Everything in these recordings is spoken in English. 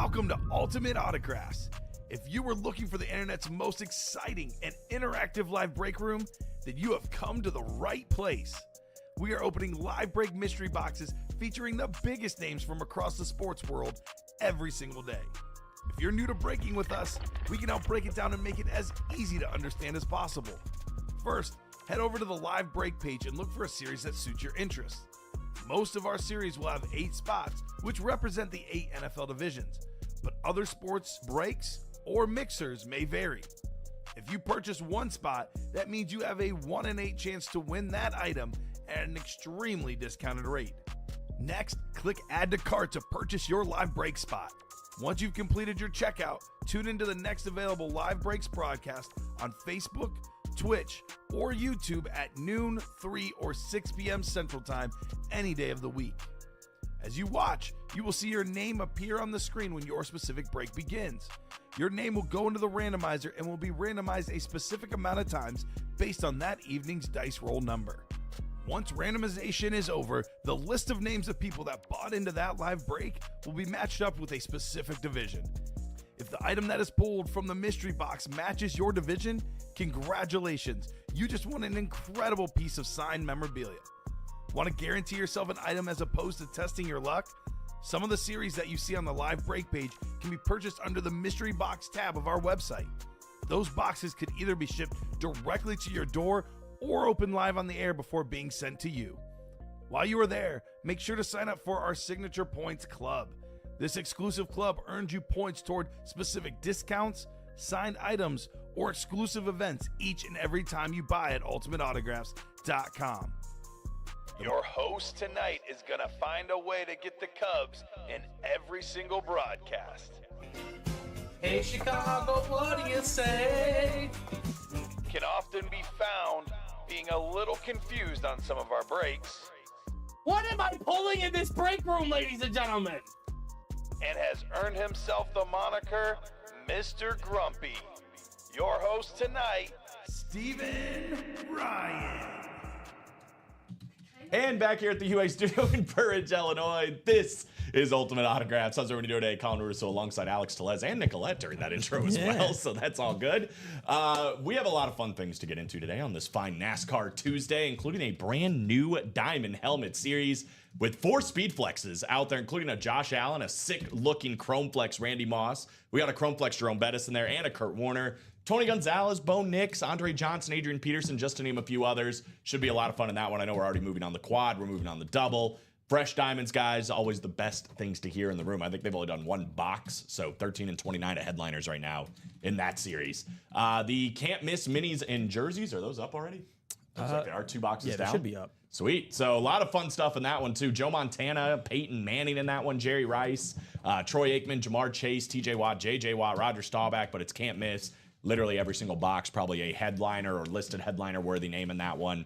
Welcome to Ultimate Autographs. If you were looking for the internet's most exciting and interactive live break room, then you have come to the right place. We are opening live break mystery boxes featuring the biggest names from across the sports world every single day. If you're new to breaking with us, we can help break it down and make it as easy to understand as possible. First, head over to the live break page and look for a series that suits your interests. Most of our series will have 8 spots, which represent the 8 NFL divisions, but other sports breaks or mixers may vary. If you purchase one spot, that means you have a 1 in 8 chance to win that item at an extremely discounted rate. Next, click Add to Cart to purchase your live break spot. Once you've completed your checkout, tune into the next available live breaks broadcast on Facebook, Twitch, or YouTube at noon, 3, or 6 p.m. Central Time any day of the week. As you watch, you will see your name appear on the screen when your specific break begins. Your name will go into the randomizer and will be randomized a specific amount of times based on that evening's dice roll number. Once randomization is over, the list of names of people that bought into that live break will be matched up with a specific division. If the item that is pulled from the mystery box matches your division, congratulations, you just won an incredible piece of signed memorabilia. Want to guarantee yourself an item as opposed to testing your luck? Some of the series that you see on the live break page can be purchased under the mystery box tab of our website. Those boxes could either be shipped directly to your door or open live on the air before being sent to you. While you are there, make sure to sign up for our Signature Points Club. This exclusive club earns you points toward specific discounts, signed items, or exclusive events each and every time you buy at ultimateautographs.com. Your host tonight is going to find a way to get the Cubs in every single broadcast. Hey Chicago, what do you say? Can often be found being a little confused on some of our breaks. What am I pulling in this break room, ladies and gentlemen? And has earned himself the moniker Mr. Grumpy. Your host tonight, Steven Ryan. And back here at the UA studio in Burridge, Illinois, this is Ultimate Autographs. How's everybody doing today? Colin Russo alongside Alex Tellez and Nicolette during that intro as well, so that's all good. We have a lot of fun things to get into today on this fine NASCAR Tuesday, including a brand new Diamond Helmet series with 4 speed flexes out there, including a Josh Allen, a sick-looking Chrome Flex Randy Moss. We got a Chrome Flex Jerome Bettis in there and a Kurt Warner. Tony Gonzalez, Bo Nix, Andre Johnson, Adrian Peterson, just to name a few others. Should be a lot of fun in that one. I know we're already moving on the quad. We're moving on the double. Fresh Diamonds, guys, always the best things to hear in the room. I think they've only done 1 box, so 13 and 29 at headliners right now in that series. The Can't Miss minis and jerseys, are those up already? Looks like there are 2 boxes down. They should be up. Sweet. So a lot of fun stuff in that one, too. Joe Montana, Peyton Manning in that one, Jerry Rice, Troy Aikman, Jamar Chase, TJ Watt, JJ Watt, Roger Staubach, but it's Can't Miss. Literally every single box, probably a headliner or listed headliner worthy name in that one.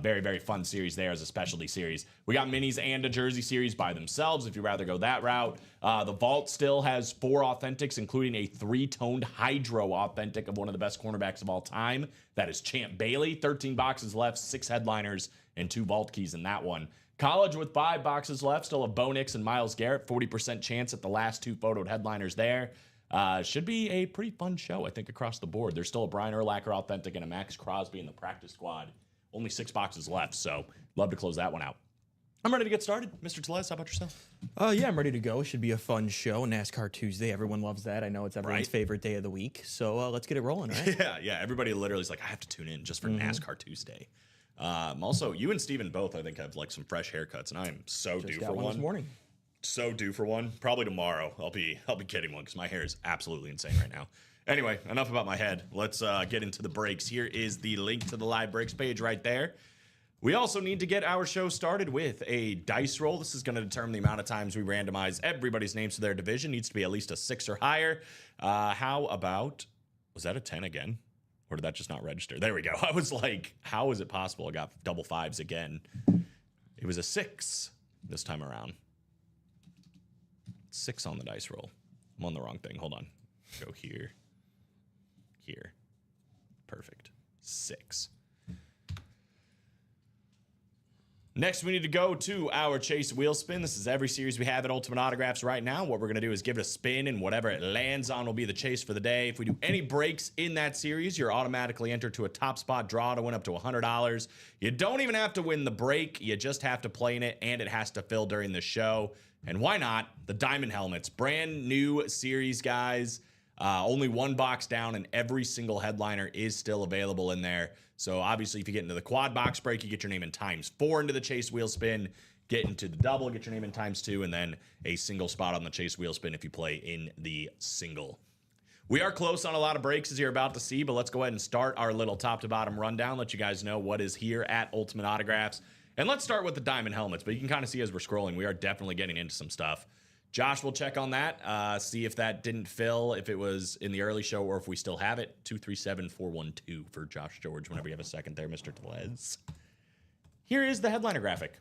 Very, very fun series there as a specialty series. We got minis and a jersey series by themselves if you'd rather go that route. The vault still has 4 authentics, including a 3-toned hydro authentic of one of the best cornerbacks of all time. That is Champ Bailey. 13 boxes left, 6 headliners, and 2 vault keys in that one. College with 5 boxes left, still have Bo Nix and Myles Garrett. 40% chance at the last 2 photoed headliners there. Should be a pretty fun show, I think, across the board. There's still a Brian Urlacher authentic and a Max Crosby in the practice squad. Only 6 boxes left, so love to close that one out. I'm ready to get started. Mr. Tellez, how about yourself? Yeah, I'm ready to go. Should be a fun show. NASCAR Tuesday. Everyone loves that. I know it's everyone's favorite day of the week. So let's get it rolling, right? Yeah. Everybody literally is like, I have to tune in just for NASCAR Tuesday. Also, you and Steven both, I think, have like some fresh haircuts, and I am so due for one. This morning. So due for one. Probably tomorrow. I'll be getting one because my hair is absolutely insane right now. Anyway, enough about my head. Let's get into the breaks. Here is the link to the live breaks page right there. We also need to get our show started with a dice roll. This is going to determine the amount of times we randomize everybody's names to their division. Needs to be at least a 6 or higher. How about, was that a 10 again? Or did that just not register? There we go. I was like, how is it possible? I got double 5s again. It was a 6 this time around. 6 on the dice roll. I'm on the wrong thing. Hold on. Go here. Here. Perfect. 6. Next, we need to go to our Chase Wheel Spin. This is every series we have at Ultimate Autographs right now. What we're going to do is give it a spin, and whatever it lands on will be the chase for the day. If we do any breaks in that series, you're automatically entered to a top spot draw to win up to $100. You don't even have to win the break. You just have to play in it, and it has to fill during the show. And why not? The Diamond Helmets. Brand new series, guys. Only one box down, and every single headliner is still available in there. So obviously, if you get into the quad box break, you get your name in ×4 into the Chase Wheel Spin. Get into the double, get your name in ×2, and then a single spot on the Chase Wheel Spin if you play in the single. We are close on a lot of breaks, as you're about to see, but let's go ahead and start our little top to bottom rundown, let you guys know what is here at Ultimate Autographs. And let's start with the Diamond Helmets, but you can kind of see as we're scrolling, we are definitely getting into some stuff. Josh will check on that, see if that didn't fill, if it was in the early show, or if we still have it. 237-412 for Josh George, whenever you have a second there, Mr. Tellez. Here is the headliner graphic.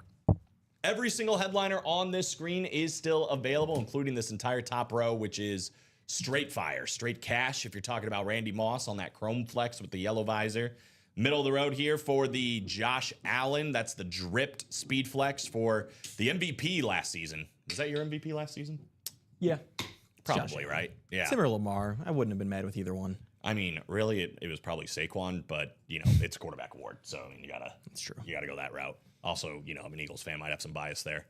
Every single headliner on this screen is still available, including this entire top row, which is straight fire, straight cash, if you're talking about Randy Moss on that chrome flex with the yellow visor. Middle of the road here for the Josh Allen. That's the dripped speed flex for the MVP last season. Was that your MVP last season? Yeah. Probably, right? Yeah. Similar Lamar. I wouldn't have been mad with either one. I mean, really, it was probably Saquon, but, you know, it's a quarterback award. So, I mean, That's true. You gotta go that route. Also, you know, I'm an Eagles fan, might have some bias there.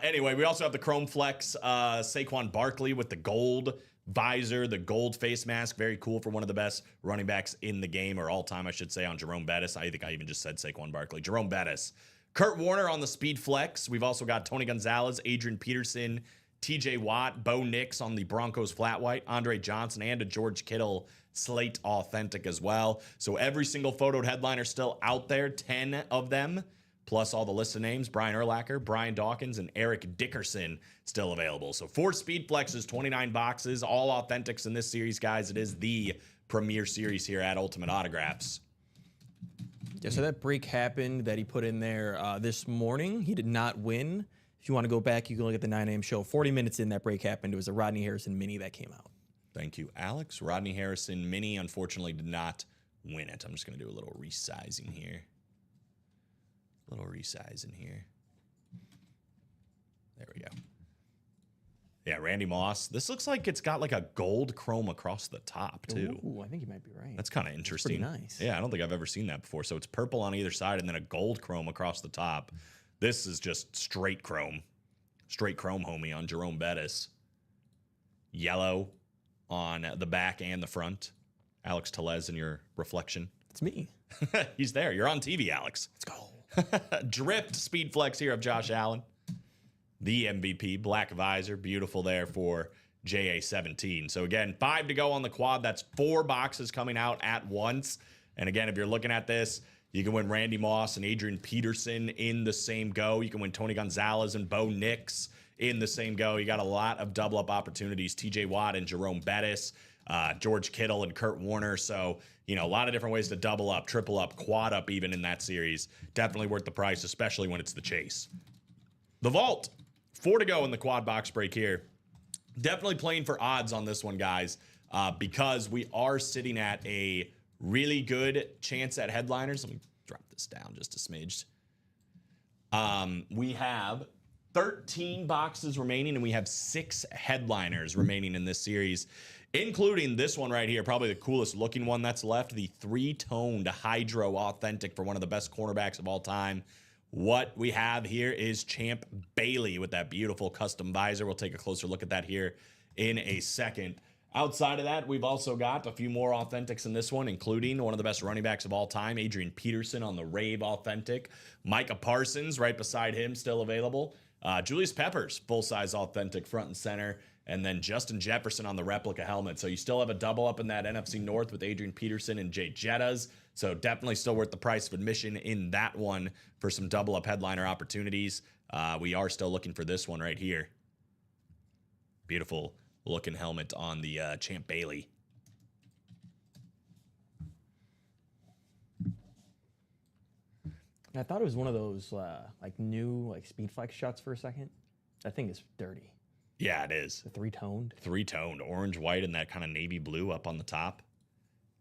Anyway, we also have the Chrome Flex, Saquon Barkley with the gold visor, the gold face mask. Very cool for one of the best running backs in the game, or all time, I should say, on Jerome Bettis. I think I even just said Saquon Barkley. Jerome Bettis. Kurt Warner on the speed flex. We've also got Tony Gonzalez, Adrian Peterson, TJ Watt, Bo Nix on the Broncos flat white, Andre Johnson, and a George Kittle slate authentic as well. So every single photoed headliner still out there, 10 of them, plus all the list of names: Brian Urlacher, Brian Dawkins, and Eric Dickerson still available. So 4 speed flexes, 29 boxes, all authentics in this series, guys. It is the premier series here at Ultimate Autographs. Yeah, so that break happened that he put in there this morning. He did not win. If you want to go back, you can look at the 9 a.m. show. 40 minutes in, that break happened. It was a Rodney Harrison mini that came out. Thank you, Alex. Rodney Harrison mini, unfortunately, did not win it. I'm just going to do a little resizing here. There we go. Yeah, Randy Moss. This looks like it's got like a gold chrome across the top, too. Ooh, I think you might be right. That's kind of interesting. Pretty nice. Yeah, I don't think I've ever seen that before. So it's purple on either side and then a gold chrome across the top. This is just straight chrome. Straight chrome, homie, on Jerome Bettis. Yellow on the back and the front. Alex Tellez in your reflection. It's me. He's there. You're on TV, Alex. Let's go. Dripped speed flex here of Josh Allen. The MVP, black visor, beautiful there for JA17. So again, 5 to go on the quad. That's 4 boxes coming out at once. And again, if you're looking at this, you can win Randy Moss and Adrian Peterson in the same go. You can win Tony Gonzalez and Bo Nix in the same go. You got a lot of double up opportunities. TJ Watt and Jerome Bettis, George Kittle and Kurt Warner. So, you know, a lot of different ways to double up, triple up, quad up even in that series. Definitely worth the price, especially when it's the chase. The Vault. 4 to go in the quad box break here. Definitely playing for odds on this one, guys, because we are sitting at a really good chance at headliners. Let me drop this down just a smidge. We have 13 boxes remaining, and we have 6 headliners remaining in this series, including this one right here, probably the coolest looking one that's left, the 3-toned Hydro Authentic for one of the best cornerbacks of all time. What we have here is Champ Bailey with that beautiful custom visor. We'll take a closer look at that here in a second. Outside of that, we've also got a few more authentics in this one, including one of the best running backs of all time, Adrian Peterson on the Rave Authentic. Micah Parsons right beside him, still available. Julius Peppers, full-size authentic front and center. And then Justin Jefferson on the replica helmet. So you still have a double up in that NFC North with Adrian Peterson and Jay Jettas. So definitely still worth the price of admission in that one for some double up headliner opportunities. We are still looking for this one right here. Beautiful looking helmet on the Champ Bailey. I thought it was one of those like new like speed flex shots for a second. That thing is dirty. Yeah, it is. The 3-toned. 3-toned, orange, white, and that kind of navy blue up on the top.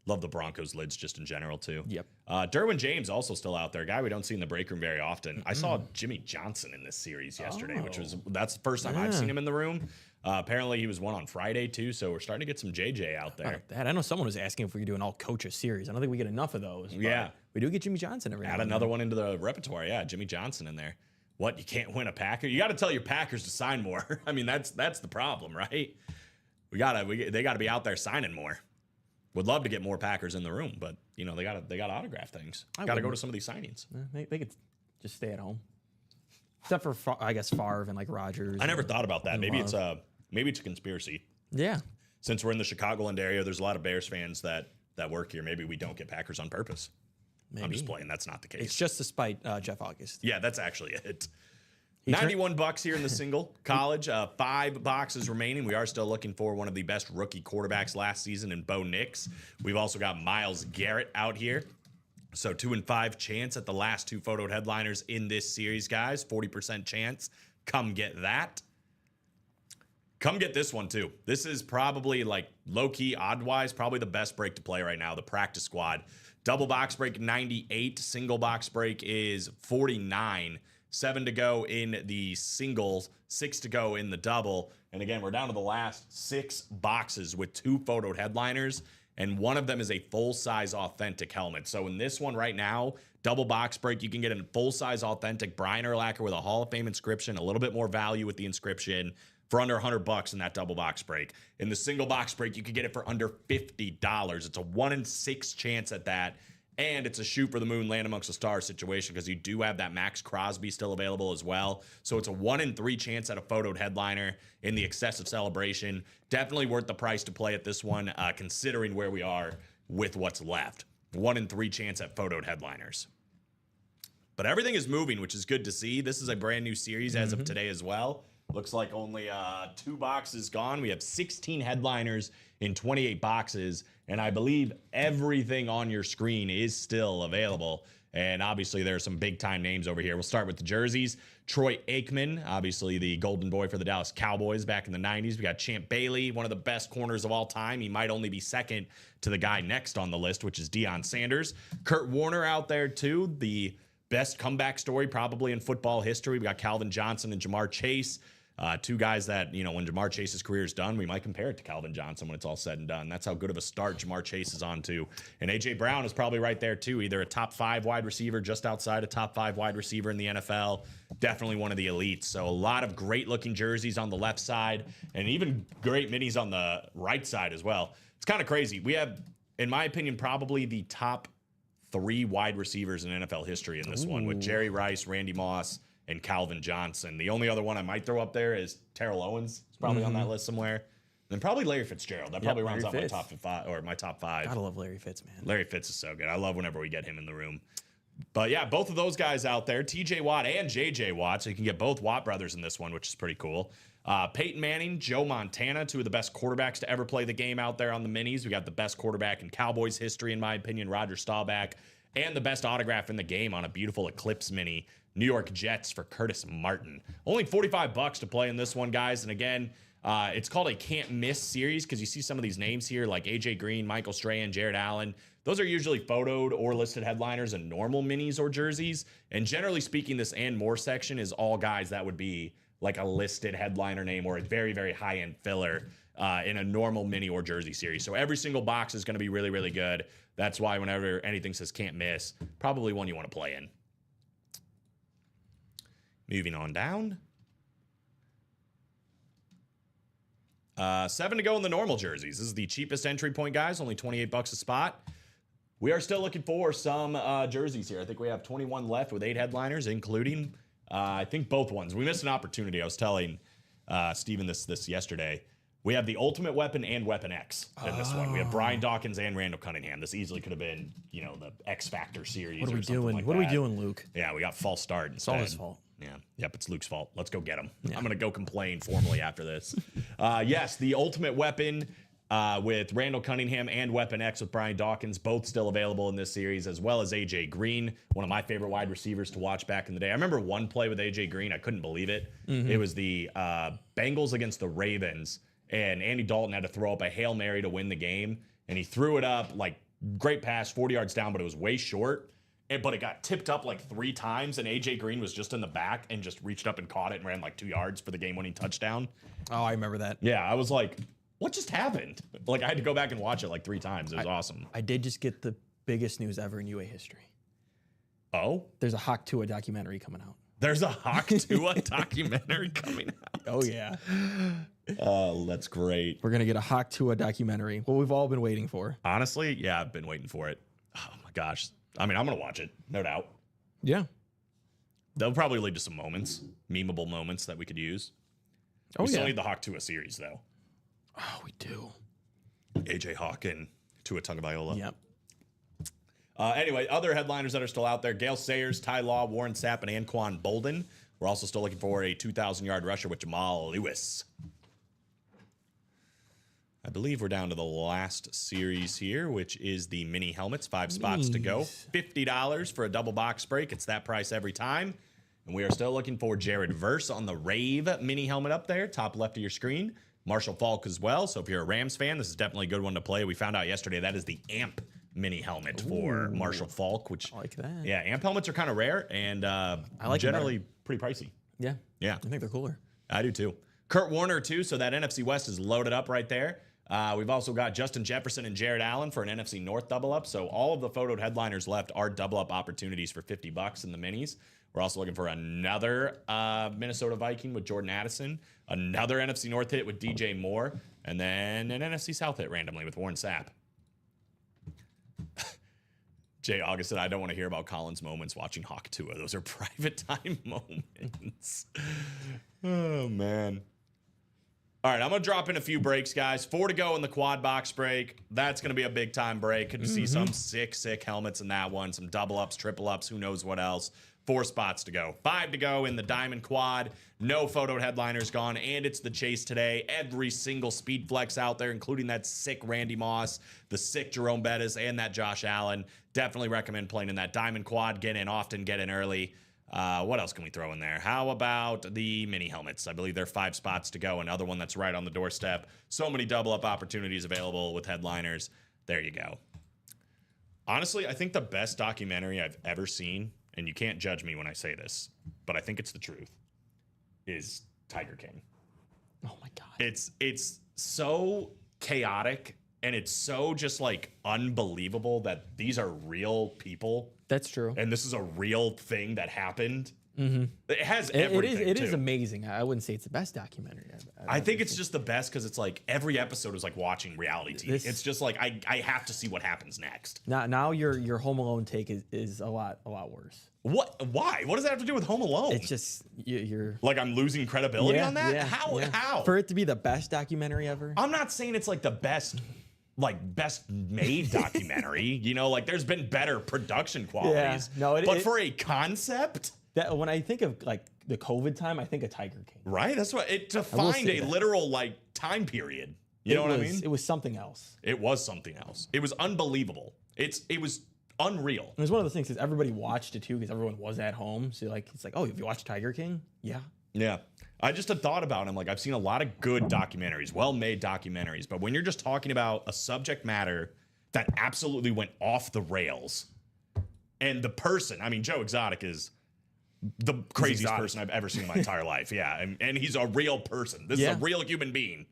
Love the Broncos lids just in general, too. Yep. Derwin James also still out there. Guy we don't see in the break room very often. I saw Jimmy Johnson in this series yesterday, that's the first time I've seen him in the room. Apparently, he was one on Friday, too, so we're starting to get some JJ out there. That I know someone was asking if we could do an all-coach series. I don't think we get enough of those. Yeah. We do get Jimmy Johnson every now Add and another one into the repertoire. Yeah, Jimmy Johnson in there. What, you can't win a Packer? You got to tell your Packers to sign more. I mean, that's the problem, right? They got to be out there signing more. Would love to get more Packers in the room, but they got to autograph things. Got to go to some of these signings. They could just stay at home, except for I guess Favre and like Rodgers. I never thought about that. Maybe it's a conspiracy. Yeah. Since we're in the Chicagoland area, there's a lot of Bears fans that work here. Maybe we don't get Packers on purpose. Maybe. I'm just playing. That's not the case. It's just to spite Jeff August. Yeah, that's actually it. $91 here in the single college. 5 boxes remaining. We are still looking for one of the best rookie quarterbacks last season in Bo Nix. We've also got Myles Garrett out here. So 2 and 5 chance at the last 2 photoed headliners in this series, guys. 40% chance. Come get that. Come get this one too. This is probably like low-key, odd-wise, probably the best break to play right now, the practice squad. Double box break 98. Single box break is 49. 7 to go in the singles, 6 to go in the double. And again, we're down to the last 6 boxes with 2 photoed headliners, and one of them is a full-size authentic helmet. So in this one right now, double box break, you can get a full-size authentic Brian Urlacher with a Hall of Fame inscription, a little bit more value with the inscription, for under $100 in that double box break. In the single box break, you could get it for under $50. It's a 1 in 6 chance at that. And it's a shoot for the moon, land amongst the stars situation because you do have that Max Crosby still available as well. So it's a 1 in 3 chance at a photoed headliner in the excessive celebration. Definitely worth the price to play at this one, considering where we are with what's left. 1 in 3 chance at photoed headliners. But everything is moving, which is good to see. This is a brand new series as of today as well. Looks like only 2 boxes gone. We have 16 headliners in 28 boxes, and I believe everything on your screen is still available. And obviously, there are some big-time names over here. We'll start with the jerseys. Troy Aikman, obviously the golden boy for the Dallas Cowboys back in the 90s. We got Champ Bailey, one of the best corners of all time. He might only be second to the guy next on the list, which is Deion Sanders. Kurt Warner out there, too. The best comeback story probably in football history. We got Calvin Johnson and Jamar Chase. 2 guys that, when Jamar Chase's career is done, we might compare it to Calvin Johnson when it's all said and done. That's how good of a start Jamar Chase is on to. And A.J. Brown is probably right there too, either a top 5 wide receiver, just outside a top 5 wide receiver in the NFL. Definitely one of the elites. So a lot of great looking jerseys on the left side and even great minis on the right side as well. It's kind of crazy. We have, in my opinion, probably the top 3 wide receivers in NFL history in this one with Jerry Rice, Randy Moss, and Calvin Johnson. The only other one I might throw up there is Terrell Owens. It's probably on that list somewhere. And then probably Larry Fitzgerald. That probably rounds out my top 5 or my top 5. Gotta love Larry Fitz, man. Larry Fitz is so good. I love whenever we get him in the room. But yeah, both of those guys out there, TJ Watt and JJ Watt. So you can get both Watt brothers in this one, which is pretty cool. Peyton Manning, Joe Montana, 2 of the best quarterbacks to ever play the game out there on the minis. We got the best quarterback in Cowboys history, in my opinion, Roger Staubach, and the best autograph in the game on a beautiful Eclipse mini, New York Jets for Curtis Martin. Only $45 to play in this one, guys. And again, it's called a can't miss series because you see some of these names here like AJ Green, Michael Strahan, Jared Allen. Those are usually photoed or listed headliners in normal minis or jerseys. And generally speaking, this and more section is all guys that would be like a listed headliner name or a very, very high-end filler in a normal mini or jersey series. So every single box is going to be really, really good. That's why whenever anything says can't miss, probably one you want to play in. Moving on down. 7 to go in the normal jerseys. This is the cheapest entry point, guys. Only $28 a spot. We are still looking for some jerseys here. I think we have 21 left with 8 headliners, including, I think, both ones. We missed an opportunity. I was telling Steven this yesterday. We have the Ultimate Weapon and Weapon X in this one. We have Brian Dawkins and Randall Cunningham. This easily could have been, the X Factor series. What are we doing? What are we doing, Luke? Yeah, we got false start instead. It's all his fault. Yeah. Yep, it's Luke's fault. Let's go get him. Yeah. I'm going to go complain formally after this. Yes, the Ultimate Weapon with Randall Cunningham and Weapon X with Brian Dawkins, both still available in this series, as well as AJ Green, one of my favorite wide receivers to watch back in the day. I remember one play with AJ Green. I couldn't believe it. It was the Bengals against the Ravens, and Andy Dalton had to throw up a Hail Mary to win the game, and he threw it up like great pass, 40 yards down, but it was way short. But it got tipped up like 3 times, and AJ Green was just in the back and just reached up and caught it and ran like 2 yards for the game-winning touchdown. Oh, I remember that. Yeah, I was like, what just happened? Like, I had to go back and watch it like 3 times. It was awesome. I did just get the biggest news ever in UA history. Oh? There's a Hawk Tua documentary coming out. There's a Hawk Tua documentary coming out. Oh, yeah. Oh, that's great. We're going to get a Hawk Tua documentary. What we've all been waiting for. Honestly, yeah, I've been waiting for it. Oh, my gosh. I mean, I'm going to watch it, no doubt. Yeah. They'll probably lead to some moments, memeable moments that we could use. Oh, We still yeah. need the Hawk Tua series, though. Oh, we do. AJ Hawk and Tua Tagovailoa. Yep. Anyway, other headliners that are still out there: Gale Sayers, Ty Law, Warren Sapp, and Anquan Bolden. We're also still looking for a 2,000-yard rusher with Jamal Lewis. I believe we're down to the last series here, which is the mini helmets. 5 spots to go. $50 for a double box break. It's that price every time. And we are still looking for Jared Verse on the Rave mini helmet up there, top left of your screen. Marshall Falk as well. So if you're a Rams fan, this is definitely a good one to play. We found out yesterday that is the AMP mini helmet for Marshall Falk, which I like that. yeah, AMP helmets are kind of rare and I like them generally pretty pricey. Yeah. Yeah, I think they're cooler. I do too. Kurt Warner too, so that NFC West is loaded up right there. We've also got Justin Jefferson and Jared Allen for an NFC North double up. So all of the photoed headliners left are double up opportunities for $50 in the minis. We're also looking for another Minnesota Viking with Jordan Addison, another NFC North hit with DJ Moore, and then an NFC South hit randomly with Warren Sapp. Jay August said, I don't want to hear about Collins' moments watching Hawk Tua. Those are private time moments. Oh, man. All right, I'm going to drop in a few breaks, guys. 4 to go in the quad box break. That's going to be a big time break. Could see some sick helmets in that one, some double ups, triple ups, who knows what else. 4 spots to go. 5 to go in the Diamond Quad. No photo headliners gone, and it's the chase today. Every single speed flex out there, including that sick Randy Moss, the sick Jerome Bettis, and that Josh Allen. Definitely recommend playing in that Diamond Quad. Get in often, get in early. What else can we throw in there? How about the mini helmets? I believe there are 5 spots to go. Another one that's right on the doorstep. So many double up opportunities available with headliners. There you go. Honestly, I think the best documentary I've ever seen, and you can't judge me when I say this, but I think it's the truth, is Tiger King. Oh my God. It's so chaotic and it's so just like unbelievable that these are real people That's true. and this is a real thing that happened. It has It everything. is too. amazing. I wouldn't say it's the best documentary. I think it's just the best because it's like every episode is like watching reality TV. This- It's just like I have to see what happens next. Now your Home Alone take is a lot worse. What? Why? What does that have to do with Home Alone? It's just you're like I'm losing credibility on that. How? yeah. How? For it to be the best documentary ever. I'm not saying it's like the best made documentary. You know, like there's been better production qualities. No, but for a concept, That when I think of like the COVID time, I think of Tiger King. right? That's what it will defined say a that. literal like time period. You know what I mean? It was something else. It was something else. It was unbelievable. It was unreal. It was one of those things that everybody watched it too because everyone was at home. So like it's like, oh, have you watched Tiger King? Yeah. Yeah. I just had thought about him. Like, I've seen a lot of good documentaries, well-made documentaries. But when you're just talking about a subject matter that absolutely went off the rails, and the person, I mean, Joe Exotic is the craziest exotic. person I've ever seen in my entire life. Yeah. And he's a real person. This is a real human being.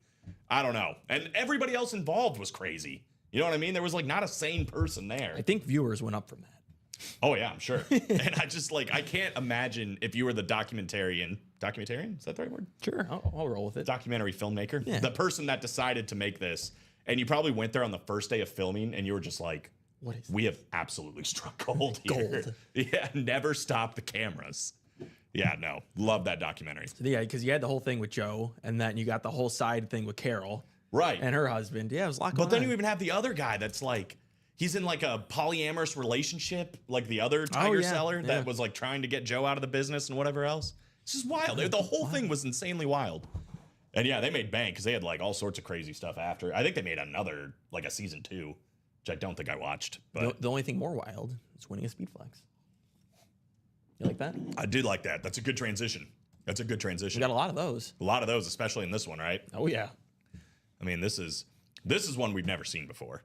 I don't know. And everybody else involved was crazy. You know what I mean? There was like not a sane person there. I think viewers went up from that. Oh yeah, I'm sure. And I just like, I can't imagine if you were the documentarian, is that the right word? Sure, I'll roll with it. Documentary filmmaker, Yeah. the person that decided to make this, and you probably went there on the first day of filming and you were just like, What is we have absolutely struck gold here. Gold. Yeah, never stop the cameras. Yeah, no, love that documentary. Yeah, because you had the whole thing with Joe, and then you got the whole side thing with Carol Right. and her husband. Yeah, it was a lot going But then on. you even have the other guy that's like, he's in like a polyamorous relationship, like the other tiger seller that was like trying to get Joe out of the business and whatever else. It's just wild. The whole thing was insanely wild. And yeah, they made bank because they had like all sorts of crazy stuff after. I think they made another, like a season 2, which I don't think I watched. But The only thing more wild is winning a speed flex. You like that? I did like that. That's a good transition. That's a good transition. We got a lot of those. A lot of those, especially in this one, right? Oh yeah. I mean, this is one we've never seen before.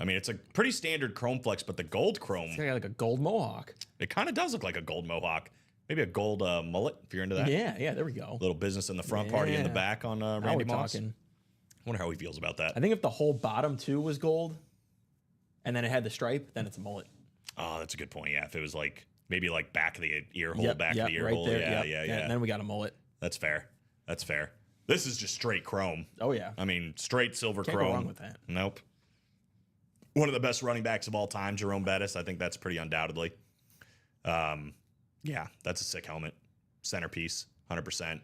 I mean, it's a pretty standard chrome flex, but the gold chrome, It's got like a gold mohawk. it kind of does look like a gold mohawk. Maybe a gold mullet, if you're into that. Yeah, there we go. Little business in the front, party in the Yeah. back on Now Randy we're Moss. talking. I wonder how he feels about that. I think if the whole bottom too was gold, and then it had the stripe, then it's a mullet. Oh, that's a good point. Yeah, if it was like maybe like back of the ear hole, back of the ear hole. Yeah. And then we got a mullet. That's fair. That's fair. This is just straight chrome. Oh yeah. I mean, straight silver Can't chrome. go wrong with that. Nope. One of the best running backs of all time, Jerome Bettis. I think that's pretty undoubtedly. Yeah, that's a sick helmet. Centerpiece, 100%.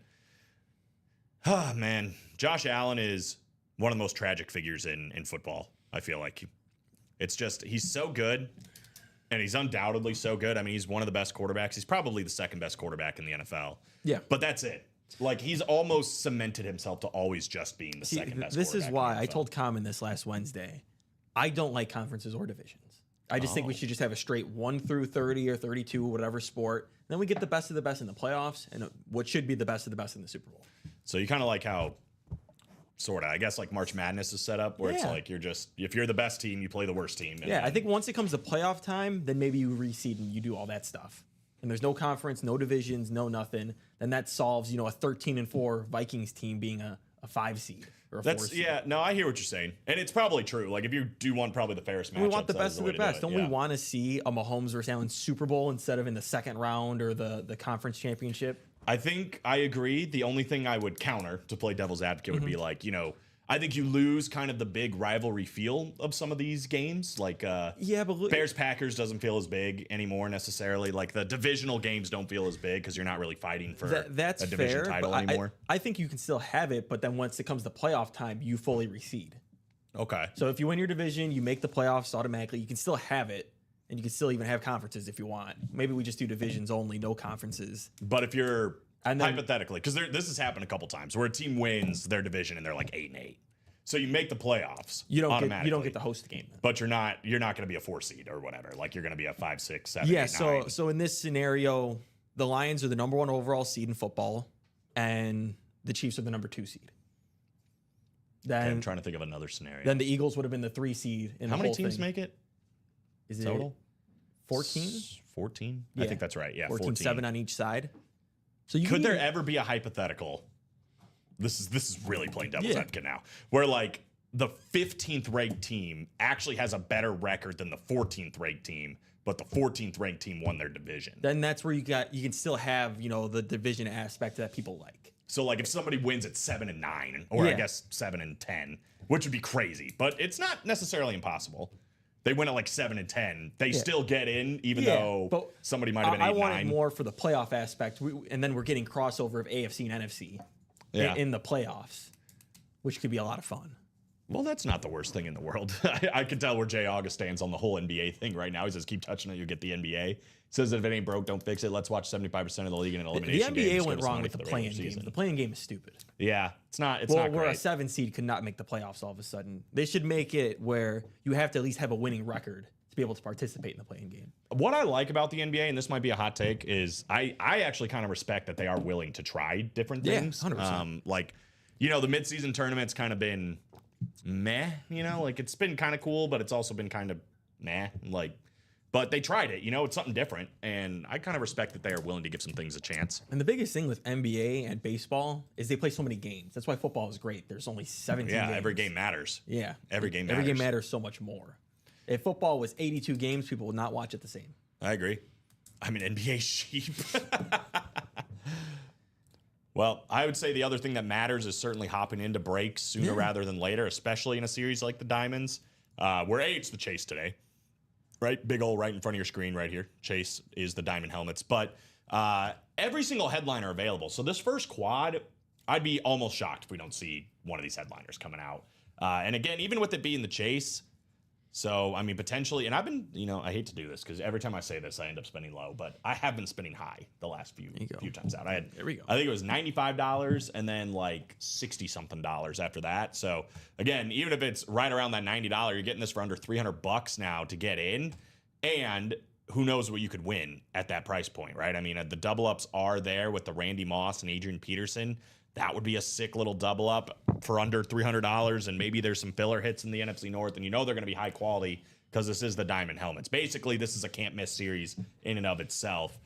Ah, man. Josh Allen is one of the most tragic figures in football, I feel like. It's just, he's so good, and he's undoubtedly so good. I mean, he's one of the best quarterbacks. He's probably the second best quarterback in the NFL. Yeah. But that's it. Like, he's almost cemented himself to always just being the second best This is quarterback why in the I NFL. told Common this last Wednesday. I don't like conferences or divisions. I just think we should just have a straight 1 through 30 or 32, whatever sport. Then we get the best of the best in the playoffs and what should be the best of the best in the Super Bowl. So you kind of like how, sort of, I guess, like March Madness is set up, where it's Yeah. like you're just, if you're the best team, you play the worst team. And Yeah, I then- think once it comes to playoff time, then maybe you reseed and you do all that stuff. And there's no conference, no divisions, no nothing. Then that solves, a 13-4 Vikings team being a 5 seed or a 4 That's seed. yeah. No, I hear what you're saying, and it's probably true. Like if you do want probably the fairest matchup, We want the that is best of way the to do best. it. Don't Yeah. we want to see a Mahomes versus Allen Super Bowl instead of in the second round or the conference championship? I think I agree. The only thing I would counter to play devil's advocate would be Mm-hmm. like, I think you lose kind of the big rivalry feel of some of these games. Like Yeah, but look, Bears Packers doesn't feel as big anymore necessarily. Like the divisional games don't feel as big because you're not really fighting for that's a division fair. title But anymore. I think you can still have it, but then once it comes to playoff time, you fully recede. Okay. So if you win your division, you make the playoffs automatically. You can still have it, and you can still even have conferences if you want. Maybe we just do divisions only, no conferences. But if you're And then- hypothetically, because this has happened a couple times where a team wins their division and they're like 8-8, so you make the playoffs. You don't automatically, get to host the game then. but you're not going to be a 4 seed or whatever. Like you're going to be a 5, 6, 7, Yeah, 8, so 9. so in this scenario, the Lions are the number 1 overall seed in football, and the Chiefs are the number 2 seed. Then I'm trying to think of another scenario. then the Eagles would have been the 3 seed in How the many whole teams thing. make it Is it total? 14? 14. I Yeah. think that's right. Yeah, 14, 7 on each side. So you Could can there even- ever be a hypothetical? This is really playing devil's Yeah. advocate now, where like the 15th ranked team actually has a better record than the 14th ranked team, but the 14th ranked team won their division. then that's where you can still have, the division aspect that people like. So like if somebody wins at 7-9, or I Yeah. guess 7-10, which would be crazy, but it's not necessarily impossible. They win at like 7-10, they still get in, even though but somebody might have been I 8-9. want it more for the playoff aspect, and then we're getting crossover of AFC and NFC Yeah. in the playoffs, which could be a lot of fun. Well, that's not the worst thing in the world. I can tell where Jay August stands on the whole NBA thing right now. He says, keep touching it, you'll get the NBA. He says, if it ain't broke, don't fix it. Let's watch 75% of the league in an The elimination NBA games. went Give us wrong money with for the regular playing game. season. The playing game is stupid. Yeah, it's not Where great. a 7 seed could not make the playoffs all of a sudden. They should make it where you have to at least have a winning record to be able to participate in the playing game. What I like about the NBA, and this might be a hot take, is I actually kind of respect that they are willing to try different Yeah, things. 100%. Like, the midseason tournament's kind of been meh, like it's been kind of cool, but it's also been kind of meh. But they tried it, it's something different. And I kind of respect that they are willing to give some things a chance. And the biggest thing with NBA and baseball is they play so many games. That's why football is great. There's only 17 Yeah, games. every game matters. Yeah. Every game Every game matters. matters so much more. If football was 82 games, people would not watch it the same. I agree. I mean, NBA sheep. Well, I would say the other thing that matters is certainly hopping into breaks sooner rather than later, especially in a series like the Diamonds, where it's the Chase today, right? Big ol' right in front of your screen right here. Chase is the Diamond helmets, but every single headliner available. So this first quad, I'd be almost shocked if we don't see one of these headliners coming out. And again, even with it being the Chase, so, I mean, potentially, and I've been, I hate to do this because every time I say this, I end up spending low, but I have been spending high the last few times out. There we go. I think it was $95 and then like $60-something after that. So, again, even if it's right around that $90, you're getting this for under $300 now to get in. And who knows what you could win at that price point, right? I mean, the double ups are there with the Randy Moss and Adrian Peterson. that would be a sick little double up for under $300. And maybe there's some filler hits in the NFC North, and you know they're going to be high quality because this is the Diamond helmets. Basically, this is a can't miss series in and of itself.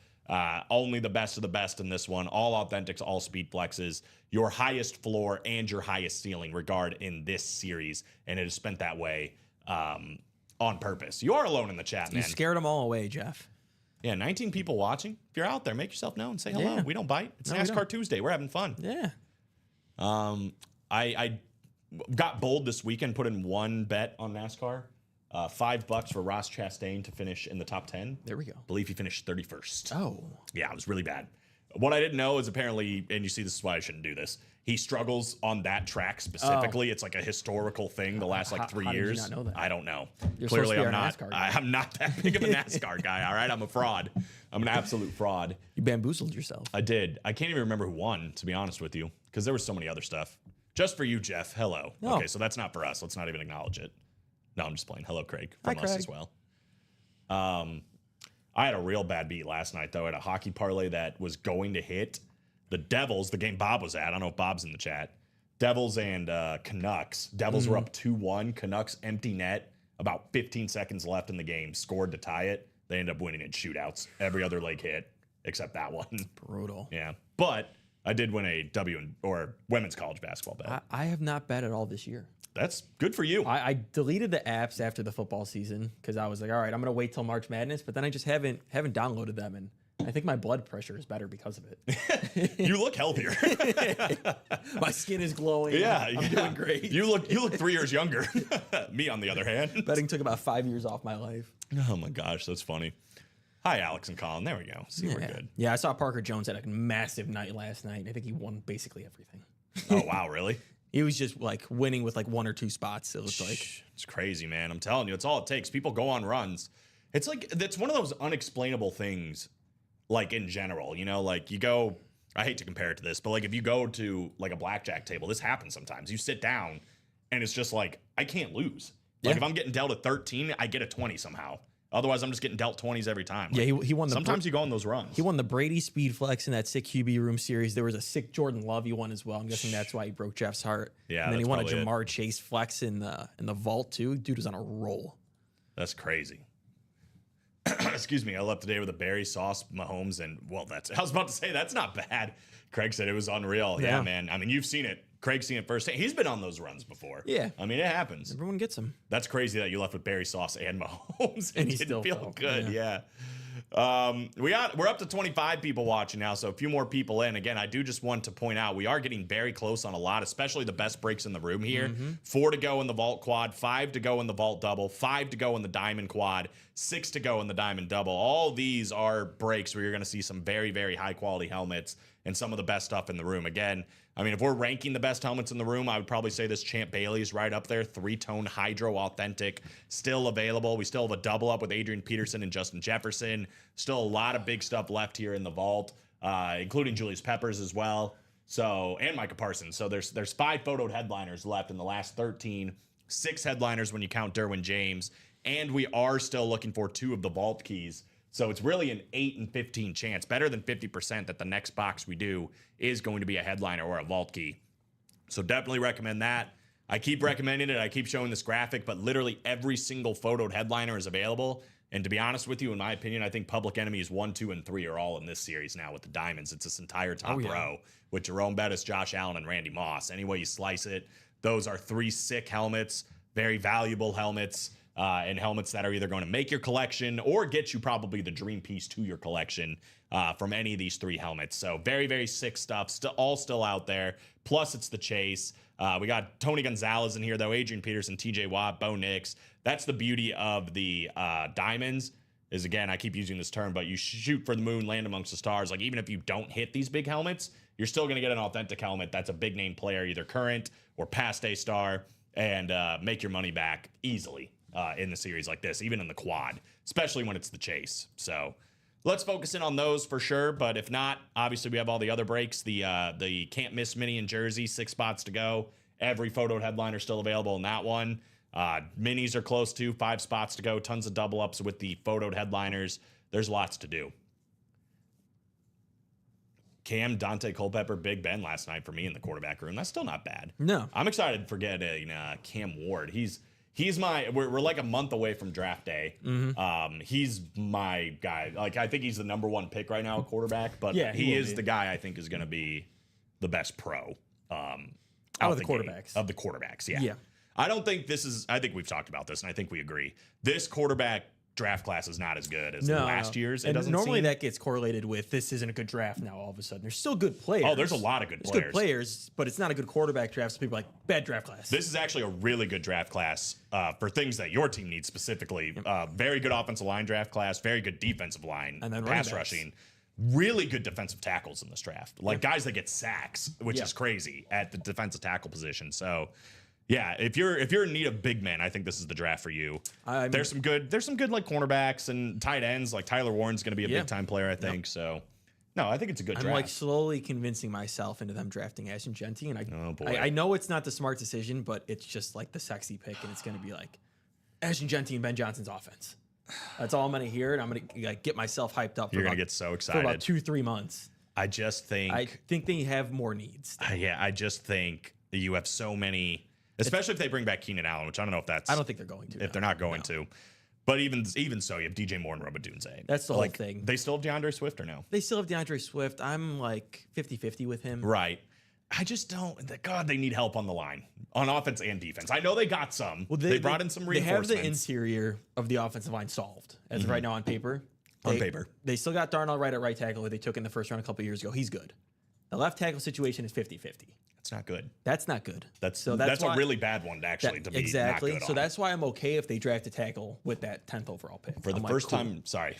Only the best of the best in this one. All authentics, all speed flexes, your highest floor and your highest ceiling regard in this series. And it is spent that way on purpose. You are alone in the chat, man. You scared them all away, Jeff. Yeah, 19 people watching. If you're out there, make yourself known. Say hello. Yeah. We don't bite. It's No, we NASCAR don't. Tuesday. We're having fun. Yeah. I got bold this weekend, put in one bet on NASCAR. $5 for Ross Chastain to finish in the top 10. There we go. I believe he finished 31st. Oh. Yeah, it was really bad. What I didn't know is apparently, and you see, this is why I shouldn't do this. He struggles on that track specifically. It's like a historical thing the last like 3 how did you years. not know that? I don't know. You're Clearly, supposed to be I'm our not. NASCAR guy. I'm not that big of a NASCAR guy. All right, I'm a fraud. I'm an absolute fraud. You bamboozled yourself. I did. I can't even remember who won, to be honest with you, because there was so many other stuff. Just for you, Jeff. Hello. No. Okay, so that's not for us. Let's not even acknowledge it. No, I'm just playing. Hello, Craig. Hi, From us Craig. as well. I had a real bad beat last night, though. I had a hockey parlay that was going to hit the Devils, the game Bob was at. I don't know if Bob's in the chat. Devils and Canucks. Devils were up 2-1. Canucks empty net. About 15 seconds left in the game. Scored to tie it. They ended up winning in shootouts. Every other leg hit except that one. Brutal. Yeah. But I did win a or women's college basketball bet. I have not bet at all this year. That's good for you. I deleted the apps after the football season because I was like, all right, I'm gonna wait till March Madness, but then I just haven't downloaded them, and I think my blood pressure is better because of it. You look healthier. My skin is glowing. Yeah, I'm doing great. You look 3 years younger. Me, on the other hand. Betting took about 5 years off my life. Oh my gosh, that's funny. Hi, Alex and Colin. There we go. See, we're good. Yeah, I saw Parker Jones had a massive night last night. I think he won basically everything. Oh wow, really? He was just like winning with like 1 or 2 spots. It looked like. It's crazy, man. I'm telling you, it's all it takes. People go on runs. It's like that's one of those unexplainable things. Like in general, you know, like you go. I hate to compare it to this, but like if you go to like a blackjack table, this happens sometimes. You sit down, and it's just like I can't lose. Like Yeah. if I'm getting dealt a 13, I get a 20 somehow. Otherwise, I'm just getting dealt 20s every time. Yeah, Like, he won the. sometimes you go on those runs. He won the Brady Speed Flex in that sick QB room series. There was a sick Jordan Love he won as well. I'm guessing that's why he broke Jeff's heart. Yeah, and then he that's won a probably it. Jamar Chase Flex in the vault too. Dude was on a roll. That's crazy. Excuse me. I left today with a berry sauce, Mahomes, and well, I was about to say that's not bad. Craig said it was unreal. Yeah, Yeah. man. I mean, you've seen it. Craig's seen it firsthand. He's been on those runs before. Yeah. I mean, it happens. Everyone gets him. That's crazy that you left with berry sauce and Mahomes and he didn't still feel felt, good. Yeah. We're up to 25 people watching now, so a few more people in. Again, I do just want to point out we are getting very close on a lot, especially the best breaks in the room here. 4 to go in the vault quad, 5 to go in the vault double, 5 to go in the diamond quad, 6 to go in the diamond double. All these are breaks where you're going to see some very, very high quality helmets and some of the best stuff in the room. Again, I mean, if we're ranking the best helmets in the room, I would probably say this Champ Bailey is right up there. 3-tone Hydro Authentic, still available. We still have a double up with Adrian Peterson and Justin Jefferson. Still a lot of big stuff left here in the vault, including Julius Peppers as well. So, and Micah Parsons. So there's 5 photoed headliners left in the last 13. 6 headliners when you count Derwin James. And we are still looking for 2 of the vault keys. So it's really an 8 and 15 chance, better than 50% that the next box we do is going to be a headliner or a vault key. So definitely recommend that. I keep recommending it. I keep showing this graphic, but literally every single photoed headliner is available. And to be honest with you, in my opinion, I think Public Enemies 1, 2, and 3 are all in this series now with the diamonds. It's this entire top row with Jerome Bettis, Josh Allen, and Randy Moss. Any way you slice it, those are 3 sick helmets, very valuable helmets. And helmets that are either going to make your collection or get you probably the dream piece to your collection from any of these 3 helmets. So very, very sick stuff. Still out there. Plus, it's the chase. We got Tony Gonzalez in here, though. Adrian Peterson, TJ Watt, Bo Nix. That's the beauty of the diamonds is, again, I keep using this term, but you shoot for the moon, land amongst the stars. Like, even if you don't hit these big helmets, you're still going to get an authentic helmet that's a big name player, either current or past A star, and make your money back easily. In the series like this, even in the quad, especially when it's the chase. So let's focus in on those for sure. But if not, obviously we have all the other breaks. The can't miss mini in Jersey, 6 spots to go. Every photoed headliner still available in that one. Minis are close to 5 spots to go. Tons of double ups with the photoed headliners. There's lots to do. Cam, Dante Culpepper, Big Ben last night for me in the quarterback room. That's still not bad. No. I'm excited for getting Cam Ward. He's my we're like a month away from draft day. He's my guy. Like I think he's the number 1 pick right now at quarterback, but Yeah, he he will is be. the guy I think is going to be the best pro Out out of the gate. quarterbacks. Of the quarterbacks, yeah. Yeah. I don't think this is I think we've talked about this and I think we agree. This quarterback draft class is not as good as last year's. It And doesn't normally seem. that gets correlated with this isn't a good draft now all of a sudden. There's still good players. Oh, there's a lot of good There's players. good players, but it's not a good quarterback draft. So people are like, bad draft class. This is actually a really good draft class for things that your team needs specifically. Very good offensive line draft class, very good defensive line, And then pass running backs. rushing. Really good defensive tackles in this draft. Like guys that get sacks, which Yeah. is crazy at the defensive tackle position. So yeah, if you're in need of big men, I think this is the draft for you. I mean- there's some good like cornerbacks and tight ends. Like Tyler Warren's going to be a Yeah. big time player, I think. So no, I think it's a good I'm draft. like slowly convincing myself into them drafting Ashton Genty, and Oh, boy. I know it's not the smart decision, but it's just like the sexy pick, and it's going to be like Ashton Genty and Ben Johnson's offense. That's all I'm going to hear, and I'm going to like get myself hyped up. You're going going to get so for excited. about 2-3 months. I just think I think they have more needs. yeah, I just think that you have so many, especially if they bring back Keenan Allen, which I don't know if that's I don't think they're going to. if they're not going to. But even so, you have DJ Moore and Robert-Dunze. That's the whole thing. They still have DeAndre Swift or no? They still have DeAndre Swift. I'm like 50-50 with him. Right. I just don't. God, they need help on the line, on offense and defense. I know they got some. Well, they brought in some They have reinforcements. the interior of the offensive line solved as of right now on paper. On paper. They still got Darnell Wright at right tackle who they took in the first round a couple years ago. He's good. The left tackle situation is 50-50. It's not good. That's not good. That's why- a really bad one actually to be exactly. not good So on. that's why I'm okay if they draft a tackle with that 10th overall pick. For the I'm like, first cool.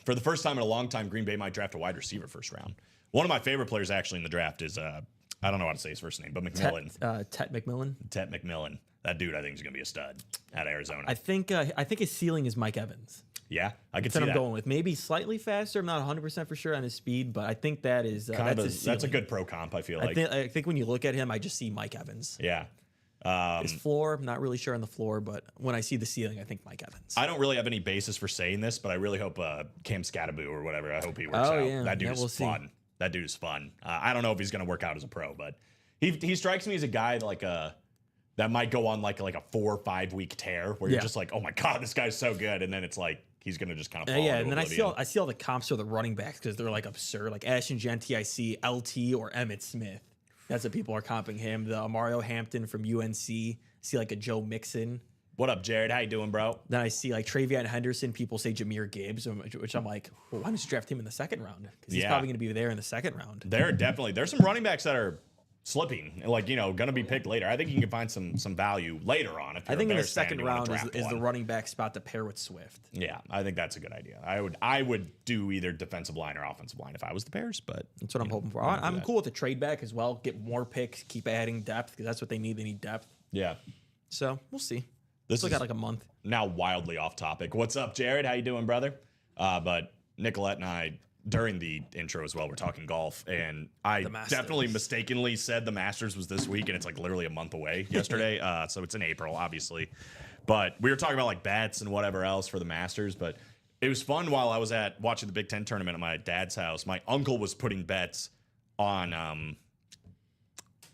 for the first time in a long time, Green Bay might draft a wide receiver first round. One of my favorite players actually in the draft is I don't know how to say his first name, but McMillan. Tet McMillan. Tet McMillan. That dude I think is going to be a stud at Arizona. I think his ceiling is Mike Evans. yeah, I could That's see what I'm that. going with. Maybe slightly faster. I'm not 100% for sure on his speed, but I think that is that's his That's a ceiling. good pro comp, I feel like. I think when you look at him, I just see Mike Evans. Yeah. His floor, I'm not really sure on the floor, but when I see the ceiling, I think Mike Evans. I don't really have any basis for saying this, but I really hope Cam Scattaboo or whatever, I hope he works Oh, out. yeah. That dude Yeah, is we'll see. fun. That dude is fun. I don't know if he's going to work out as a pro, but he strikes me as a guy like that might go on like a 4 or 5 week tear where you're Yeah. just like, oh my God, this guy's so good. And then it's like, he's going to just kind of fall Yeah, into and then I oblivion. see all the comps for the running backs because they're like absurd. Like Ashton Genty, I see LT or Emmitt Smith. That's what people are comping him. The Mario Hampton from UNC. See like a Joe Mixon. What up, Jared? How you doing, bro? Then I see like Travion Henderson. People say Jahmyr Gibbs, which I'm like, well, why don't you draft him in the second round? Because he's Yeah. probably going to be there in the second round. There's some running backs that are slipping, like, going to be picked later. I think you can find some value later on. If you're I think a in the Bears fan, second you wanna round draft is the one. running back spot to pair with Swift. Yeah, I think that's a good idea. I would do either defensive line or offensive line if I was the Bears, but That's what I'm hoping for. I'm cool with the trade back as well. Get more picks, keep adding depth because that's what they need. They need depth. yeah. So we'll see. This Still is got like a month. now wildly off topic. What's up, Jared? How you doing, brother? But Nicolette and I, during the intro as well, we're talking golf, and I Masters. definitely mistakenly said the Masters was this week, and it's like literally a month away yesterday. So it's in April, obviously. But we were talking about like bets and whatever else for the Masters, but it was fun while I was watching the Big Ten tournament at my dad's house. My uncle was putting bets on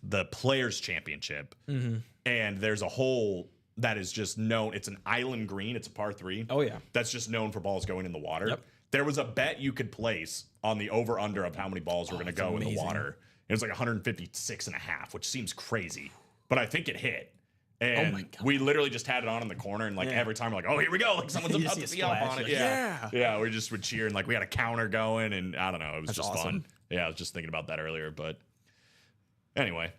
the Players Championship, and there's a hole that is just known. It's an island green. It's a par 3. Oh, yeah. That's just known for balls going in the water. Yep. There was a bet you could place on the over under of how many balls were going to that's go in the amazing. water. It was like 156 and a half, which seems crazy, but I think it hit. And my God. we literally just had it on in the corner, and like Yeah. every time we're like, oh, here we go. Like someone's You about see to a be up splash, on it. like, Yeah. yeah. Yeah. We just would cheer, and like we had a counter going, and I don't know. It was That's just awesome. fun. Yeah. I was just thinking about that earlier, but anyway,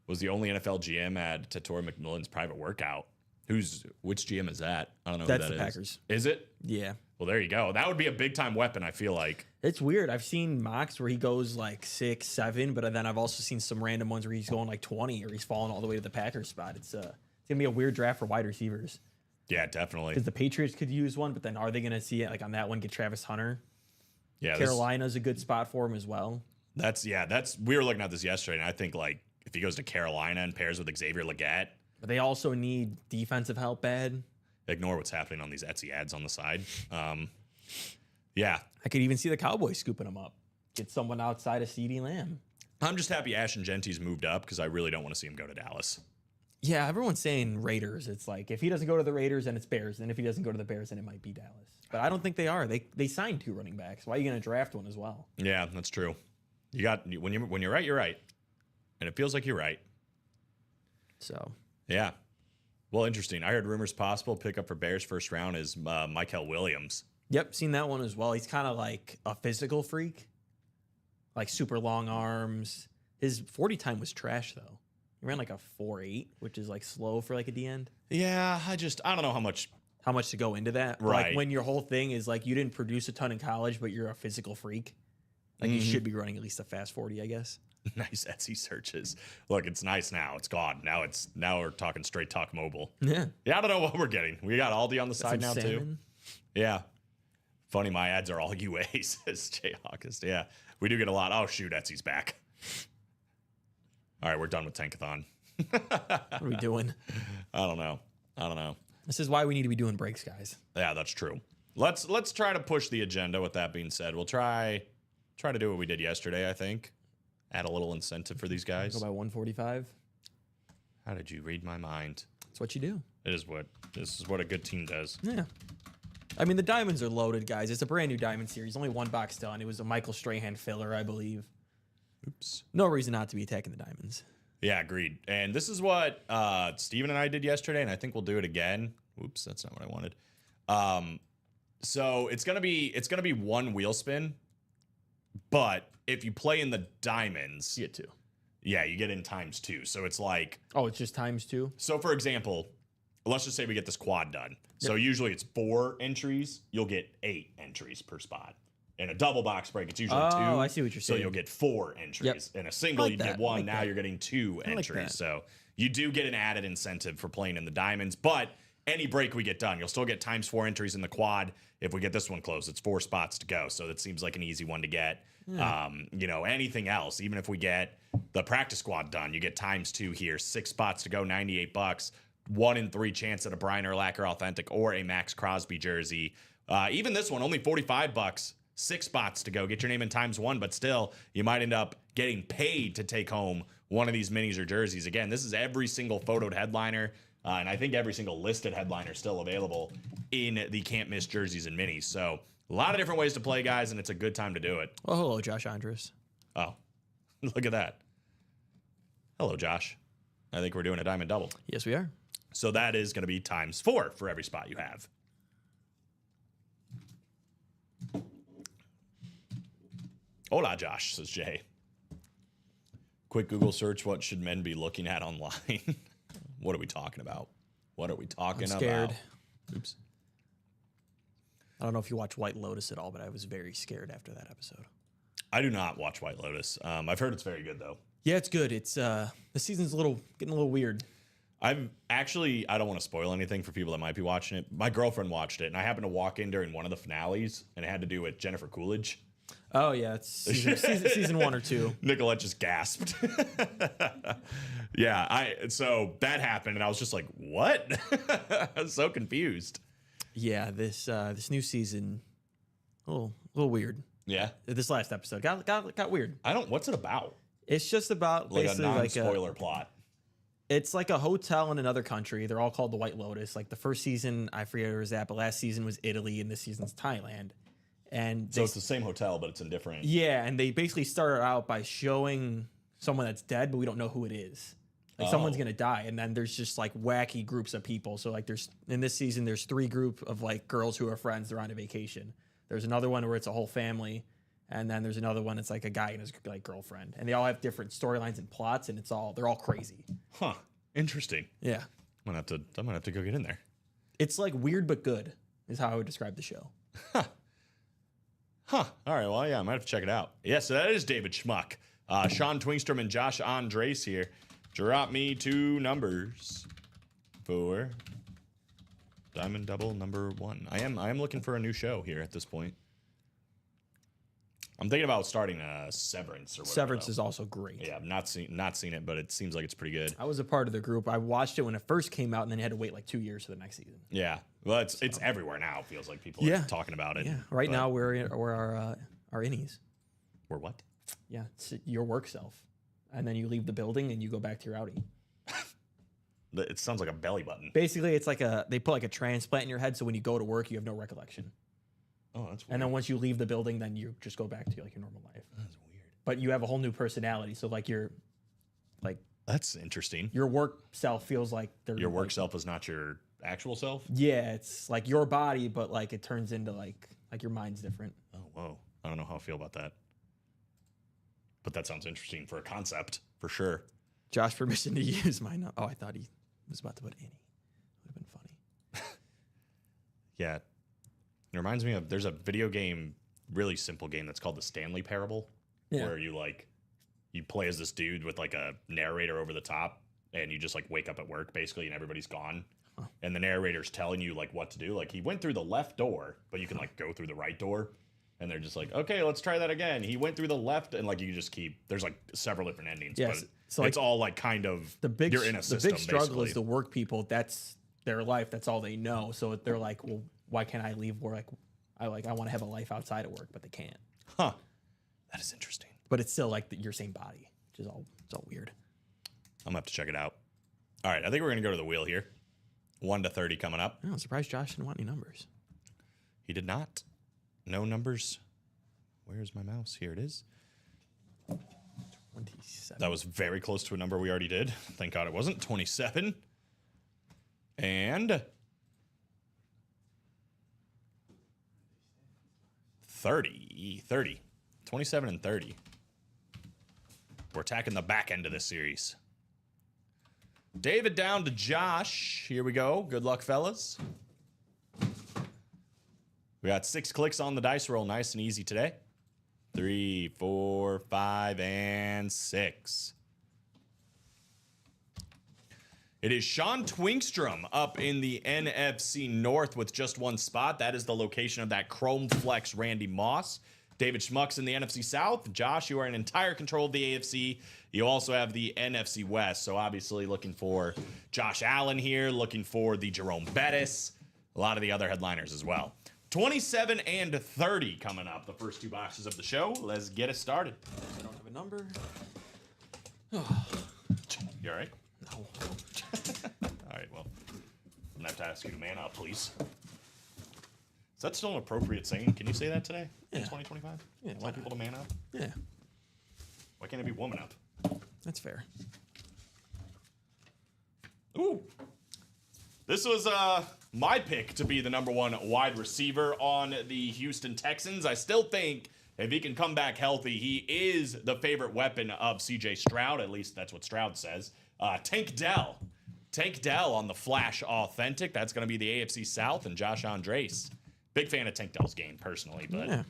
was the only NFL GM at Tatora McMillan's private workout. Which GM is that? I don't know That's who that the is. Packers. Is it? Yeah. Well, there you go. That would be a big time weapon, I feel like. It's weird. I've seen mocks where he goes like 6, 7, but then I've also seen some random ones where he's going like 20 or he's falling all the way to the Packers spot. It's gonna be a weird draft for wide receivers Yeah, definitely. because the Patriots could use one, but then are they gonna see it like on that one get Travis Hunter? Yeah, Carolina's a good spot for him as well. That's we were looking at this yesterday, and I think like if he goes to Carolina and pairs with Xavier Legette, But they also need defensive help bad. ignore what's happening on these Etsy ads on the side. Yeah, I could even see the Cowboys scooping him up. get someone outside of CeeDee Lamb. I'm just happy Ashton Genty's moved up because I really don't want to see him go to Dallas. Yeah, everyone's saying Raiders. It's like if he doesn't go to the Raiders, then it's Bears. And if he doesn't go to the Bears, then it might be Dallas. But I don't think they are. They signed 2 running backs. Why are you going to draft one as well? Yeah, that's true. You got when you're right, you're right, and it feels like you're right. So Yeah. Well, interesting. I heard rumors possible pickup for Bears first round is Michael Williams. yep, seen that one as well. He's kind of like a physical freak, like super long arms. His 40 time was trash though. He ran like a 4.8, which is like slow for like a D end. Yeah, I don't know how much. How much to go into that? But, Right. like when your whole thing is like you didn't produce a ton in college, but you're a physical freak. Like you should be running at least a fast 40, I guess. Nice Etsy searches. Look, it's nice now. It's gone. Now we're talking straight talk mobile. Yeah. Yeah, I don't know what we're getting. We got Aldi on the side now Some too. salmon. Yeah. Funny, my ads are all UA, says Jay Hawkist. Yeah, we do get a lot. Oh, shoot, Etsy's back. All right, we're done with Tankathon. What are we doing? I don't know. This is why we need to be doing breaks, guys. Yeah, that's true. Let's try to push the agenda. With that being said, we'll try to do what we did yesterday, I think. Add a little incentive for these guys. Go by 145. How did you read my mind? That's what you do. This is what a good team does. Yeah. I mean, the diamonds are loaded, guys. It's a brand new diamond series. Only 1 box done. It was a Michael Strahan filler, I believe. Oops. No reason not to be attacking the diamonds. Yeah, agreed. And this is what Steven and I did yesterday, and I think we'll do it again. Oops, that's not what I wanted. So it's gonna be 1 wheel spin, but if you play in the diamonds, You get 2. yeah, you get in ×2. So it's like, Oh, it's just ×2? so for example, let's just say we get this quad done. So usually it's 4 entries. You'll get 8 entries per spot. In a double box break, it's usually 2. Oh, I see what you're So saying. you'll get 4 entries. In a single, like you get that. 1. Like Now that. you're getting 2 I like entries. that. So you do get an added incentive for playing in the diamonds. But any break we get done, you'll still get ×4 entries in the quad. If we get this one closed, it's 4 spots to go. So that seems like an easy one to get. Anything else, even if we get the practice squad done, you get ×2 here, 6 spots to go, $98. 1 in 3 chance at a Brian Urlacher authentic or a Max Crosby jersey. Even this one, only $45. 6 spots to go. Get your name in ×1, but still, you might end up getting paid to take home one of these minis or jerseys. Again, this is every single photoed headliner, and I think every single listed headliner still available in the Can't Miss jerseys and minis. So a lot of different ways to play, guys, and it's a good time to do it. Well, hello, Josh Andrus. Oh, look at that. Hello, Josh. I think we're doing a diamond double. Yes, we are. So that is going to be ×4 for every spot you have. Hola, Josh, says Jay. Quick Google search, what should men be looking at online? What are we talking about? What are we talking I'm scared. about? Oops. I don't know if you watch White Lotus at all, but I was very scared after that episode. I do not watch White Lotus. I've heard it's very good, though. Yeah, it's good. It's the season's getting a little weird. I don't want to spoil anything for people that might be watching it. My girlfriend watched it, and I happened to walk in during one of the finales, and it had to do with Jennifer Coolidge. Oh yeah, it's season 1 or 2. Nicolette just gasped. Yeah, so that happened, and I was just like, "What?" I was so confused. Yeah, this new season, a little weird. Yeah, This last episode got weird. What's it about? It's just about Like a basically non-spoiler plot. it's like a hotel in another country. They're all called the White Lotus. Like the first season, I forget where it was at, but last season was Italy, and this season's Thailand. And So it's the same hotel, but it's in different. yeah, and they basically started out by showing someone that's dead, but we don't know who it is. Like someone's gonna die, and then there's just like wacky groups of people. So like there's in this season there's 3 group of like girls who are friends. They're on a vacation. There's another one where it's a whole family, and then there's another one. It's like a guy and his like girlfriend, and they all have different storylines and plots, and they're all crazy. Huh. Interesting. Yeah, I'm gonna have to go get in there. it's like weird but good is how I would describe the show. Huh. All right. Well, yeah, I might have to check it out. Yeah, so that is David Schmuck. Sean Twingstrom and Josh Andres here. Drop me 2 numbers for Diamond Double number 1. I am looking for a new show here at this point. I'm thinking about starting Severance or whatever. Severance though. is also great. Yeah, I've not seen it, but it seems like it's pretty good. I was a part of the group. I watched it when it first came out, and then had to wait like 2 years for the next season. Yeah. Well, it's everywhere now. It feels like people Yeah. are talking about it. Yeah, right But- now we're our innies. Or what? Yeah, it's your work self. And then you leave the building and you go back to your Audi. It sounds like a belly button. Basically, it's like they put like a transplant in your head, so when you go to work, you have no recollection. Oh, that's weird. And then once you leave the building, then you just go back to like your normal life. That's weird. But you have a whole new personality. So like That's interesting. your work self feels like Your work self is not your actual self? Yeah, it's like your body, but like it turns into like your mind's different. Oh, whoa. I don't know how I feel about that. But that sounds interesting for a concept, for sure. Josh, permission to use my Oh, I thought he was about to put any. Would have been funny. Yeah. It reminds me of, there's a video game, really simple game that's called the Stanley Parable, where you play as this dude with like a narrator over the top, and you just like wake up at work basically and everybody's gone. And the narrator's telling you like what to do. Like he went through the left door, but you can like go through the right door. And they're just like, okay, let's try that again. He went through the left, and like you just keep. There's like several different endings, Yes. but So, like, it's all like kind of you're in a system. The big struggle basically. is the work people. That's their life. That's all they know. So they're like, well, why can't I leave work? I want to have a life outside of work, but they can't. Huh. That is interesting. But it's still like your same body, which is it's all weird. I'm gonna have to check it out. All right, I think we're gonna go to the wheel here. 1 to 30 coming up. I'm surprised Josh didn't want any numbers. He did not. No numbers. Where's my mouse? Here it is. 27. That was very close to a number we already did. Thank God it wasn't. 27. And 30. 30. 27 and 30. We're attacking the back end of this series. David down to Josh. Here we go. Good luck, fellas. We got 6 clicks on the dice roll. Nice and easy today. 3, 4, 5, and 6. It is Sean Twinkstrom up in the NFC North with just 1 spot. That is the location of that Chrome Flex Randy Moss. David Schmuck's in the NFC South. Josh, you are in entire control of the AFC. You also have the NFC West. So obviously looking for Josh Allen here, looking for the Jerome Bettis, a lot of the other headliners as well. 27 and 30 coming up, the first 2 boxes of the show. Let's get it started. I don't have a number. You all right? No. All right, well, I'm going to have to ask you to man up, please. Is that still an appropriate saying? Can you say that today in Yeah. 2025? Yeah, Tell why people not? to man up? Yeah, Why can't it be woman up? that's fair. Ooh. This was my pick to be the #1 wide receiver on the Houston Texans. I still think if he can come back healthy, he is the favorite weapon of CJ Stroud. At least that's what Stroud says. Tank Dell. Tank Dell on the Flash Authentic. That's going to be the AFC South, and Josh Andres. Big fan of Tank Dell's game personally, but Yeah.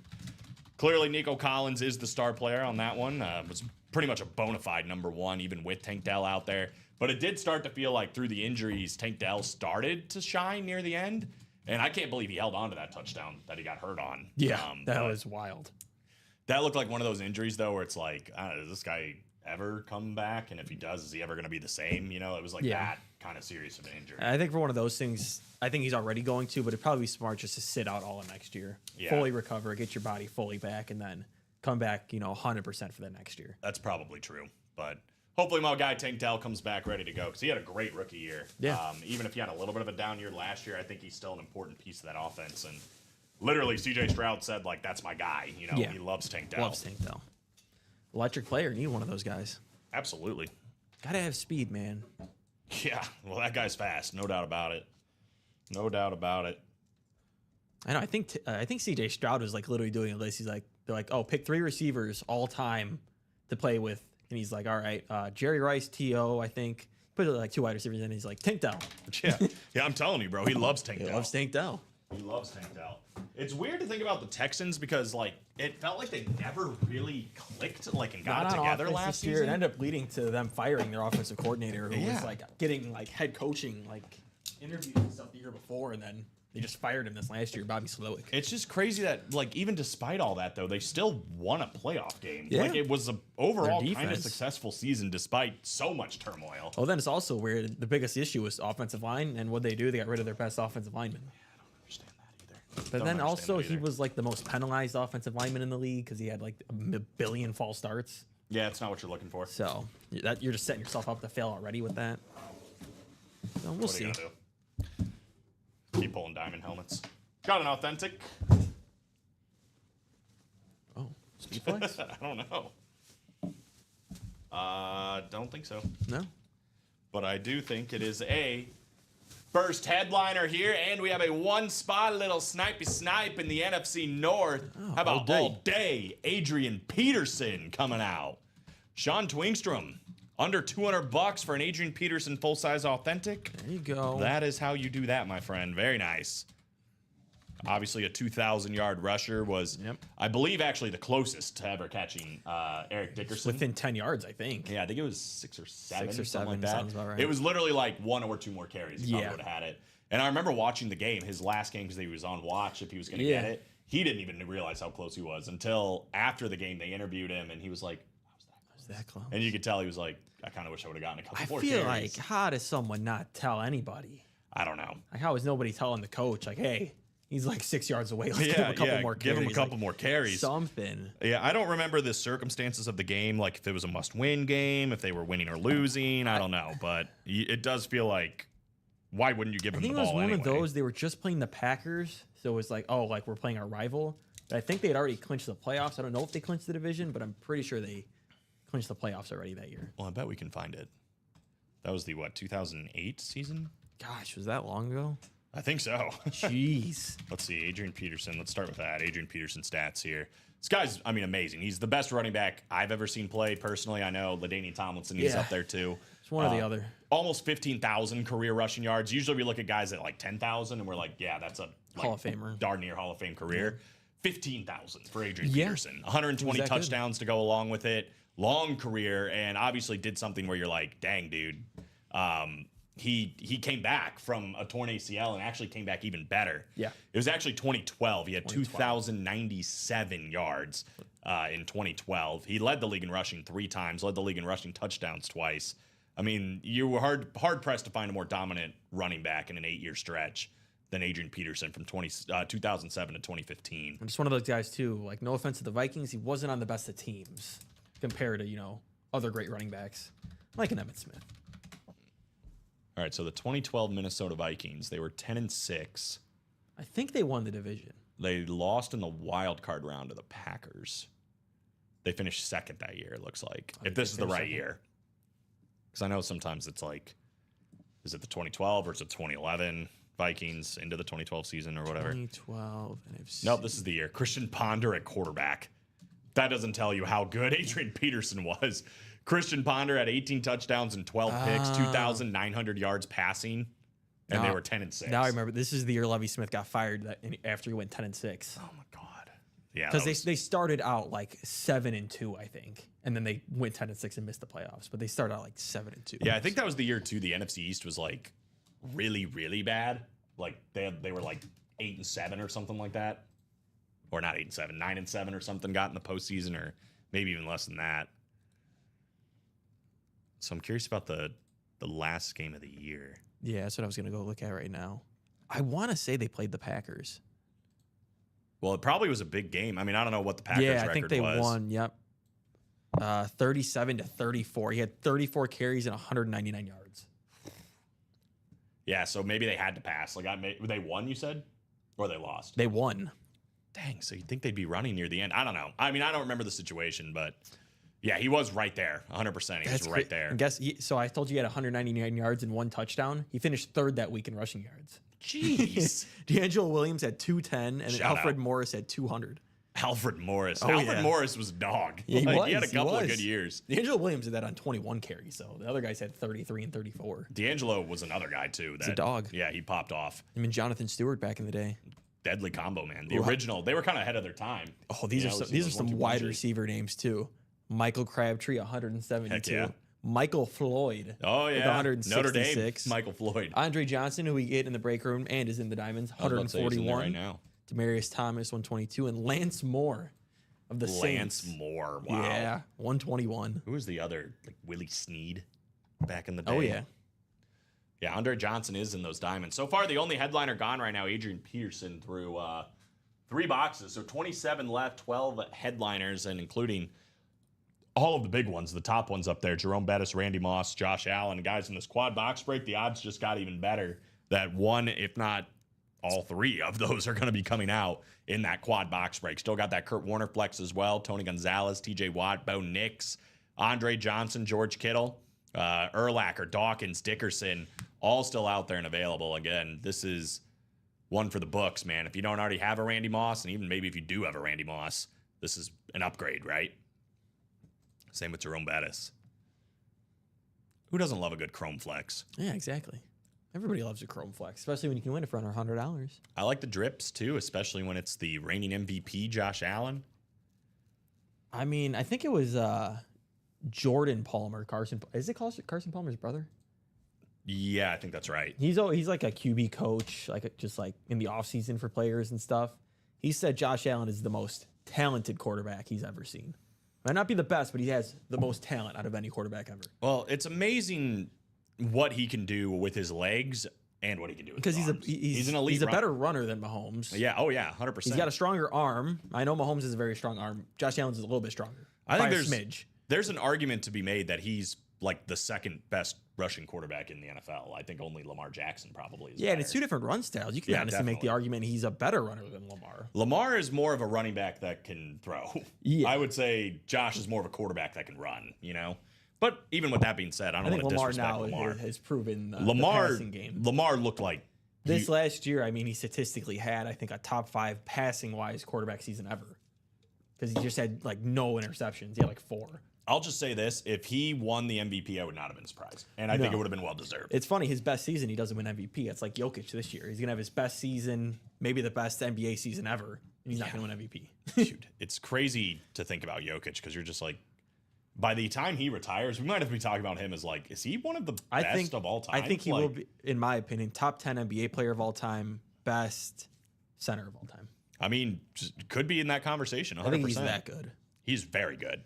clearly Nico Collins is the star player on that one. Was pretty much a bona fide #1, even with Tank Dell out there. But it did start to feel like through the injuries, Tank Dell started to shine near the end. And I can't believe he held on to that touchdown that he got hurt on. That but was wild. that looked like one of those injuries, though, where it's like, does this guy ever come back? And if he does, is he ever going to be the same? You know, it was like that kind of serious of an injury. I think for one of those things, I think he's already going to, but it'd probably be smart just to sit out all of next year. Yeah. Fully recover, get your body fully back, and then come back, 100% for the next year. That's probably true. But hopefully my guy Tank Dell comes back ready to go because he had a great rookie year. Yeah. Even if he had a little bit of a down year last year, I think he's still an important piece of that offense. And literally, CJ Stroud said, like, that's my guy. Yeah. He loves Tank Dell. Loves Tank Dell. Electric player, need one of those guys. Absolutely. Gotta have speed, man. Yeah. Well, that guy's fast. No doubt about it. No doubt about it. I know. I think CJ Stroud was like literally doing a list. He's like, they're like, oh, pick 3 receivers all time to play with, and he's like, all right, Jerry Rice, T.O. I think put like 2 wide receivers in. And he's like, Tank Dell. Yeah. Yeah, I'm telling you, bro. He loves Tank He Dell. loves Tank Dell. He loves Tank Dell. It's weird to think about the Texans because, like, it felt like they never really clicked, like, and got Not on together offense last this year. season. It ended up leading to them firing their offensive coordinator, who Yeah. was like getting like head coaching like interviews and stuff the year before, and then they just fired him this last year, Bobby Slowick. It's just crazy that, like, even despite all that, though, they still won a playoff game. Yeah. Like, it was an overall Their kind of defense. successful season despite so much turmoil. Well, then it's also weird. The biggest issue was offensive line, and what they do, they got rid of their best offensive lineman. I don't understand that either. But Don't then understand also that he either. was like the most penalized offensive lineman in the league because he had like a billion false starts. Yeah, it's not what you're looking for. So that you're just setting yourself up to fail already with that. So we'll What are see. you gonna do? Keep pulling diamond helmets. Got an authentic. Oh, speed flex? I don't know. Don't think so. No. But I do think it is a first headliner here, and we have a one-spot little snipey snipe in the NFC North. How about all day Adrian Peterson coming out? Sean Twingstrom, under $200 for an Adrian Peterson full-size authentic. There you go. That is how you do that, my friend. Very nice. Obviously, a 2,000-yard rusher was, I believe, actually the closest to ever catching Eric Dickerson. Within 10 yards, I think. Yeah, I think it was 6 or 7. 6 or something 7, like that. sounds about right. It was literally like 1 or 2 more carries. He Yeah. would have had it. And I remember watching the game, his last game, because he was on watch if he was going to Yeah. get it. He didn't even realize how close he was until after the game they interviewed him, and he was like, Was that close? and you could tell he was like, I kind of wish I would have gotten a couple I more feel carries. like, how does someone not tell anybody? I don't know. Like, how is nobody telling the coach, like, hey, he's like 6 yards away. Let's give him a couple more carries. give him a couple Like, more carries. Something. Yeah, I don't remember the circumstances of the game, like if it was a must-win game, if they were winning or losing. I don't know, but it does feel like, why wouldn't you give I him think the it was ball one anyway? of those, they were just playing the Packers. So it was like, oh, like we're playing our rival. But I think they had already clinched the playoffs. I don't know if they clinched the division, but I'm pretty sure they clinched the playoffs already that year. Well, I bet we can find it. That was the, 2008 season? Gosh, was that long ago? I think so. Jeez. Let's see, Adrian Peterson. Let's start with that. Adrian Peterson stats here. This guy's, I mean, amazing. He's the best running back I've ever seen play personally. I know LaDainian Tomlinson, he's Yeah. up there too. It's one or the other. Almost 15,000 career rushing yards. Usually we look at guys at like 10,000 and we're like, yeah, that's a Hall of Famer. darn near Hall of Fame career. 15,000 for Adrian Yeah. Peterson. 120 He was that good. touchdowns to go along with it. Long career, and obviously did something where you're like, dang, dude. He came back from a torn ACL and actually came back even better. Yeah. It was actually 2012. He had 2,097 yards in 2012. He led the league in rushing 3 times, led the league in rushing touchdowns twice. I mean, you were hard pressed to find a more dominant running back in an 8-year stretch than Adrian Peterson from 2007 to 2015. I'm just one of those guys too. Like, no offense to the Vikings, he wasn't on the best of teams compared to, other great running backs like an Emmitt Smith. All right, so the 2012 Minnesota Vikings, they were 10-6. I think they won the division. They lost in the wild card round to the Packers. They finished second that year, it looks like. If this is the right year. Because I know sometimes it's like, is it the 2012 or is it 2011 Vikings into the 2012 season or whatever? 2012 NFC. Nope, this is the year. Christian Ponder at quarterback. That doesn't tell you how good Adrian Peterson was. Christian Ponder had 18 touchdowns and 12 picks, 2,900 yards passing, and they were 10-6. Now I remember. This is the year Lovie Smith got fired after he went 10-6. Oh my God. Yeah, Because they started out like 7-2, I think, and then they went 10-6 and missed the playoffs. But they started out like 7-2. Yeah, I think that was the year too. The NFC East was like really, really bad. Like they were like 8-7 or something like that, or not 8-7, 9-7 or something. Got in the postseason, or maybe even less than that. So I'm curious about the last game of the year. Yeah, that's what I was gonna go look at right now. I want to say they played the Packers. Well, it probably was a big game. I mean, I don't know what the Packers Yeah, record I think they was. won. Yep. 37-34. He had 34 carries and 199 yards. Yeah, so maybe they had to pass. Like they won, you said, or they lost. They won. Dang, so you'd think they'd be running near the end. I don't know. I mean, I don't remember the situation, but yeah, he was right there, 100%. He was right there. And so I told you he had 199 yards and 1 touchdown. He finished 3rd that week in rushing yards. Jeez. D'Angelo Williams had 210, and then Shout Alfred out. Morris had 200. Alfred Morris. Oh, Alfred yeah. Morris was a dog. Yeah, He had a couple of good years. D'Angelo Williams did that on 21 carries, so the other guys had 33 and 34. D'Angelo was another guy, too. a dog. Yeah, he popped off. I mean, Jonathan Stewart back in the day. Deadly combo, man. The Ooh, original. They were kind of ahead of their time. Oh, these You are know, some, it these are was some 1-2 wide punches. receiver names too. Michael Crabtree, 172. Heck yeah. Michael Floyd. Oh, with yeah. Notre 166. Dame. Michael Floyd. Andre Johnson, who we get in the break room and is in the Diamonds, I was about to say he's in there 141. right now. Demarius Thomas, 122, and Lance Moore of the Lance Saints. Moore. Wow. Yeah, 121. Who was the other? Like Willie Snead back in the day. Oh yeah. Yeah, Andre Johnson is in those diamonds. So far, the only headliner gone right now, Adrian Peterson, through 3 boxes. So 27 left, 12 headliners, and including all of the big ones, the top ones up there, Jerome Bettis, Randy Moss, Josh Allen. Guys, in this quad box break, the odds just got even better that one, if not all 3 of those are going to be coming out in that quad box break. Still got that Kurt Warner flex as well, Tony Gonzalez, TJ Watt, Bo Nix, Andre Johnson, George Kittle, Urlacher, Dawkins, Dickerson, all still out there and available. Again, this is one for the books, man. If you don't already have a Randy Moss, and even maybe if you do have a Randy Moss, this is an upgrade, right? Same with Jerome Bettis. Who doesn't love a good Chrome Flex? Yeah, exactly. Everybody loves a Chrome Flex, especially when you can win it for under $100. I like the drips, too, especially when it's the reigning MVP, Josh Allen. I mean, I think it was Jordan Palmer, Carson. Is it Carson Palmer's brother? Yeah, I think that's right. He's like a QB coach, just like in the offseason for players and stuff. He said Josh Allen is the most talented quarterback he's ever seen. Might not be the best, but he has the most talent out of any quarterback ever. Well, it's amazing what he can do with his legs and what he can do with his arms. He's an elite He's a runner. better runner than Mahomes. Yeah, oh yeah, 100%. He's got a stronger arm. I know Mahomes has a very strong arm. Josh Allen's is a little bit stronger. I think by a smidge. There's an argument to be made that he's like the second best rushing quarterback in the NFL. I think only Lamar Jackson probably is. Yeah, and it's 2 different run styles. You can honestly make the definitely. argument he's a better runner than Lamar. Lamar is more of a running back that can throw. Yeah. I would say Josh is more of a quarterback that can run, you know? But even with that being said, I I don't think want to Lamar disrespect now Lamar. has proven the Lamar, passing game. Lamar looked like This last year, I mean, he statistically had, I think, a top 5 passing-wise quarterback season ever. Because he just had, like, no interceptions. He had, like, 4. I'll just say this. If he won the MVP, I would not have been surprised. And I think it would have been well-deserved. It's funny, his best season, he doesn't win MVP. It's like Jokic this year. He's going to have his best season, maybe the best NBA season ever, and he's not going to win MVP. Dude, it's crazy to think about Jokic because you're just like, by the time he retires, we might have to be talking about him as like, is he one of the best of all time? I think he will be, in my opinion, top 10 NBA player of all time, best center of all time. I mean, just could be in that conversation. 100%. I think he's that good. He's very good.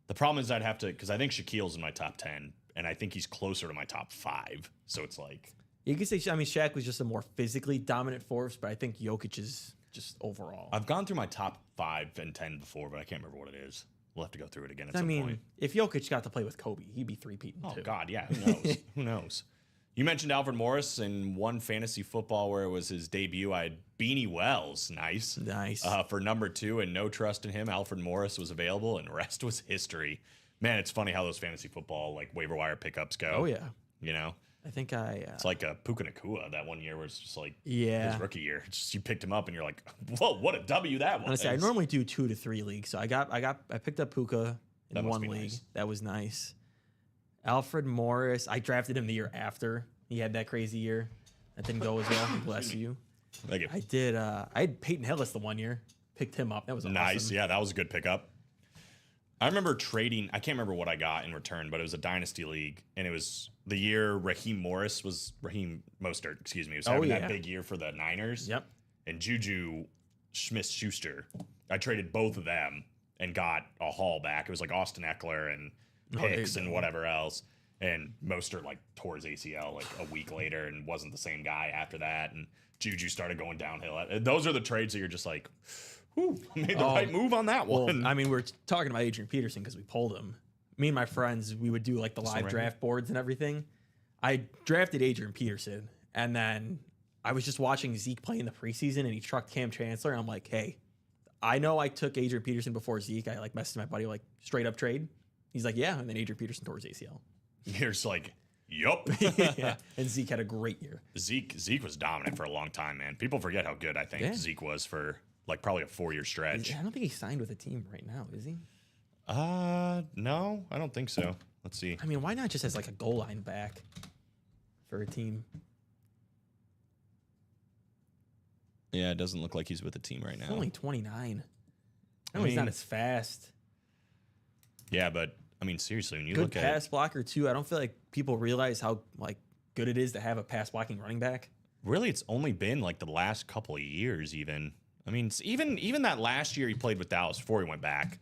The problem is I'd have to, because I think Shaquille's in my top 10, and I think he's closer to my top 5. So it's like, You can say, I mean, Shaq was just a more physically dominant force, but I think Jokic is just overall. I've gone through my top 5 and 10 before, but I can't remember what it is. We'll have to go through it again at some point. If Jokic got to play with Kobe, he'd be 3-peating Oh, too. God, yeah. Who knows? Who knows? You mentioned Alfred Morris in one fantasy football where it was his debut. I had Beanie Wells. Nice. Nice. For number 2 and no trust in him. Alfred Morris was available and rest was history. Man, it's funny how those fantasy football like waiver wire pickups go. Oh, yeah. You know? I think It's like a Puka Nakua that one year was just like Yeah. his rookie year. It's just, you picked him up and you're like, whoa, what a W that was. Honestly, I normally do 2 to 3 leagues. So I picked up Puka That in must one be league. nice. That was nice. Alfred Morris, I drafted him the year after. He had that crazy year. That didn't go as well. Bless you. Thank you. I did. I had Peyton Hillis the one year. Picked him up. That was awesome. Nice. Yeah, that was a good pickup. I remember trading, I can't remember what I got in return, but it was a dynasty league, and it was the year Raheem Mostert, excuse me, was having that big year for the Niners. Yep. And Juju Smith-Schuster. I traded both of them and got a haul back. It was like Austin Eckler and Hicks and whatever else. And Mostert like tore his ACL like a week later and wasn't the same guy after that. And Juju started going downhill. Those are the trades that you're just like, whew, made the right move on that one. Well, I mean, we're talking about Adrian Peterson because we pulled him. Me and my friends, we would do like the live right draft boards and everything. I drafted Adrian Peterson, and then I was just watching Zeke play in the preseason, and he trucked Cam Chancellor. And I'm like, hey, I know I took Adrian Peterson before Zeke. I like messaged my buddy like straight up trade. He's like, yeah, and then Adrian Peterson tore his ACL. You're just like, yup. Yeah, and Zeke had a great year. Zeke was dominant for a long time, man. People forget how good I think Zeke was for like probably a 4-year stretch. I don't think he's signed with a team right now, is he? No, I don't think so. Let's see. I mean, why not just as like a goal line back for a team? Yeah, it doesn't look like he's with a team right now. He's only 29. I know he's not as fast. Yeah, but I mean, seriously, when you Good look pass blocker too. I don't feel like people realize how like good it is to have a pass blocking running back. really, it's only been like the last couple of years. Even I mean, even that last year he played with Dallas before he went back,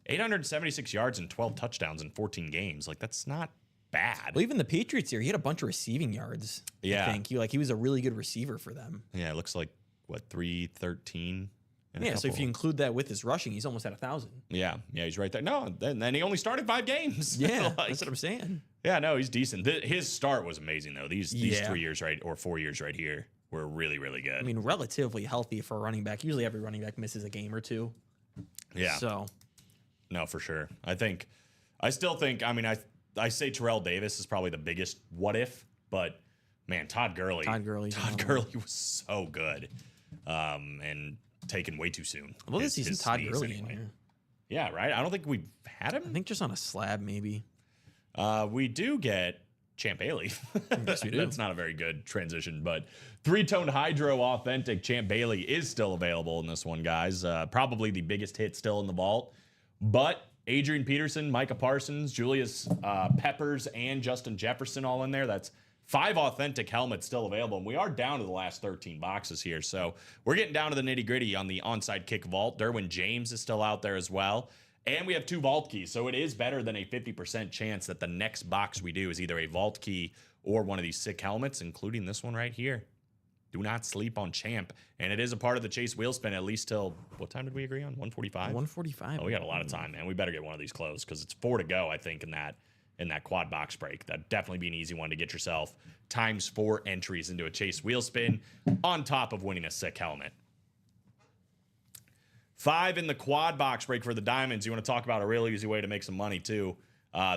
876 yards and 12 touchdowns in 14 games. Like that's not bad. Well, even the Patriots here, he had a bunch of receiving yards. Yeah. I think he was a really good receiver for them. Yeah, it looks like what 313. Yeah, so if you include that with his rushing, he's almost at 1,000. Yeah, he's right there. No, then he only started 5 games. Yeah, Like, that's what I'm saying. yeah, no, he's decent. His start was amazing though. These Yeah. 3 years or 4 years right here were really really good. I mean, relatively healthy for a running back. Usually every running back misses a game or two. yeah, So, no, for sure. I still think. I mean, I say Terrell Davis is probably the biggest what if, but man, Todd Gurley was so good, and taken way too soon. well, this season, His Todd sneeze Gurley in anyway. here. Yeah, right. I don't think we've had I him. think just on a slab, maybe. We do get Champ Bailey. Yes, we do. That's not a very good transition, but 3-toned hydro authentic Champ Bailey is still available in this one, guys. Probably the biggest hit still in the vault. But Adrian Peterson, Micah Parsons, Julius Peppers, and Justin Jefferson all in there. That's 5 authentic helmets still available. And we are down to the last 13 boxes here. So we're getting down to the nitty gritty on the onside kick vault. Derwin James is still out there as well. And we have 2 vault keys. So it is better than a 50% chance that the next box we do is either a vault key or one of these sick helmets, including this one right here. Do not sleep on Champ. And it is a part of the Chase wheel spin at least till, what time did we agree on? 145? 145. Oh, we got a lot of time, man. We better get one of these closed because it's 4 to go, I think, in that quad box break. That'd definitely be an easy one to get yourself times 4 entries into a Chase wheel spin on top of winning a sick helmet. 5 in the quad box break for the Diamonds. You want to talk about a real easy way to make some money, too.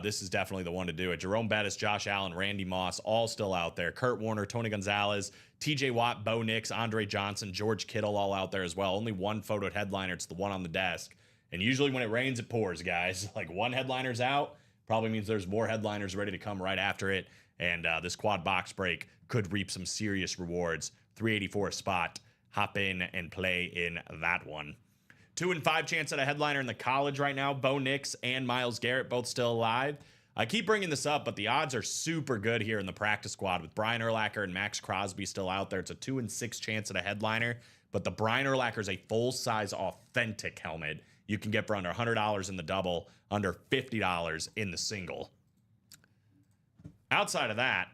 This is definitely the one to do it. Jerome Bettis, Josh Allen, Randy Moss, all still out there. Kurt Warner, Tony Gonzalez, TJ Watt, Bo Nix, Andre Johnson, George Kittle, all out there as well. Only one photoed headliner. It's the one on the desk. And usually when it rains, it pours, guys. Like one headliner's out, probably means there's more headliners ready to come right after it. And this quad box break could reap some serious rewards. 384 a spot. Hop in and play in that one. 2 and 5 chance at a headliner in the college right now. Bo Nix and Myles Garrett both still alive. I keep bringing this up, but the odds are super good here in the practice squad with Brian Urlacher and Max Crosby still out there. It's a 2 and 6 chance at a headliner, but the Brian Urlacher is a full-size authentic helmet you can get for under $100 in the double, under $50 in the single. Outside of that,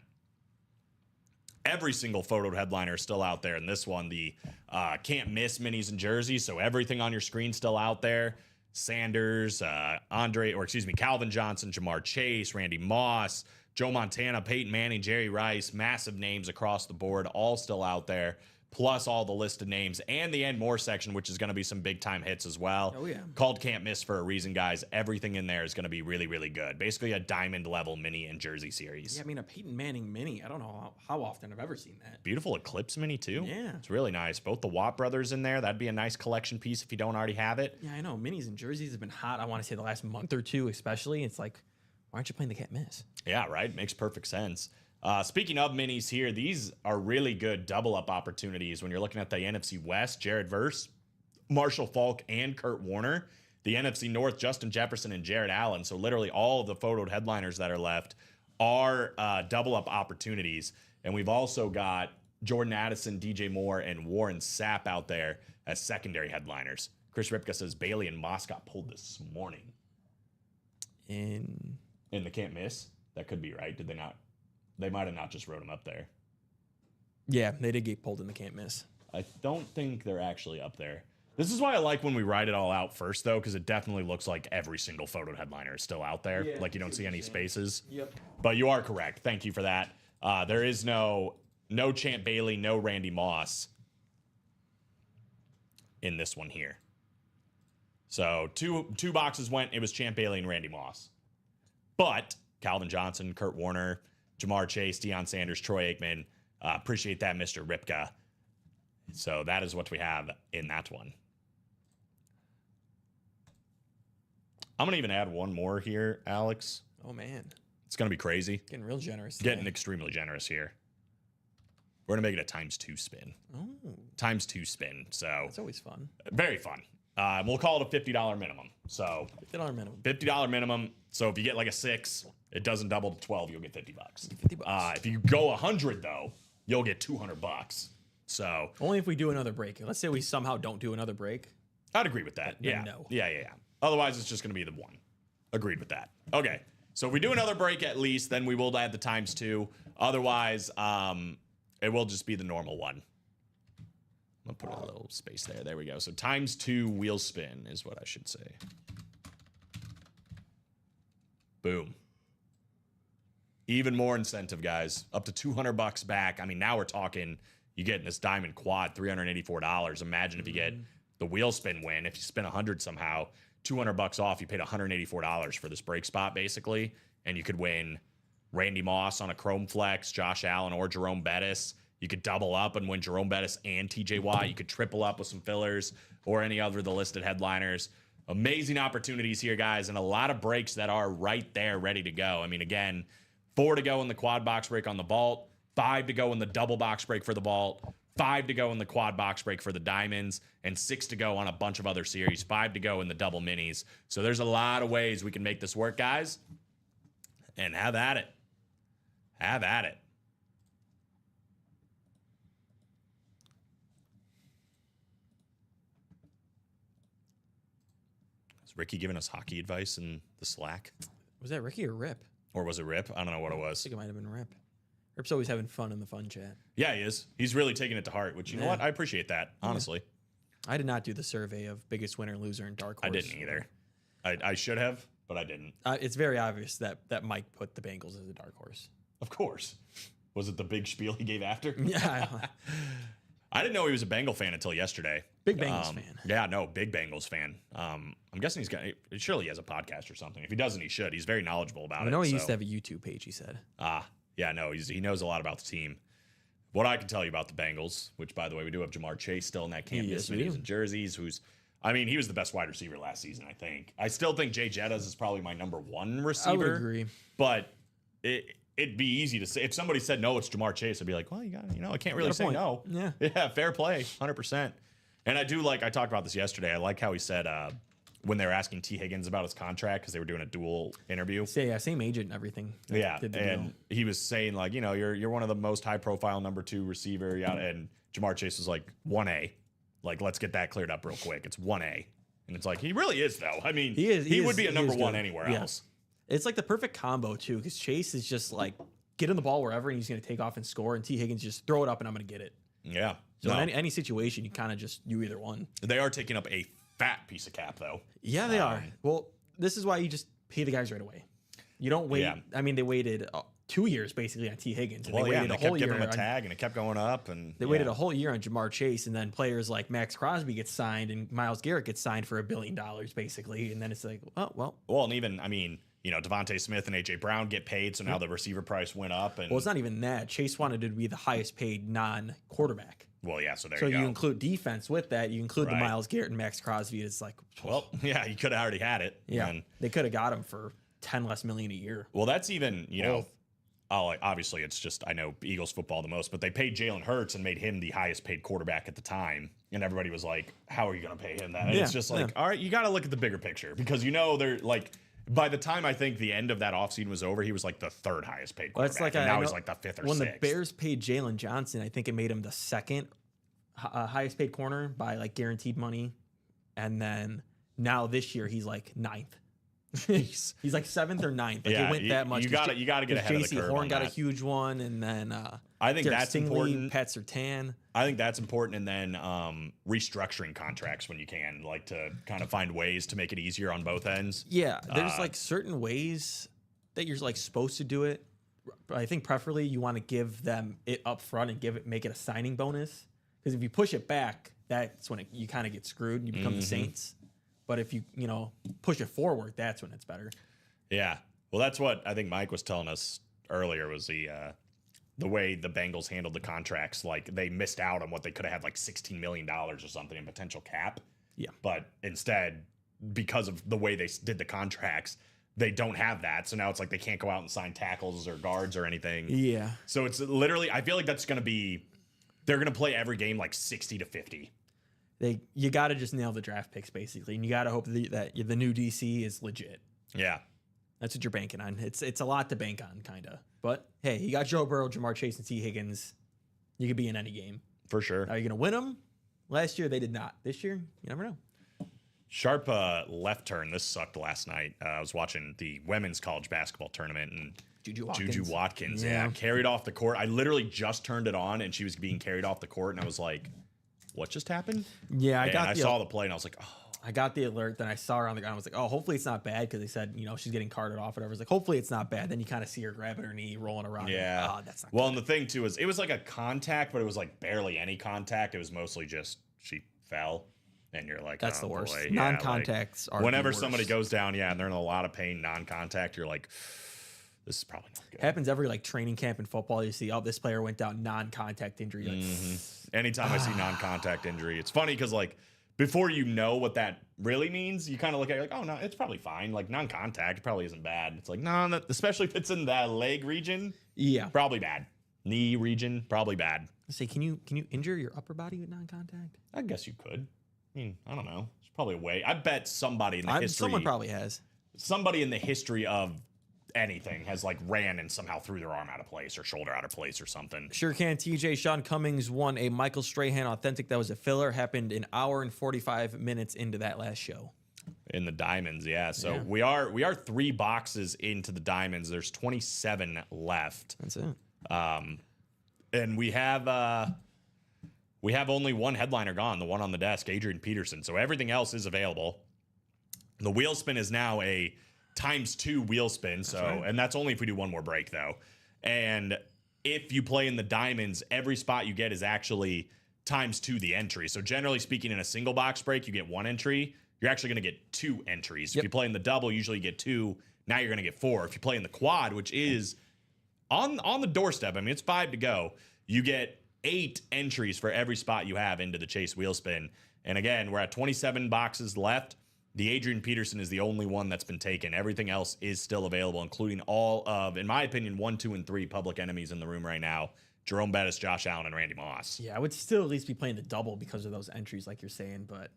every single photoed headliner is still out there. And this one, the can't miss minis and jerseys. So everything on your screen still out there. Sanders, Calvin Johnson, Jamar Chase, Randy Moss, Joe Montana, Peyton Manning, Jerry Rice, massive names across the board, all still out there. Plus all the listed names and the and more section, which is going to be some big time hits as well. Oh, yeah. Called can't miss for a reason, guys. Everything in there is going to be really, really good. Basically a diamond level mini and jersey series. Yeah, I mean, a Peyton Manning mini. I don't know how often I've ever seen that. Beautiful Eclipse mini too. Yeah. It's really nice. Both the Watt brothers in there. That'd be a nice collection piece if you don't already have it. Yeah, I know. Minis and jerseys have been hot. I want to say the last month or two, especially. It's like, why aren't you playing the can't miss? Yeah, right. Makes perfect sense. Speaking of minis here, these are really good double up opportunities when you're looking at the NFC West. Jared Verse, Marshall Faulk, and Kurt Warner. The NFC North, Justin Jefferson and Jared Allen. So literally all of the photoed headliners that are left are double up opportunities. And we've also got Jordan Addison, DJ Moore, and Warren Sapp out there as secondary headliners. Chris Ripka says Bailey and Moss got pulled this morning. In the can't miss? That could be right. Did they not? They might have not just wrote them up there. Yeah, they did get pulled in the can't miss. I don't think they're actually up there. This is why I like when we write it all out first, though, because it definitely looks like every single photo headliner is still out there. Yeah, like you don't see any spaces. Yep. But you are correct. Thank you for that. There is no Champ Bailey, no Randy Moss in this one here. So two boxes went. It was Champ Bailey and Randy Moss. But Calvin Johnson, Kurt Warner, Jamar Chase, Deion Sanders, Troy Aikman. Appreciate that, Mr. Ripka. So that is what we have in that one. I'm going to even add one more here, Alex. Oh, man. It's going to be crazy. Getting real generous today. Getting extremely generous here. We're going to make it a ×2 spin. Oh, ×2 spin. So that's always fun. very fun. We'll call it a $50 minimum. So $50 minimum. $50 minimum. So if you get like a 6, it doesn't double to 12. You'll get $50. $50. If you go 100 though, you'll get $200. So Only if we do another break. Let's say we somehow don't do another break. I'd agree with that. Then Yeah. no. Yeah. Otherwise, it's just going to be the one. Agreed with that. Okay. So if we do another break at least, then we will add the ×2. Otherwise, it will just be the normal one. I'll put a little space there. There we go. So ×2 wheel spin is what I should say. Boom. Even more incentive, guys. Up to $200 back. I mean, now we're talking, you get this diamond quad, $384. Imagine if you get the wheel spin win. If you spin 100 somehow, $200 off, you paid $184 for this break spot, basically. And you could win Randy Moss on a Chrome Flex, Josh Allen, or Jerome Bettis. You could double up and win Jerome Bettis and TJ Watt. You could triple up with some fillers or any other of the listed headliners. Amazing opportunities here, guys, and a lot of breaks that are right there ready to go. I mean, again, 4 to go in the quad box break on the vault, 5 to go in the double box break for the vault, 5 to go in the quad box break for the diamonds, and 6 to go on a bunch of other series, 5 to go in the double minis. So there's a lot of ways we can make this work, guys. And have at it. Have at it. Is Ricky giving us hockey advice in the Slack? Was that Ricky or Rip? Or was it Rip? I don't know what it I was. think it might have been Rip. Rip's always having fun in the fun chat. Yeah, he is. He's really taking it to heart, which, you know what? I appreciate that, honestly. I did not do the survey of biggest winner, loser, and dark horse. I didn't either. I should have, but I didn't. It's very obvious that Mike put the Bengals as a dark horse. Of course. Was it the big spiel he gave after? Yeah. I didn't know he was a Bengal fan until yesterday. Big Bengals fan. Yeah, no, big Bengals fan. I'm guessing surely he has a podcast or something. If he doesn't, he should. He's very knowledgeable about it. I know he used to have a YouTube page, he said. Yeah, no, he knows a lot about the team. What I can tell you about the Bengals, which, by the way, we do have Jamar Chase still in that can't miss minis and jerseys, he was the best wide receiver last season, I think. I still think Jay Jettas is probably my number 1 receiver. I would agree. But it'd be easy to say. If somebody said, no, it's Jamar Chase, I'd be like, well, I can't really say no. Yeah. Yeah, fair play, 100%. And I talked about this yesterday. I like how he said when they were asking T. Higgins about his contract because they were doing a dual interview. Yeah, same agent and everything. Yeah, and he was saying, like, you're one of the most high-profile number 2 receiver. Yeah, and Jamar Chase was like, 1A. Like, let's get that cleared up real quick. It's 1A. And it's like, he really is, though. I mean, he would be a number 1 anywhere else. It's like the perfect combo, too, because Chase is just like, get him the ball wherever, and he's going to take off and score, and T. Higgins just throw it up, and I'm going to get it. Yeah. So in any situation, you kind of you either one. They are taking up a fat piece of cap, though. Yeah, they are. Well, this is why you just pay the guys right away. You don't wait. Yeah. I mean, they waited 2 years, basically, on T. Higgins. And they waited a whole year kept giving him a tag, and it kept going up. And they waited a whole year on Jamar Chase, and then players like Max Crosby get signed, and Myles Garrett gets signed for $1 billion, basically. And then it's like, oh, well. Well, and even, Devontae Smith and A.J. Brown get paid, so now the receiver price went up. And well, it's not even that. Chase wanted to be the highest paid non-quarterback. Well, yeah, so you go. So you include defense with that. You include the Myles Garrett and Max Crosby. It's like, well, yeah, you could have already had it. Yeah, and they could have got him for $10 less million a year. Well, that's even, obviously it's just, I know Eagles football the most, but they paid Jalen Hurts and made him the highest paid quarterback at the time. And everybody was like, how are you going to pay him that? And it's just like, all right, you got to look at the bigger picture because, they're like, by the time I think the end of that offseason was over, he was like the 3rd highest paid quarterback. Well, and now he's like the 5th or 6th. When the Bears paid Jalen Johnson, I think it made him the 2nd highest paid corner by like guaranteed money. And then now this year, he's like 9th. he's like 7th or 9th. Like it went that much. You got to get ahead of the curve. Horn got a huge one, and then I think Derek that's Stingley, important. Pat Surtain. I think that's important, and then restructuring contracts when you can, like to kind of find ways to make it easier on both ends. Yeah, there's like certain ways that you're like supposed to do it. But I think preferably you want to give them it up front and make it a signing bonus, because if you push it back, that's when you kind of get screwed and you become the Saints. But if you push it forward, that's when it's better. Yeah. Well, that's what I think Mike was telling us earlier was the way the Bengals handled the contracts. Like they missed out on what they could have had like $16 million or something in potential cap. Yeah. But instead, because of the way they did the contracts, they don't have that. So now it's like they can't go out and sign tackles or guards or anything. Yeah. So it's literally, I feel like that's going to be, they're going to play every game like 60-50. You got to just nail the draft picks, basically, and you got to hope that the new DC is legit. Yeah, that's what you're banking on. It's a lot to bank on, kind of. But hey, you got Joe Burrow, Jamar Chase, and T. Higgins. You could be in any game for sure. Are you going to win them? Last year they did not. This year, you never know. Sharp left turn. This sucked last night. I was watching the women's college basketball tournament, and Juju Watkins, carried off the court. I literally just turned it on, and she was being carried off the court, and I was like, what just happened? Yeah, I saw the play, and I was like, oh. I got the alert, then I saw her on the ground. I was like, oh, hopefully it's not bad, because they said, she's getting carted off, whatever. I was like, hopefully it's not bad. Then you kind of see her grabbing her knee, rolling around. Yeah. Like, oh, that's not well, good. And the thing, too, is it was like a contact, but it was like barely any contact. It was mostly just she fell, and you're like, that's the worst. Boy. Non-contacts are whenever the worst. somebody goes down, and they're in a lot of pain, non-contact, you're like, this is probably not good. Happens every training camp in football. You see, oh, this player went down, non-contact injury. Like, Anytime I see non-contact injury, it's funny because before you know what that really means, you kind of look at it like, oh no, it's probably fine. Like non-contact probably isn't bad. It's like no, especially if it's in that leg region, yeah, probably bad. Knee region, probably bad. Say, can you injure your upper body with non-contact? I guess you could. I mean, I don't know. There's probably a way. I bet somebody in the history, someone probably has. Somebody in the history of anything has ran and somehow threw their arm out of place or shoulder out of place or something. Sure can. TJ, Sean Cummings won a Michael Strahan Authentic. That was a filler. Happened an hour and 45 minutes into that last show. In the diamonds, yeah. So we are 3 boxes into the diamonds. There's 27 left. That's it. And we have only one headliner gone, the one on the desk, Adrian Peterson. So everything else is available. The wheel spin is now a ×2 wheel spin. So, right. And that's only if we do one more break though. And if you play in the diamonds, every spot you get is actually ×2 the entry. So generally speaking, in a single box break, you get 1 entry. You're actually going to get 2 entries. Yep. If you play in the double, usually you get 2. Now you're going to get 4. If you play in the quad, which is on the doorstep, I mean, it's 5 to go, you get 8 entries for every spot you have into the Chase wheel spin. And again, we're at 27 boxes left. The Adrian Peterson is the only one that's been taken. Everything else is still available, including all of, in my opinion, 1, 2, and 3 public enemies in the room right now. Jerome Bettis, Josh Allen, and Randy Moss. Yeah, I would still at least be playing the double because of those entries, like you're saying. But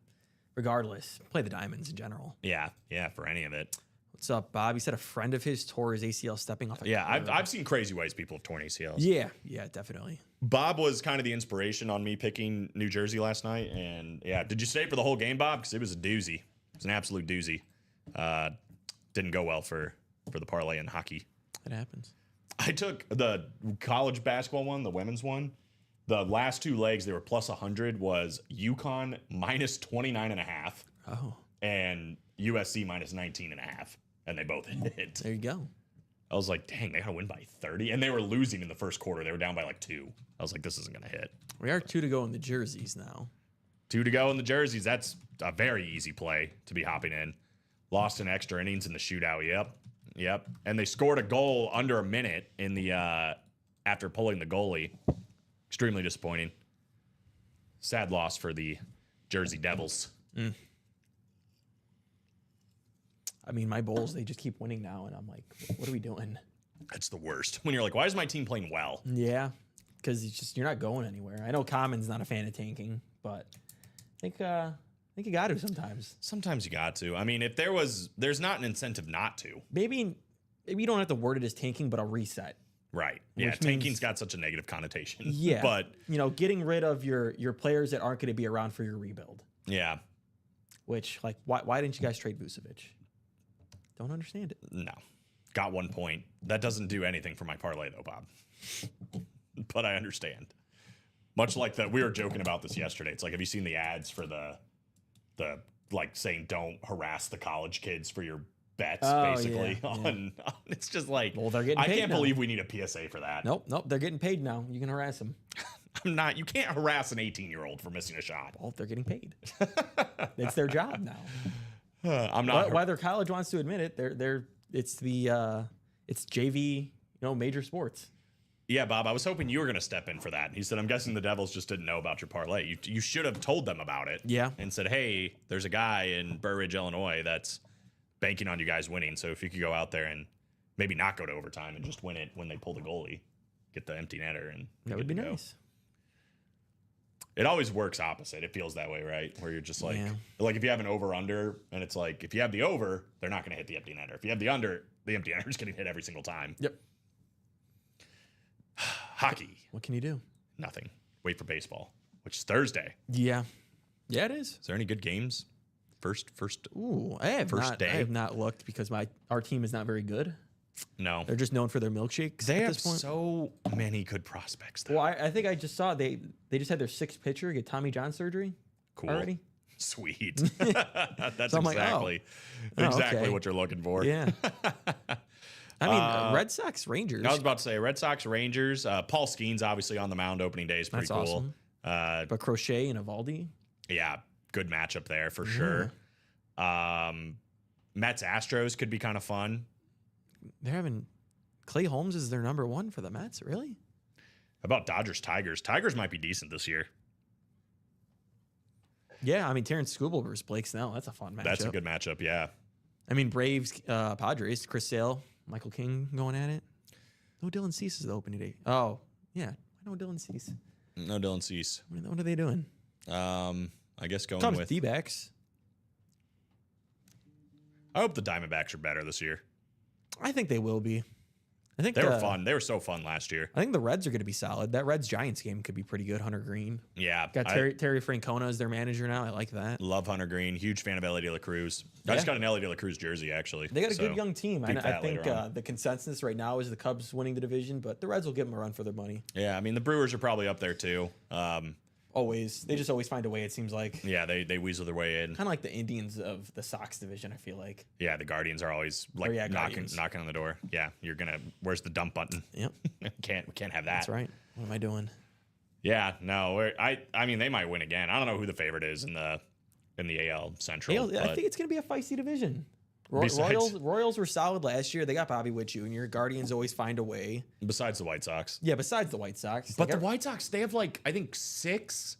regardless, play the diamonds in general. Yeah, for any of it. What's up, Bob? He said a friend of his tore his ACL stepping off. I've seen crazy ways people have torn ACLs. Yeah, definitely. Bob was kind of the inspiration on me picking New Jersey last night. And yeah, did you stay for the whole game, Bob? Because it was a doozy. It's an absolute doozy. Didn't go well for the parlay in hockey. It happens. I took the college basketball one, the women's one. The last 2 legs, they were plus 100, was UConn minus 29.5. Oh. And USC minus 19.5. And they both hit. There you go. I was like, dang, they got to win by 30. And they were losing in the first quarter. They were down by 2. I was like, this isn't going to hit. We are 2 to go in the jerseys now. 2 to go in the jerseys. That's a very easy play to be hopping in. Lost in extra innings in the shootout. Yep. And they scored a goal under a minute in the after pulling the goalie. Extremely disappointing. Sad loss for the Jersey Devils. I mean, my Bulls, they just keep winning now, and I'm like, what are we doing? That's the worst. When you're like, why is my team playing well? Yeah, because it's just you're not going anywhere. I know Common's not a fan of tanking, but I think you got to sometimes. Sometimes you got to. I mean, if there's not an incentive not to. Maybe you don't have to word it as tanking, but a reset. Right. Yeah, tanking's got such a negative connotation. Yeah. But getting rid of your players that aren't going to be around for your rebuild. Yeah. Which, why didn't you guys trade Vucevic? Don't understand it. No. Got 1 point. That doesn't do anything for my parlay, though, Bob. But I understand. Much like that, we were joking about this yesterday. It's like, have you seen the ads for the saying don't harass the college kids for your bets, basically? Yeah. It's just like, well, they're getting paid I can't now. believe we need a PSA for that. Nope, they're getting paid now. You can harass them. I'm not. You can't harass an 18-year-old for missing a shot. Well, they're getting paid. It's their job now. I'm not. Whether college wants to admit it, it's JV, major sports. Yeah, Bob, I was hoping you were going to step in for that. He said, I'm guessing the Devils just didn't know about your parlay. You should have told them about it. Yeah. And said, hey, there's a guy in Burr Ridge, Illinois that's banking on you guys winning. So if you could go out there and maybe not go to overtime and just win it when they pull the goalie, get the empty netter. And that would be nice. It always works opposite. It feels that way, right? Where you're just like if you have an over-under and it's like, if you have the over, they're not going to hit the empty netter. If you have the under, the empty netter is getting hit every single time. Yep. Hockey. What can you do? Nothing. Wait for baseball, which is Thursday. Yeah. Yeah, it is. Is there any good games? Ooh, I have First not. day? I have not looked because our team is not very good. No. They're just known for their milkshakes They at have this point. so many good prospects, though. Well, I think I just saw they just had their 6th pitcher get Tommy John surgery. Cool. Already. Sweet. That's So I'm like, exactly okay. what you're looking for. Yeah. I mean, Red Sox, Rangers. I was about to say Red Sox, Rangers. Paul Skeens obviously on the mound opening day is pretty That's cool. awesome. But Crochet and Evaldi. Yeah, good matchup there for sure. Mets Astros could be kind of fun. They're having Clay Holmes is their number 1 for the Mets. Really? How about Dodgers Tigers? Tigers might be decent this year. Yeah, I mean Terrence Skubal versus Blake Snell. That's a fun matchup. That's a good matchup. Yeah. I mean Braves, Padres, Chris Sale, Michael King going at it. No Dylan Cease is the opening day. Oh yeah, I know Dylan Cease. No Dylan Cease. What are they doing? I guess going Comes with. D-backs. I hope the Diamondbacks are better this year. I think they will be. I think They were fun. They were so fun last year. I think the Reds are going to be solid. That Reds Giants game could be pretty good. Hunter Green Yeah. got Terry Francona as their manager now. I like that. Love Hunter Green. Huge fan of Ellie De La Cruz. I just got an Ellie De La Cruz jersey, actually. They got a good young team. peep I that think later on. the consensus right now is the Cubs winning the division, but the Reds will give them a run for their money. Yeah, I mean, the Brewers are probably up there, too. Always. They just always find a way, it seems like. Yeah, they weasel their way in. Kind of like the Indians of the Sox division, I feel like. Yeah, the Guardians are always like knocking on the door. Yeah, you're gonna. Where's the dump button? Yep. can't have that. That's right. What am I doing? Yeah, no. I mean, they might win again. I don't know who the favorite is in the AL Central. I think it's going to be a feisty division. Royals were solid last year. They got Bobby Witt Jr. Guardians always find a way. Besides the White Sox. Yeah, besides the White Sox. But the White Sox, they have like I think six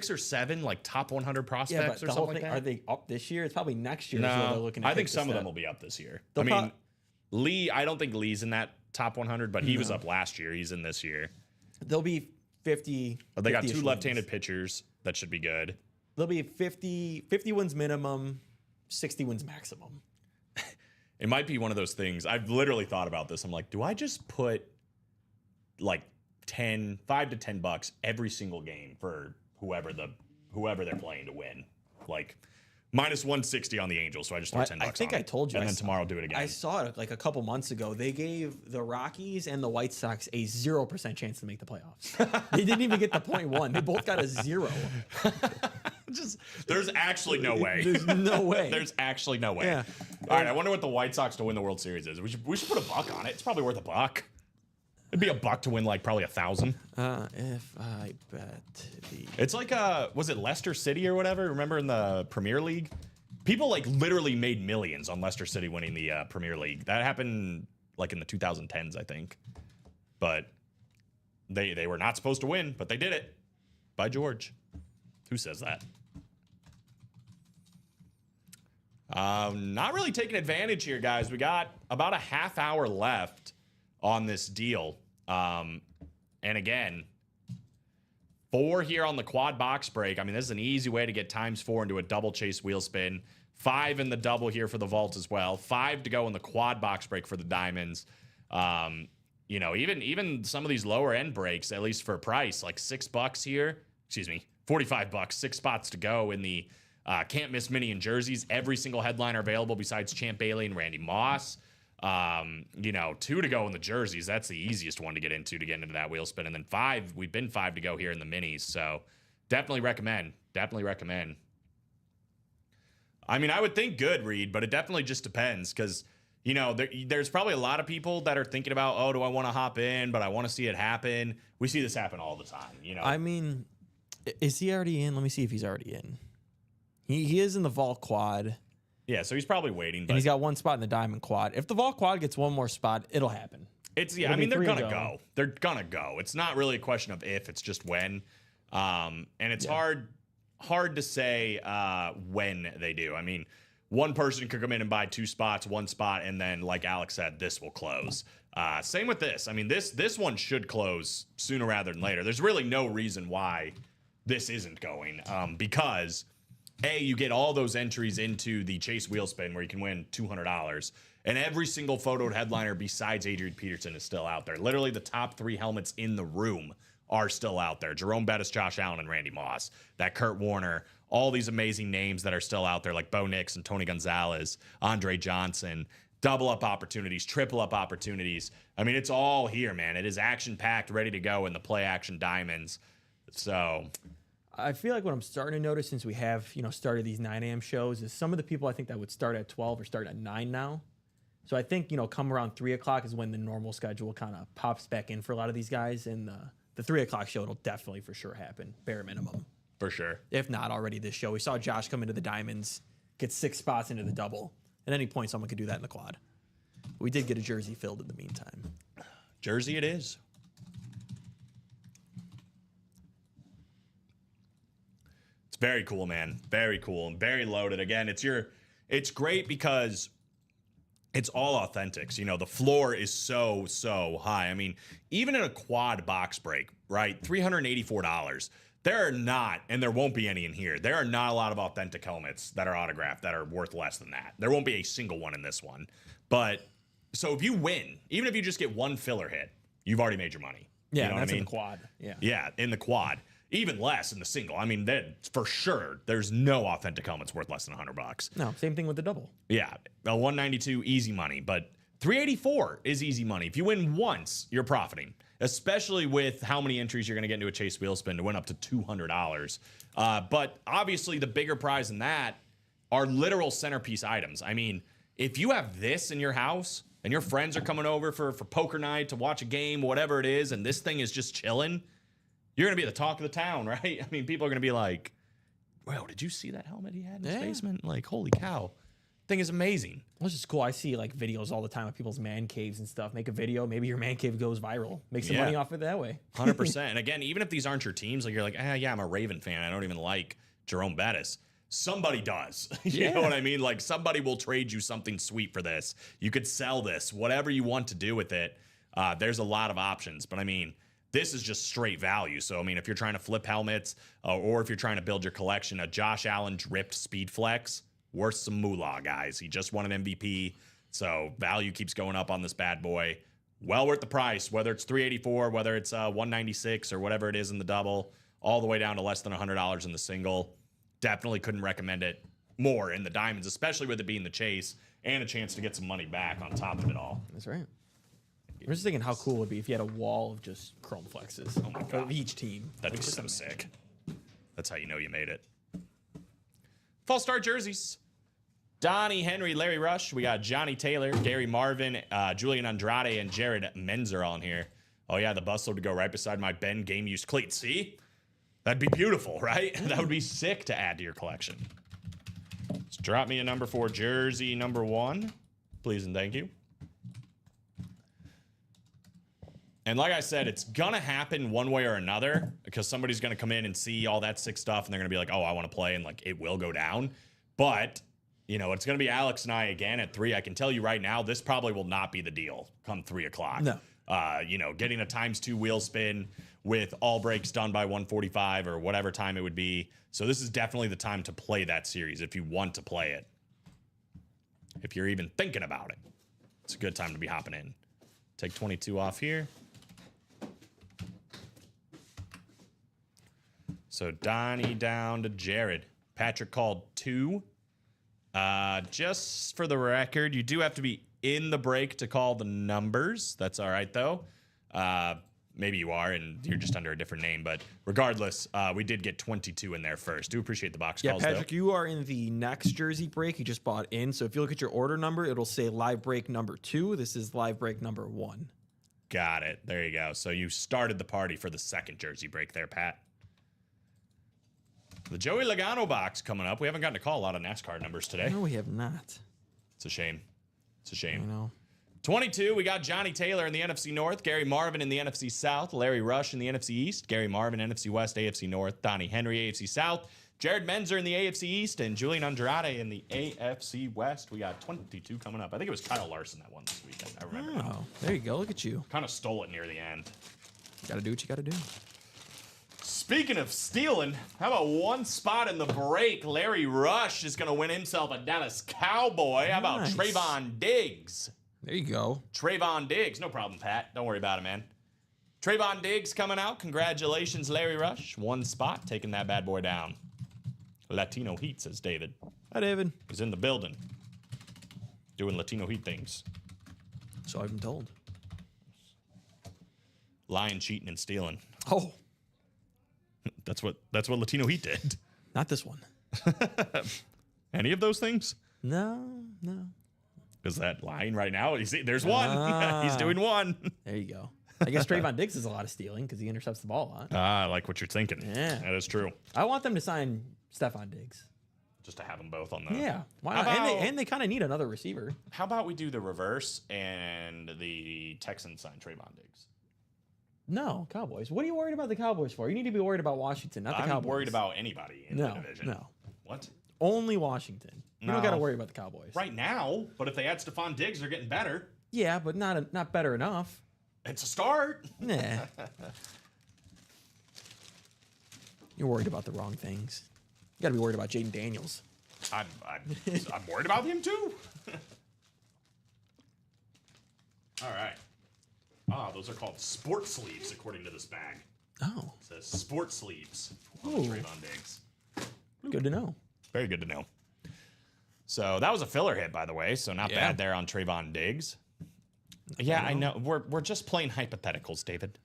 or seven like top 100 prospects or something like that. Are they up this year? It's probably next year. No, they're looking at I think some of them will be up this year. They'll I mean, Lee. I don't think Lee's in that top 100, but he was up last year. He's in this year. They'll be 50. But they got 50-ish two left-handed wins. pitchers that should be good. They'll be 50 wins minimum, 60 wins maximum. It might be one of those things. I've literally thought about this. I'm like, do I just put like $5 to $10 every single game for whoever they're playing to win? Like minus 160 on the Angels, so I just throw $10 I think on I told you. and then tomorrow do it again. I saw it like a couple months ago. They gave the Rockies and the White Sox a 0% chance to make the playoffs. They didn't even get the 0.1. They both got a 0. There's actually no way. There's no way. There's actually no way. Yeah. All right, I wonder what the White Sox to win the World Series is. We should put $1 on it. It's probably worth $1. It'd be $1 to win like probably 1,000. If I bet the It's like was it Leicester City or whatever? Remember in the Premier League? People like literally made millions on Leicester City winning the Premier League. That happened like in the 2010s, I think. But they were not supposed to win, but they did it. By George. Who says that? Not really taking advantage here, guys. We got about a half hour left on this deal. And again, 4 here on the quad box break. I mean, this is an easy way to get ×4 into a double chase wheel spin. 5 in the double here for the vault as well. 5 to go in the quad box break for the diamonds. You know, even some of these lower end breaks, at least for price, like $6 here. Excuse me, $45. 6 spots to go in the can't miss mini and jerseys. Every single headliner available besides Champ Bailey and Randy Moss. You know, 2 to go in the jerseys. That's the easiest one to get into that wheel spin. And then 5, we've been 5 to go here in the minis. So definitely recommend. I mean, I would think good, Reed, but it definitely just depends because, you know, there's probably a lot of people that are thinking about, oh, do I want to hop in, but I want to see it happen. We see this happen all the time, you know. I mean, is he already in? Let me see if he's already in. He is in the vault quad. Yeah, so he's probably waiting. But And he's got 1 spot in the diamond quad. If the vault quad gets 1 more spot, it'll happen. I mean, they're gonna go. They're gonna go. It's not really a question of if, it's just when. And it's hard to say when they do. I mean, one person could come in and buy 2 spots, 1 spot, and then, like Alex said, this will close. Same with this. I mean, this one should close sooner rather than later. There's really no reason why this isn't going because you get all those entries into the Chase Wheel Spin where you can win $200, and every single photoed headliner besides Adrian Peterson is still out there. Literally, the top 3 helmets in the room are still out there. Jerome Bettis, Josh Allen, and Randy Moss. That Kurt Warner, all these amazing names that are still out there, like Bo Nix and Tony Gonzalez, Andre Johnson, double up opportunities, triple up opportunities. I mean, it's all here, man. It is action packed, ready to go in the play action diamonds. So I feel like what I'm starting to notice since we have, started these 9 a.m. shows is some of the people I think that would start at 12 are starting at 9 now. So I think, come around 3 o'clock is when the normal schedule kind of pops back in for a lot of these guys. And the 3 o'clock show, it'll definitely for sure happen, bare minimum. for sure. If not already this show. We saw Josh come into the diamonds, get 6 spots into the double. At any point, someone could do that in the quad. We did get a jersey filled in the meantime. Jersey it is. It's very cool, man. Very cool and very loaded. Again, it's great because it's all authentics. You know, the floor is so high. I mean, even in a quad box break, right? $384. There are not, and there won't be any in here, there are not a lot of authentic helmets that are autographed that are worth less than that. There won't be a single one in this one. But so if you win, even if you just get one filler hit, you've already made your money. Yeah, you know that's what I mean? in the quad. Yeah. Yeah, in the quad. Even less in the single. I mean, for sure, there's no authentic helmets worth less than $100. No, same thing with the double. Yeah, a 192 easy money, but 384 is easy money. If you win once, you're profiting, especially with how many entries you're going to get into a Chase Wheel Spin to win up to $200. But obviously, the bigger prize than that are literal centerpiece items. I mean, if you have this in your house and your friends are coming over for poker night to watch a game, whatever it is, and this thing is just chilling, you're going to be the talk of the town, right? I mean, people are going to be like, wow, did you see that helmet he had in his basement? Like, holy cow. Thing is amazing. Well, it's just cool. I see like videos all the time of people's man caves and stuff. Make a video. Maybe your man cave goes viral. Make some money off it that way. 100%. And again, even if these aren't your teams, like you're like, yeah, I'm a Raven fan. I don't even like Jerome Bettis. Somebody does. You know what I mean? Like somebody will trade you something sweet for this. You could sell this, whatever you want to do with it. There's a lot of options. But I mean, this is just straight value. So, I mean, if you're trying to flip helmets or if you're trying to build your collection, a Josh Allen dripped Speed Flex, worth some moolah, guys. He just won an MVP. So value keeps going up on this bad boy. Well worth the price, whether it's $384, whether it's $196 or whatever it is in the double, all the way down to less than $100 in the single. Definitely couldn't recommend it more in the diamonds, especially with it being the chase and a chance to get some money back on top of it all. That's right. I'm just thinking how cool it would be if you had a wall of just chrome flexes of each team. That'd be so sick. That's how you know you made it. Fall Star jerseys. Donnie Henry, Larry Rush. We got Johnny Taylor, Gary Marvin, Julian Andrade, and Jared Menzer on here. Oh, yeah, the Bustle to go right beside my Ben game used cleats. See? That'd be beautiful, right? That would be sick to add to your collection. Let's drop me a number 4 jersey, number 1. Please and thank you. And like I said, it's going to happen one way or another because somebody's going to come in and see all that sick stuff and they're going to be like, oh, I want to play, and like it will go down. But, you know, it's going to be Alex and I again at 3. I can tell you right now, this probably will not be the deal come 3 o'clock. No. You know, getting a ×2 wheel spin with all breaks done by 1:45 or whatever time it would be. So this is definitely the time to play that series if you want to play it. If you're even thinking about it, it's a good time to be hopping in. Take 22 off here. So Donnie down to Jared. Patrick called 2. Just for the record, you do have to be in the break to call the numbers. That's all right, though. Maybe you are, and you're just under a different name. But regardless, we did get 22 in there first. Do appreciate the box calls, Patrick, though. you are in the next jersey break you just bought in. So if you look at your order number, it'll say live break number 2. This is live break number 1. Got it. There you go. So you started the party for the second jersey break there, Pat. The Joey Logano box coming up. We haven't gotten to call a lot of NASCAR numbers today. No, we have not. It's a shame. It's a shame. I know. 22, we got Johnny Taylor in the NFC North, Gary Marvin in the NFC South, Larry Rush in the NFC East, Gary Marvin, NFC West, AFC North, Donnie Henry, AFC South, Jared Menzer in the AFC East, and Julian Andrade in the AFC West. We got 22 coming up. I think it was Kyle Larson that won this weekend. I remember. Oh, there you go. Look at you. Kind of stole it near the end. Got to do what you got to do. Speaking of stealing, how about one spot in the break? Larry Rush is going to win himself a Dallas Cowboy. How about Nice. Trayvon Diggs? There you go. Trayvon Diggs. No problem, Pat. Don't worry about it, man. Trayvon Diggs coming out. Congratulations, Larry Rush. One spot, taking that bad boy down. Latino Heat, says David. Hi, David. He's in the building. Doing Latino Heat things. So I've been told. Lying, cheating, and stealing. Oh, That's what Latino Heat did. not this one. Any of those things? No. Is that lying right now? You see, there's one. He's doing one. There you go. I guess Trayvon Diggs is a lot of stealing because he intercepts the ball a lot. I like what you're thinking. Yeah. That is true. I want them to sign Stephon Diggs. Just to have them both on the. Yeah. Why How not? about- And they kind of need another receiver. How about we do the reverse and the Texans sign Trayvon Diggs? No, Cowboys. What are you worried about the Cowboys for? You need to be worried about Washington, not the I'm Cowboys. worried about anybody in the division. No. What? Only Washington. You don't No. got to worry about the Cowboys. Right now, but if they add Stephon Diggs, they're getting better. Yeah, but not better enough. It's a start. Nah. You're worried about the wrong things. You got to be worried about Jaden Daniels. I'm worried about him too. All right. Ah, those are called sport sleeves, according to this bag. Oh, It says sport sleeves on Ooh. Trayvon Diggs. good to know. Very good to know. So that was a filler hit, by the way. So not Yeah. bad there on Trayvon Diggs. Yeah, I know. We're just playing hypotheticals, David.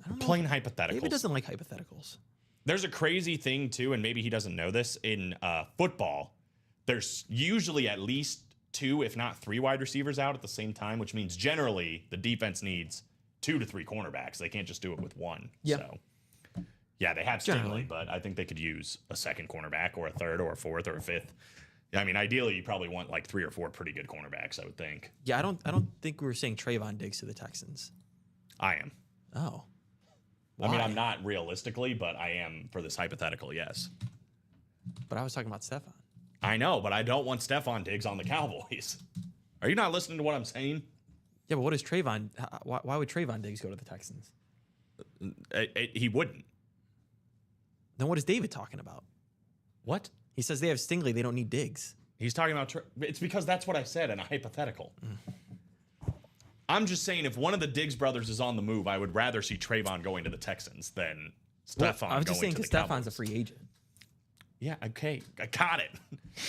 I don't know. Playing hypotheticals. David doesn't like hypotheticals. There's a crazy thing too, and maybe he doesn't know this. In football, there's usually at least 2, if not 3 wide receivers out at the same time, which means generally the defense needs 2 to 3 cornerbacks. They can't just do it with one. Yeah. So yeah, they have Generally. Stingley, but I think they could use a second cornerback or a third or a fourth or a fifth. I mean, ideally, you probably want like 3 or 4 pretty good cornerbacks, I would think. Yeah, I don't think we were saying Trayvon Diggs to the Texans. I am. Oh. I mean, Why? I'm not realistically, but I am for this hypothetical, yes. But I was talking about Stephon. I know, but I don't want Stephon Diggs on the Cowboys. Are you not listening to what I'm saying? Yeah, but what is Trayvon? Why would Trayvon Diggs go to the Texans? He wouldn't. Then what is David talking about? What? He says they have Stingley. They don't need Diggs. He's talking about. It's because that's what I said in a hypothetical. I'm just saying, if one of the Diggs brothers is on the move, I would rather see Trayvon going to the Texans than Stephon I was just going saying to the because Stephon's a Cowboys. free agent. Yeah, okay, I got it.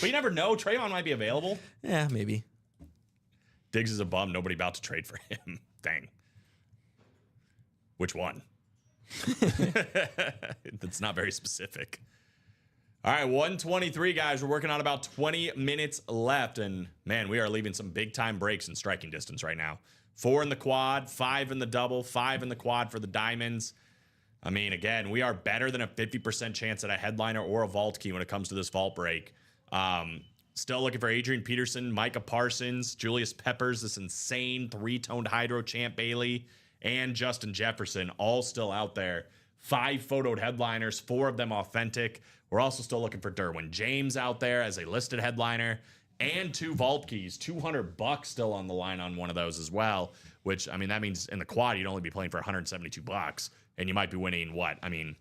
But you never know. Trayvon might be available. Yeah, maybe. Diggs is a bum. Nobody about to trade for him. Dang. Which one? That's not very specific. All right, 123, guys. We're working on about 20 minutes left. And, man, we are leaving some big-time breaks in striking distance right now. 4 in the quad, 5 in the double, 5 in the quad for the diamonds. I mean, again, we are better than a 50% chance at a headliner or a vault key when it comes to this vault break. Still looking for Adrian Peterson, Micah Parsons, Julius Peppers, this insane 3-toned hydro Champ Bailey, and Justin Jefferson, all still out there. 5 photoed headliners, 4 of them authentic. We're also still looking for Derwin James out there as a listed headliner, and 2 vault keys, $200 still on the line on one of those as well, which, I mean, that means in the quad, you'd only be playing for $172, and you might be winning what? I mean,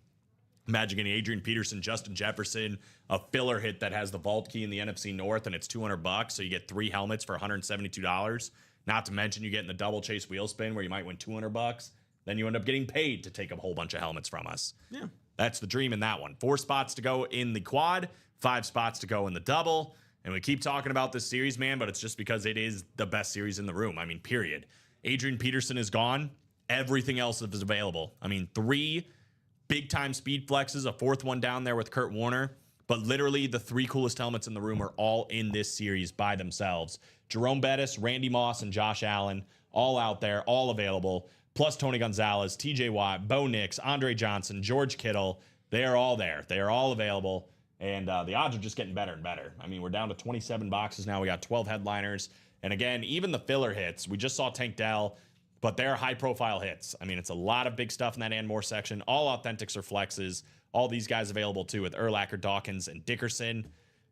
imagine getting Adrian Peterson, Justin Jefferson, a filler hit that has the vault key in the NFC North, and it's $200, so you get 3 helmets for $172. Not to mention you get in the double chase wheel spin where you might win $200. Then you end up getting paid to take a whole bunch of helmets from us. Yeah. That's the dream in that one. 4 spots to go in the quad, 5 spots to go in the double. And we keep talking about this series, man, but it's just because it is the best series in the room. I mean, period. Adrian Peterson is gone. Everything else is available. I mean, 3 big-time speed flexes, a 4th one down there with Kurt Warner. But literally, the 3 coolest helmets in the room are all in this series by themselves. Jerome Bettis, Randy Moss, and Josh Allen, all out there, all available. Plus Tony Gonzalez, TJ Watt, Bo Nix, Andre Johnson, George Kittle. They are all there. They are all available. And the odds are just getting better and better. I mean, we're down to 27 boxes now. We got 12 headliners. And again, even the filler hits, we just saw Tank Dell, but they're high-profile hits. I mean, it's a lot of big stuff in that and more section. All authentics or flexes. All these guys available, too, with Urlacher, Dawkins, and Dickerson.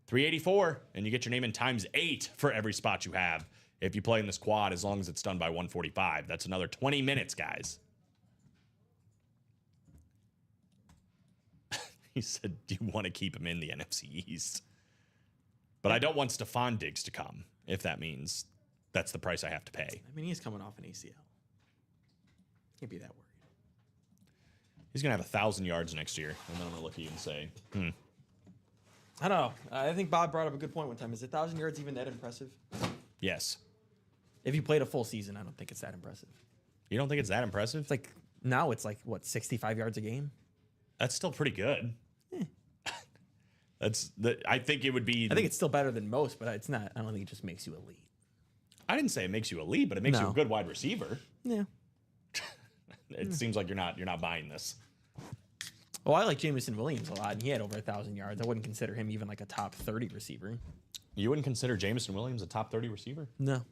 384, and you get your name in times 8 for every spot you have if you play in this quad, as long as it's done by 145. That's another 20 minutes, guys. He said, do you want to keep him in the NFC East? But I don't want Stephon Diggs to come, if that means that's the price I have to pay. I mean, he's coming off an ACL. Can't be that worried. He's going to have 1,000 yards next year, and then I'm going to look at you and say, I don't know. I think Bob brought up a good point one time. Is 1,000 yards even that impressive? Yes. If you played a full season, I don't think it's that impressive. You don't think it's that impressive? It's like now it's like what 65 yards a game. That's still pretty good. I think it would be. I think it's still better than most, but it's not. I don't think it just makes you elite. I didn't say it makes you elite, but it makes you No. a good wide receiver. Yeah. It seems like you're not buying this. Well, I like Jameson Williams a lot, and he had over 1,000 yards. I wouldn't consider him even like a top 30 receiver. You wouldn't consider Jameson Williams a top 30 receiver? No.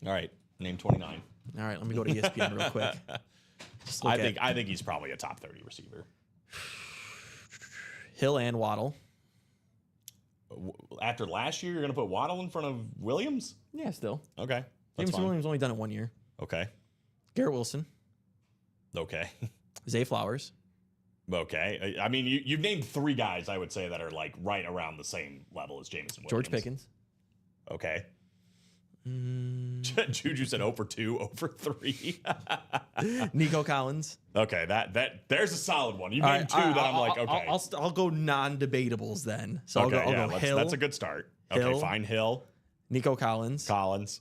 All right, name 29. All right, let me go to ESPN real quick. Just look I think he's probably a top 30 receiver. Hill and Waddle. After last year, you're going to put Waddle in front of Williams? Yeah, still. Okay, that's Jameson fine. Williams only done it 1 year. Okay, Garrett Wilson. okay, Zay Flowers. okay. I mean, you've named 3 guys I would say that are like right around the same level as Jameson Williams. George Pickens. Okay. Juju said 0 for 2, 0 for 3. Nico Collins. Okay, there's a solid one. You All named right, 2 that I'm like, okay. I'll go non-debatables then. So Okay, I'll go Hill. that's a good start. Okay, Hill. fine. Hill, Nico Collins. Collins.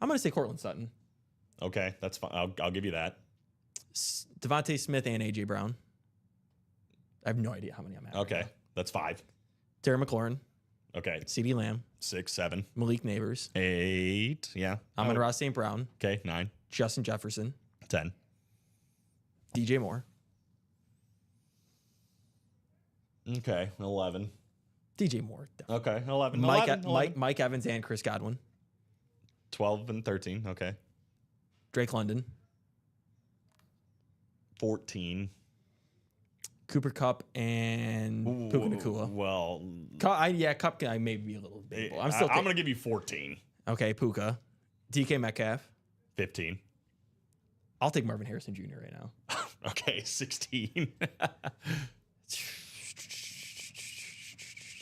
I'm going to say Cortland Sutton. Okay, that's fine. I'll give you that. Devontae Smith and A.J. Brown. I have no idea how many I'm at. Okay, that's 5. Terry McLaurin. Okay, CeeDee Lamb. 6, 7, Malik Neighbors. 8. Yeah. Amon-Ra St. Brown. Okay, 9, Justin Jefferson. 10. DJ Moore. Okay, 11. DJ Moore. definitely. Okay, 11. Mike, 11. Mike Evans and Chris Godwin. 12 and 13. Okay, Drake London. 14. Cooper Kupp and Puka Nacua. Well, Kupp I may be a little debatable. I'm I'm gonna give you 14. Okay, Puka. DK Metcalf. 15. I'll take Marvin Harrison Jr. right now. Okay, 16.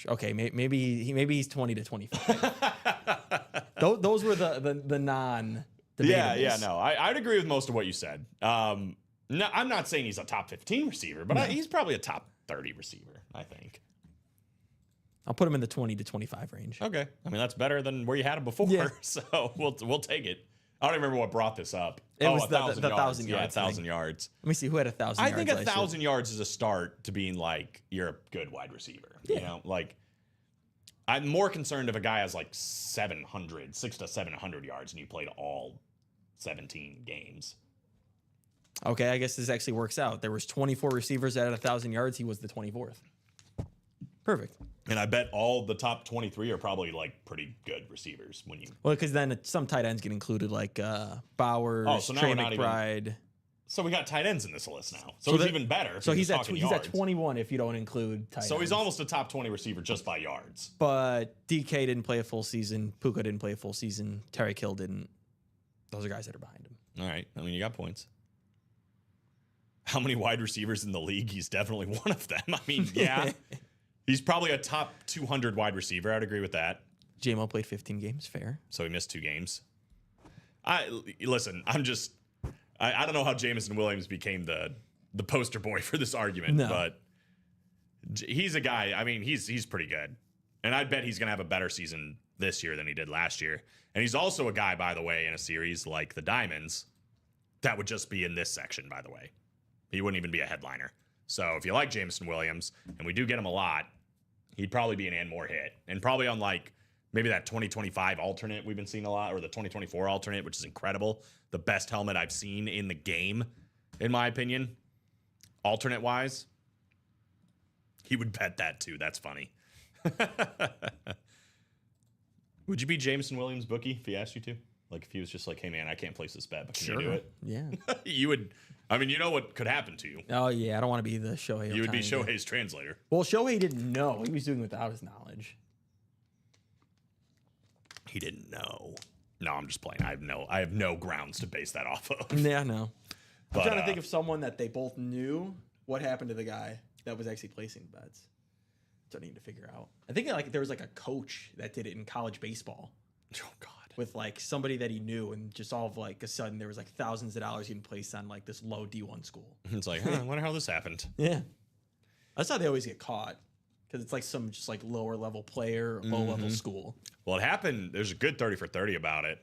Okay, maybe he's 20 to 25. Those were the non. Yeah, no, I'd agree with most of what you said. No, I'm not saying he's a top 15 receiver, but he's probably a top 30 receiver, I think. I'll put him in the 20 to 25 range. Okay, I mean that's better than where you had him before, Yeah. so we'll take it. I don't even remember what brought this up. It was the 1,000 yards. 1,000 Yeah, yards 1,000 thing. yards. Let me see who had 1,000 I yards. think last year. 1,000 yards is a start to being like you're a good wide receiver. You know, like I'm more concerned if a guy has like 6 to 700 yards and you played all 17 games. Okay, I guess this actually works out. There was 24 receivers that had 1,000 yards. He was the 24th. Perfect. And I bet all the top 23 are probably like pretty good receivers when you. Well, because then some tight ends get included, like Bowers, Oh, so now Trey we're not even- McBride. So we got tight ends in this list now. So, So he's that- even better. So if he's you're at talking he's yards. at 21 if you don't include tight So he's ends. almost a top 20 receiver just by yards. But DK didn't play a full season. Puka didn't play a full season. Tyreek Hill didn't. Those are guys that are behind him. All right. I mean, you got points. How many wide receivers in the league? He's definitely one of them. I mean, yeah. He's probably a top 200 wide receiver. I'd agree with that. JMO played 15 games. Fair. So he missed 2 games. Listen, I don't know how Jameson Williams became the poster boy for this argument, No. but he's a guy. I mean, he's pretty good. And I bet he's going to have a better season this year than he did last year. And he's also a guy, by the way, in a series like the Diamonds that would just be in this section, by the way. He wouldn't even be a headliner. So if you like Jameson Williams, and we do get him a lot, he'd probably be an and more hit. And probably on like maybe that 2025 alternate we've been seeing a lot, or the 2024 alternate, which is incredible. The best helmet I've seen in the game, in my opinion, alternate wise. He would bet that too. That's funny. Would you be Jameson Williams bookie if he asked you to? Like if he was just like, hey man, I can't place this bet, but can you do it? Yeah. You would. I mean, you know what could happen to you. Oh yeah. I don't want to be the Shohei. You would be Ohtani guy. Shohei's translator. Well, Shohei didn't know. He was doing it without his knowledge. He didn't know. No, I'm just playing. I have no grounds to base that off of. Yeah. No. But, I'm trying to think of someone that they both knew. What happened to the guy that was actually placing bets? Which I need to figure out. I think like there was like a coach that did it in college baseball. Oh God. with like somebody that he knew, and just all of like a sudden there was like thousands of dollars getting placed on like this low D1 school. It's like, I wonder how this happened. Yeah, that's how they always get caught, because it's like some just like lower level player, or low level school. Well, it happened. There's a good 30 for 30 about it.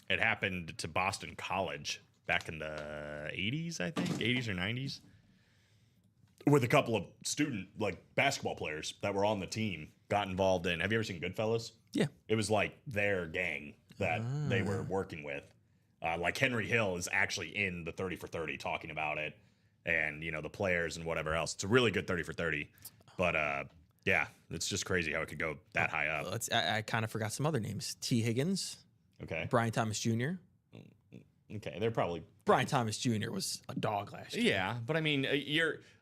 It happened to Boston College back in the 80s, I think, 80s or 90s, with a couple of student like basketball players that were on the team got involved in. Have you ever seen Goodfellas? Yeah. It was like their gang that they were working with. Like Henry Hill is actually in the 30 for 30 talking about it, and you know the players and whatever else. It's a really good 30 for 30. But yeah, it's just crazy how it could go that high up. I kind of forgot some other names. T. Higgins, Okay. Brian Thomas Jr. Okay. They're probably Brian Thomas Jr. was a dog last year. yeah, but I mean,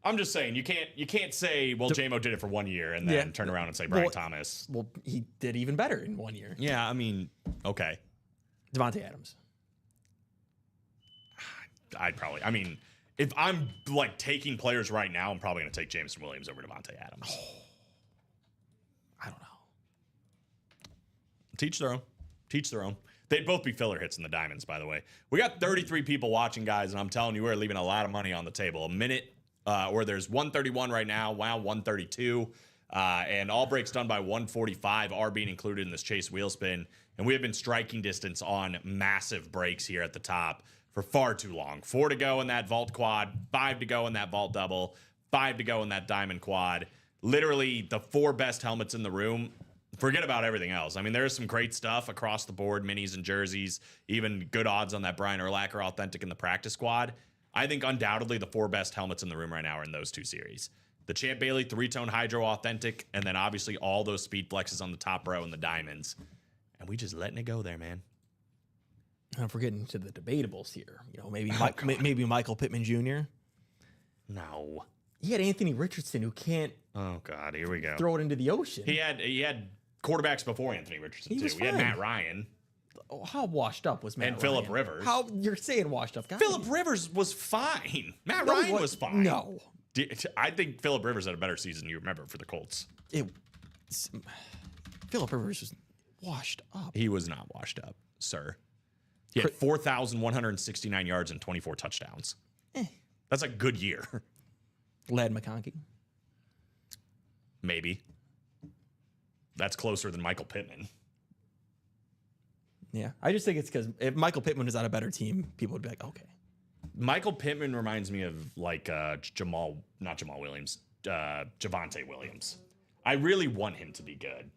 I'm just saying you can't say, well, JMO did it for 1 year and then Yeah. turn around and say Brian Well, Thomas. Well, he did even better in 1 year. Yeah, I mean, okay. Devontae Adams. I mean, if I'm like taking players right now, I'm probably going to take Jameson Williams over Devontae Adams. I don't know. Teach their own. Teach their own. They'd both be filler hits in the Diamonds, by the way. We got 33 people watching, guys, and I'm telling you, we're leaving a lot of money on the table. A minute, or there's 131 right now, wow, 132. And all breaks done by 145 are being included in this Chase wheel spin. And we have been striking distance on massive breaks here at the top for far too long. 4 to go in that vault quad, 5 to go in that vault double, 5 to go in that diamond quad. Literally the 4 best helmets in the room. Forget about everything else. I mean, there's some great stuff across the board, minis and jerseys, even good odds on that Brian Urlacher Authentic in the practice squad. I think undoubtedly the 4 best helmets in the room right now are in those 2 series. The Champ Bailey 3-tone Hydro Authentic, and then obviously all those speed flexes on the top row and the diamonds. And we just letting it go there, man. And if we're getting to the debatables here, you know, maybe Michael Pittman Jr. No. He had Anthony Richardson, who can't Oh, God, here we go. throw it into the ocean. He had quarterbacks before Anthony Richardson, He too. was He had fine. Matt Ryan. Oh, how washed up was Matt And Ryan? Phillip Rivers. How you're saying washed up? God, Phillip Rivers was fine. Matt no, Ryan what- was fine. No. I think Phillip Rivers had a better season you remember for the Colts. Phillip Rivers was washed up. He was not washed up, sir. He had 4,169 yards and 24 touchdowns. That's a good year. Lad McConkey. Maybe. That's closer than Michael Pittman. Yeah, I just think it's because if Michael Pittman was on a better team, people would be like, okay. Michael Pittman reminds me of like Javonte Williams. I really want him to be good,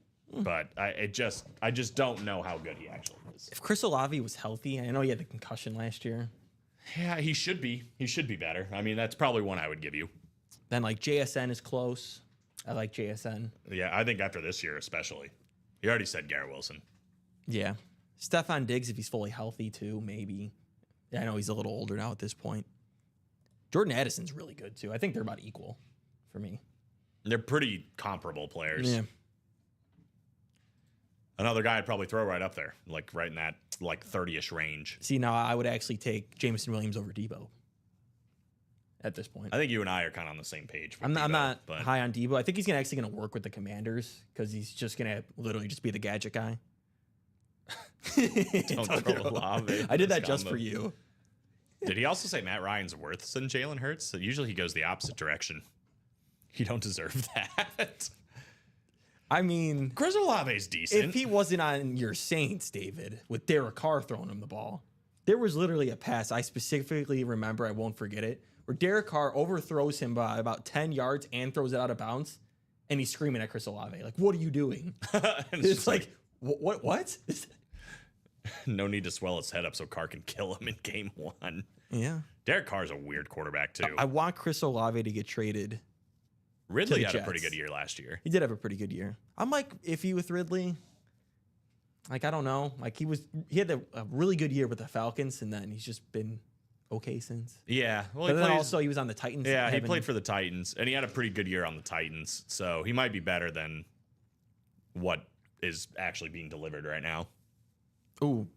but I just don't know how good he actually is. If Chris Olave was healthy, I know he had the concussion last year. Yeah, he should be. He should be better. I mean, that's probably one I would give you. Then like JSN is close. I like JSN. Yeah, I think after this year especially. You already said Garrett Wilson. Yeah. Stephon Diggs, if he's fully healthy too, maybe. Yeah, I know he's a little older now at this point. Jordan Addison's really good too. I think they're about equal for me. They're pretty comparable players. Yeah. Another guy I'd probably throw right up there, like right in that like 30-ish range. See, now I would actually take Jameson Williams over Debo at this point. I think you and I are kind of on the same page. I'm Debo, not but high on Debo. I think he's actually going to work with the Commanders because he's just going to literally just be the gadget guy. Don't throw Olave I did this that just combo. for you. Did he also say Matt Ryan's worse than Jalen Hurts? So usually he goes the opposite direction. You don't deserve that. I mean, Chris Olave's decent. if he wasn't on your Saints, David, with Derek Carr throwing him the ball, there was literally a pass I specifically remember, I won't forget it, where Derek Carr overthrows him by about 10 yards and throws it out of bounds, and he's screaming at Chris Olave, like, what are you doing? And It's just like, what? no need to swell his head up so Carr can kill him in game 1. Yeah. Derek Carr's a weird quarterback too. I want Chris Olave to get traded. Ridley the had a pretty Jets. good year last year. He did have a pretty good year. I'm like iffy with Ridley. Like, I don't know. Like, he had a really good year with the Falcons, and then he's just been okay since. Yeah. Well, But then also he was on the Titans. yeah, he having- played for the Titans, and he had a pretty good year on the Titans. So he might be better than what is actually being delivered right now. Ooh,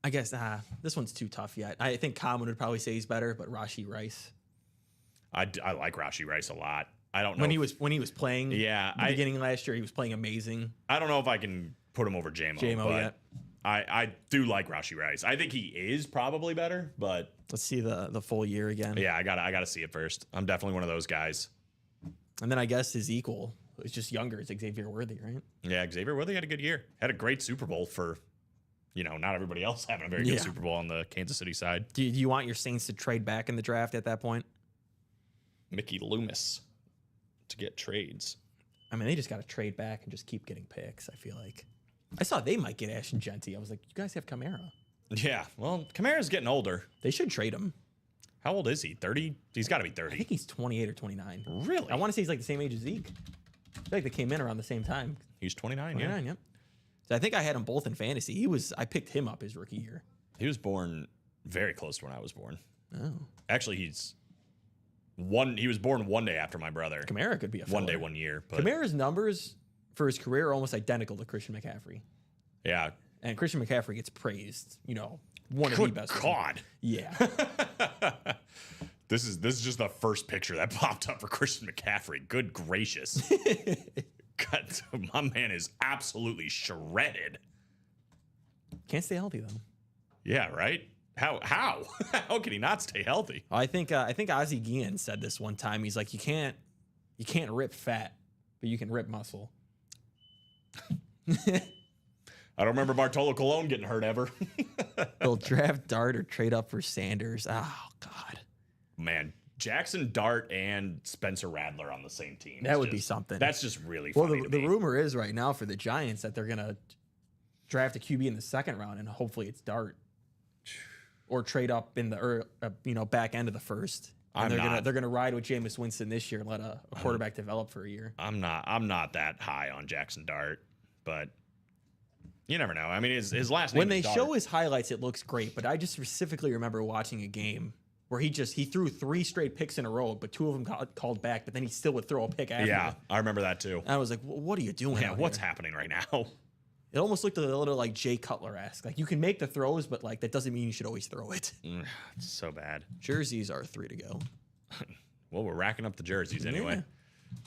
I guess this one's too tough yet. I think Common would probably say he's better, but Rashee Rice. I like Rashee Rice a lot. I don't know When he was playing, Yeah, the beginning last year, he was playing amazing. I don't know if I can put him over JMO. JMO but yet. I do like Rashee Rice. I think he is probably better, but Let's see the full year again. yeah, I gotta see it first. I'm definitely one of those guys. And then I guess his equal is just younger. It's Xavier Worthy, right? Yeah, Xavier Worthy had a good year. Had a great Super Bowl for, not everybody else having a very good Yeah. Super Bowl on the Kansas City side. Do you want your Saints to trade back in the draft at that point? Mickey Loomis to get trades. I mean, they just got to trade back and just keep getting picks, I feel like. I saw they might get Ashton Genty. I was like, you guys have Kamara. Yeah, well, Kamara's getting older. They should trade him. How old is he? 30? He's got to be I 30. think he's 28 or 29. Really? I want to say he's like the same age as Zeke. I feel like they came in around the same time. He's 29, 29, yeah. yep. So I think I had them both in fantasy. I picked him up his rookie year. He was born very close to when I was born. Oh. Actually, he was born one day after my brother. Kamara could be a One day, filler. 1 year. But Kamara's numbers for his career are almost identical to Christian McCaffrey. yeah. And Christian McCaffrey gets praised, one of the Good best. God. Yeah. This is just the first picture that popped up for Christian McCaffrey. Good gracious. God, my man is absolutely shredded. Can't stay healthy though. Yeah, right? How? How can he not stay healthy? I think Ozzie Guillen said this one time. He's like, you can't rip fat, but you can rip muscle. I don't remember Bartolo Colon getting hurt ever. They'll draft Dart or trade up for Sanders. Oh God, Man, Jackson Dart and Spencer Rattler on the same team. that would be something. That's just really well, funny the to me. rumor is right now for the Giants that they're gonna draft a QB in the second round, and hopefully it's Dart, or trade up in the back end of the first. And they're gonna ride with Jameis Winston this year and let a quarterback develop for a year. I'm not that high on Jackson Dart, but you never know. I mean, his last name When is they Dart. show his highlights, it looks great. But I just specifically remember watching a game where he threw 3 straight picks in a row, but 2 of them got called back. But then he still would throw a pick after. Yeah, it. I remember that too. And I was like, what are you doing? Yeah, out what's here? happening right now? It almost looked a little like Jay Cutler-esque. Like you can make the throws, but like that doesn't mean you should always throw it. It's so bad. Jerseys are 3 to go. Well, we're racking up the jerseys anyway.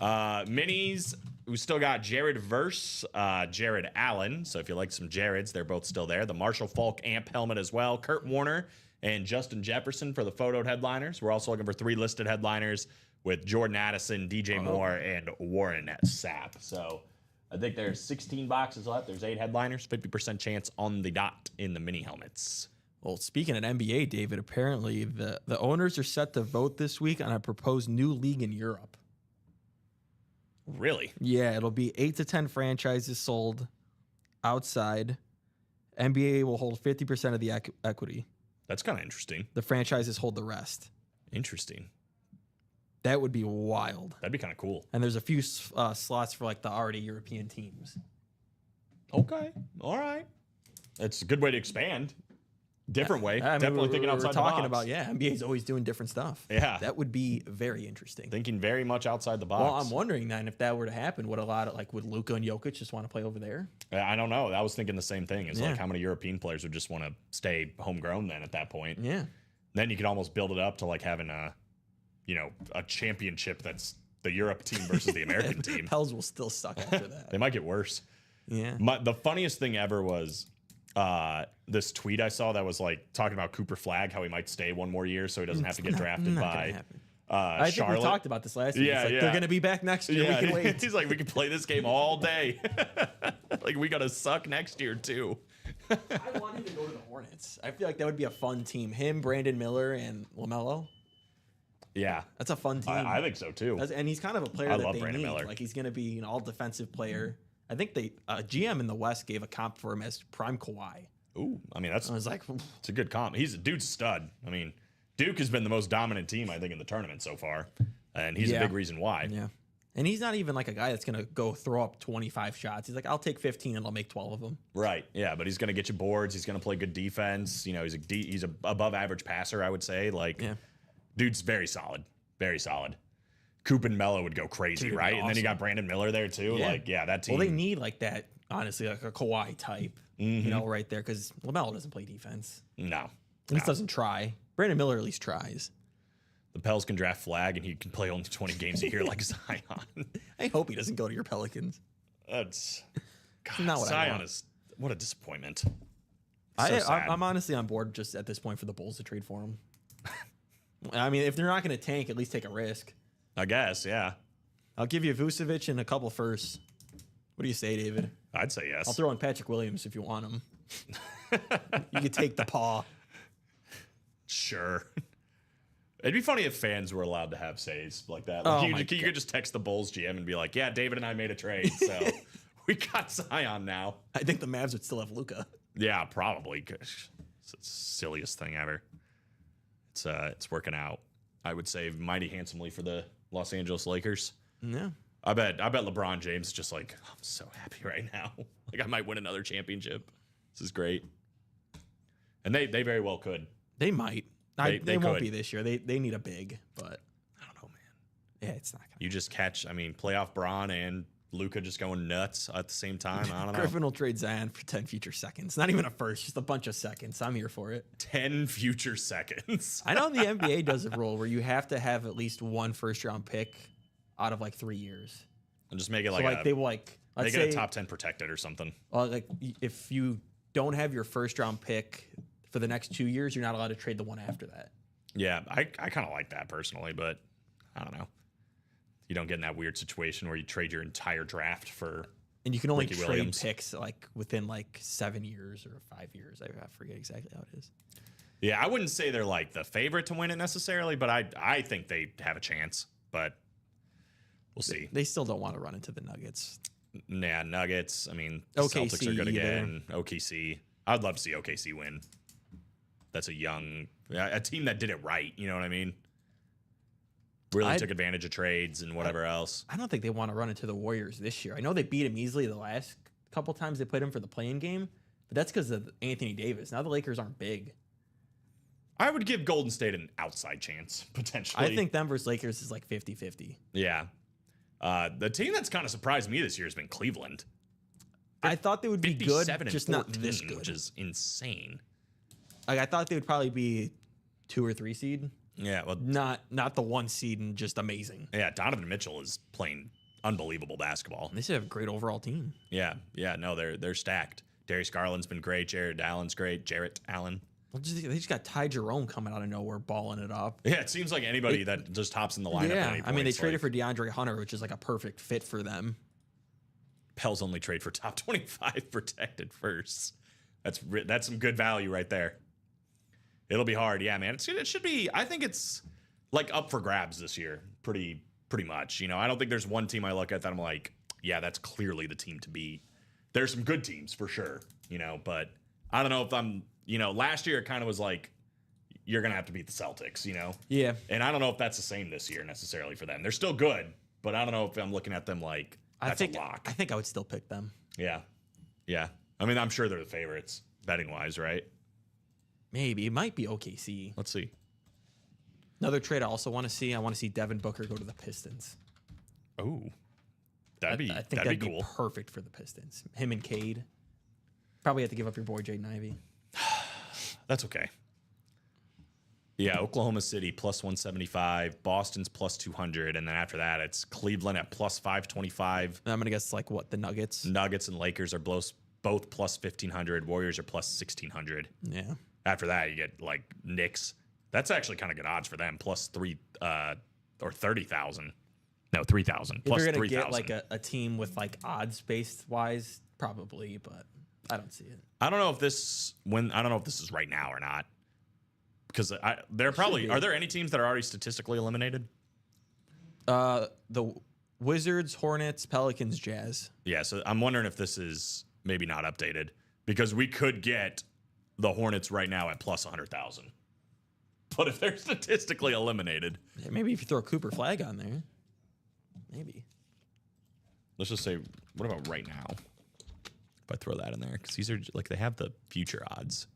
Minis, we still got Jared Verse, Jared Allen. So if you like some Jareds, they're both still there. The Marshall Falk amp helmet as well. Kurt Warner and Justin Jefferson for the photoed headliners. We're also looking for 3 listed headliners with Jordan Addison, DJ Moore, and Warren Sapp. So I think there's 16 boxes left. There's 8 headliners, 50% chance on the dot in the mini helmets. Well, speaking of NBA, David, apparently the owners are set to vote this week on a proposed new league in Europe. Really? Yeah, it'll be 8 to 10 franchises sold outside. NBA will hold 50% of the equity. That's kind of interesting. The franchises hold the rest. Interesting. That would be wild. That'd be kind of cool. And there's a few slots for like the already European teams. Okay. All right. That's a good way to expand. Different way. I mean, Definitely thinking outside we're talking the box. about, NBA's always doing different stuff. Yeah. That would be very interesting. Thinking very much outside the box. Well, I'm wondering then if that were to happen, would Luka and Jokic just want to play over there? I don't know. I was thinking the same thing. It's Yeah. like how many European players would just want to stay homegrown then at that point. Yeah. Then you could almost build it up to like having a championship that's the Europe team versus the American team. Pels will still suck after that. They might get worse. Yeah. The funniest thing ever was this tweet I saw that was like talking about Cooper Flagg, how he might stay one more year so he doesn't have to get drafted Not gonna by happen. I think Charlotte. we talked about this last week. Yeah, It's like, yeah. they're going to be back next year. Yeah, We can wait. he's like, we can play this game all day. Like, we got to suck next year, too. I want him to go to the Hornets. I feel like that would be a fun team. Him, Brandon Miller, and LaMelo. Yeah, That's a fun team. I think so, too. And he's kind of a player I that love they Brandon need. Miller. Like he's going to be an all-defensive player. I think GM in the West gave a comp for him as prime Kawhi. Ooh, I mean, I was like, it's a good comp. Dude's a stud. I mean, Duke has been the most dominant team, I think, in the tournament so far. And he's a Yeah. big reason why. yeah. And he's not even like a guy that's going to go throw up 25 shots. He's like, I'll take 15 and I'll make 12 of them. Right. Yeah, but he's going to get you boards. He's going to play good defense. You know, he's a above average passer, I would say. Like, Yeah. dude's very solid. Very solid. Coop and Mello would go crazy, Dude, right? And then you awesome. got Brandon Miller there, too. Yeah. Like, yeah, that team. Well, they need like that, honestly, like a Kawhi type, right there, because LaMelo doesn't play defense. No. At least doesn't try. Brandon Miller at least tries. The Pels can draft Flag, and he can play only 20 games a year like Zion. I hope he doesn't go to your Pelicans. That's... God, Not what I Zion want. is... What a disappointment. So sad. I'm honestly on board just at this point for the Bulls to trade for him. I mean, if they're not going to tank, at least take a risk. I guess, yeah. I'll give you Vucevic and a couple firsts. What do you say, David? I'd say yes. I'll throw in Patrick Williams if you want him. You could take the paw. Sure. It'd be funny if fans were allowed to have says like that. Oh Like my you could just text the Bulls GM and be like, "Yeah, David and I made a trade, so we got Zion now." I think the Mavs would still have Luka. Yeah, probably. Gosh, it's the silliest thing ever. It's working out. I would say mighty handsomely for the Los Angeles Lakers. Yeah. I bet LeBron James is just like, I'm so happy right now. Like I might win another championship. This is great. And they very well could. They might. They won't could. be this year. They need a big, but I don't know, man. yeah, it's not gonna. You just catch, playoff Bron and Luka just going nuts at the same time. I don't know. Griffin will trade Zion for 10 future seconds. Not even a first, just a bunch of seconds. I'm here for it. 10 future seconds. I know the NBA does a rule where you have to have at least one first round pick out of like 3 years. And just make it So like, like they will like let's make it say a top 10 protected or something. like if you don't have your first round pick for the next 2 years, you're not allowed to trade the one after that. Yeah, I kind of like that personally, but I don't know. You don't get in that weird situation where you trade your entire draft for. And you can only Ricky trade Williams. picks like within like 7 years or 5 years. I forget exactly how it is. Yeah, I wouldn't say they're like the favorite to win it necessarily, but I think they have a chance. But we'll see. They still don't want to run into the Nuggets. Yeah, Nuggets. The OKC Celtics are good either. again. OKC. I'd love to see OKC win. That's a team that did it right. You know what I mean? Really took advantage of trades and whatever else. I don't think they want to run into the Warriors this year. I know they beat them easily the last couple times they played them for the play-in game, but that's because of Anthony Davis. Now the Lakers aren't big. I would give Golden State an outside chance, potentially. I think them versus Lakers is like 50-50. Yeah. The team that's kind of surprised me this year has been Cleveland. I thought they would be good, 57 and just 14, not this good. which is insane. Like I thought they would probably be 2 or 3 seed, Yeah, well, not the 1 seed and just amazing. yeah, Donovan Mitchell is playing unbelievable basketball. They should have a great overall team. Yeah, no, they're stacked. Darius Garland's been great. Jarrett Allen's great. Jarrett Allen. Well, they just got Ty Jerome coming out of nowhere, balling it up. Yeah, it seems like anybody that just hops in the lineup. Yeah, at any I mean, they point, traded for DeAndre Hunter, which is like a perfect fit for them. Pels only trade for top 25 protected firsts. That's some good value right there. It'll be hard, yeah, man. It should be. I think it's like up for grabs this year, pretty much. I don't think there's one team I look at that I'm like, yeah, that's clearly the team to beat. There's some good teams for sure, but I don't know if I'm. Last year it kind of was like you're gonna have to beat the Celtics, Yeah. and I don't know if that's the same this year necessarily for them. They're still good, but I don't know if I'm looking at them like that's a lock. I think I would still pick them. Yeah. I'm sure they're the favorites betting wise, right? Maybe. It might be OKC. Let's see. Another trade I also want to see. I want to see Devin Booker go to the Pistons. Oh, that'd be I think that'd be be cool. perfect for the Pistons. Him and Cade. Probably have to give up your boy Jaden Ivey. That's okay. Yeah, Oklahoma City plus 175, Boston's plus 200, and then after that it's Cleveland at plus 525. I'm gonna guess like what the Nuggets. Nuggets and Lakers are both plus 1500. Warriors are plus 1600. Yeah. After that, you get like Knicks. That's actually kind of good odds for them. Plus 30,000. No, 3,000. If Plus you're gonna 3,000. get like a team with like odds based wise, probably, but I don't see it. I don't know if this is right now or not. Because they're probably. Are there any teams that are already statistically eliminated? The Wizards, Hornets, Pelicans, Jazz. Yeah, so I'm wondering if this is maybe not updated because we could get the Hornets right now at plus 100,000. But if they're statistically eliminated, Yeah, maybe if you throw a Cooper Flag on there, maybe. let's just say, what about right now? If I throw that in there, because these are like they have the future odds.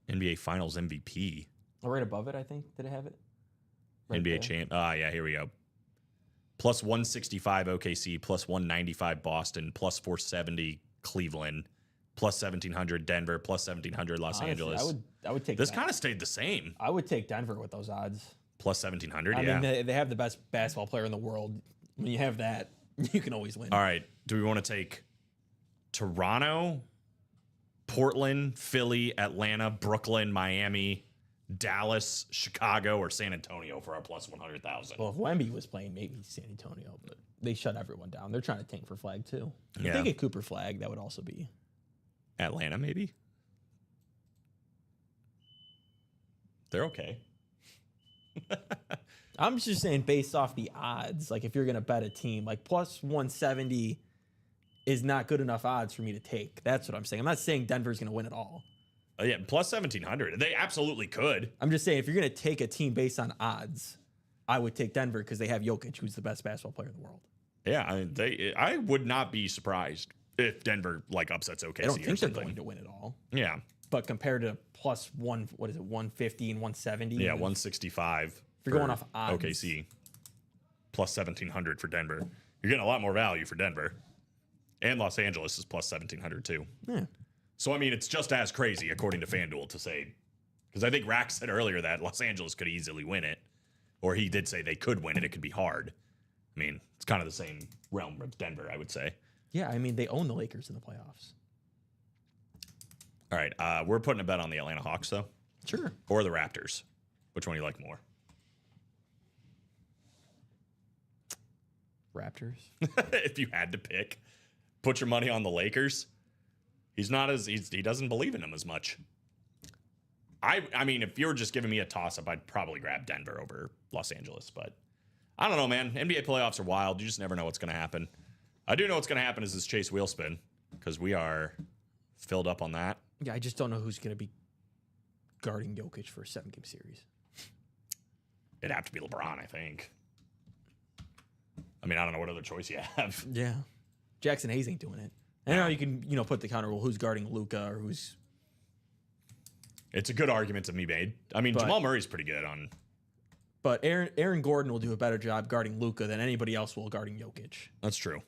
NBA Finals MVP, Right above it, I think. Did it have it? Right NBA there. champ. Yeah, here we go. Plus 165 OKC, plus 195 Boston, plus 470 Cleveland, plus 1700 Denver, plus 1700 Los Honestly, Angeles. I would take This that. kind of stayed the same. I would take Denver with those odds. Plus 1700, I yeah. mean, they have the best basketball player in the world. When you have that, you can always win. All right. Do we want to take Toronto Portland, Philly, Atlanta, Brooklyn, Miami, Dallas, Chicago, or San Antonio for our plus 100,000. Well, if Wemby was playing, maybe San Antonio, but they shut everyone down. They're trying to tank for Flag too. If Yeah. they get Cooper Flag, that would also be. Atlanta, maybe? They're okay. I'm just saying based off the odds, like if you're going to bet a team, like plus 170 is not good enough odds for me to take. That's what I'm saying. I'm not saying Denver's going to win it all. Yeah, plus 1,700. They absolutely could. I'm just saying if you're going to take a team based on odds, I would take Denver because they have Jokic, who's the best basketball player in the world. Yeah, I would not be surprised if Denver like upsets OKC. I don't think they're something. going to win it all. Yeah. But compared to plus 150 and 170? Yeah, 165. If you're going off odds. OKC. Plus 1,700 for Denver. You're getting a lot more value for Denver. And Los Angeles is plus 1,700 too. Yeah. So, I mean, it's just as crazy, according to FanDuel, to say, because I think Rack said earlier that Los Angeles could easily win it. Or he did say they could win it. It could be hard. I mean, it's kind of the same realm of Denver, I would say. Yeah, I mean, they own the Lakers in the playoffs. All right, we're putting a bet on the Atlanta Hawks, though. Sure. Or the Raptors. Which one do you like more? Raptors. If you had to pick, put your money on the Lakers. He doesn't believe in them as much. I mean, if you were just giving me a toss-up, I'd probably grab Denver over Los Angeles. But I don't know, man. NBA playoffs are wild. You just never know what's going to happen. I do know what's going to happen is this Chase wheel spin because we are filled up on that. Yeah, I just don't know who's going to be guarding Jokic for a 7-game series. It'd have to be LeBron, I think. I mean, I don't know what other choice you have. Yeah. Jackson Hayes ain't doing it. I know you can, put the counter, well, who's guarding Luka or who's... It's a good argument to be made. I mean, Jamal Murray's pretty good on... But Aaron Gordon will do a better job guarding Luka than anybody else will guarding Jokic. That's true.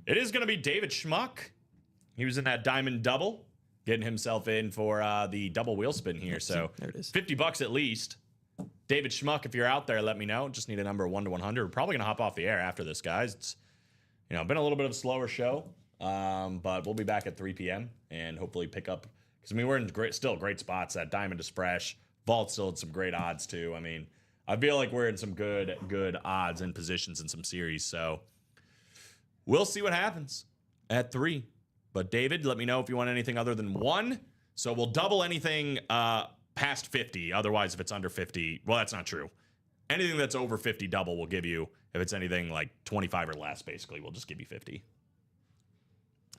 It is going to be David Schmuck. He was in that diamond double, getting himself in for the double wheel spin here. So there it is. $50 at least. David Schmuck, if you're out there, let me know. Just need a number 1 to 100. We're probably going to hop off the air after this, guys. It's been a little bit of a slower show, but we'll be back at 3 p.m. and hopefully pick up. Because, I mean, we're in still great spots. That diamond is fresh. Vault still had some great odds, too. I mean, I feel like we're in some good odds and positions in some series. So we'll see what happens at 3. But, David, let me know if you want anything other than 1. So we'll double anything past 50. Otherwise, if it's under 50, well, that's not true. Anything that's over 50 double we'll give you. If it's anything like 25 or less, basically, we'll just give you 50.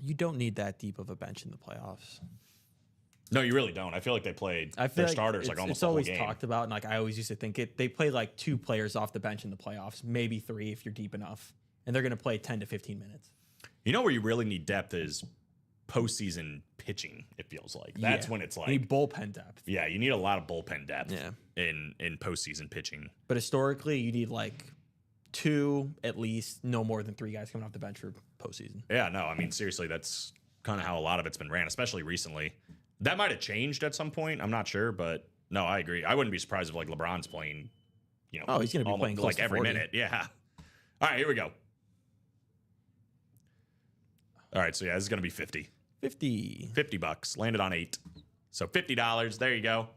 You don't need that deep of a bench in the playoffs. No, you really don't. I feel like they played their starters like almost it's the whole always game. talked about, and like I always used to think they play like 2 players off the bench in the playoffs, maybe 3 if you're deep enough, and they're going to play 10 to 15 minutes. You know where you really need depth is postseason pitching. It feels like that's when it's like you need bullpen depth. Yeah, you need a lot of bullpen depth. Yeah. in postseason pitching. But historically, you need like 2 at least, no more than 3 guys coming off the bench for postseason. Yeah, no, I mean seriously, that's kind of how a lot of it's been ran, especially recently. That might have changed at some point. I'm not sure, but no, I agree. I wouldn't be surprised if like LeBron's playing, he's going to be playing close like to every 40. minute. Yeah. All right, here we go. All right, so yeah, this is going to be 50. $50 landed on 8. So $50. There you go.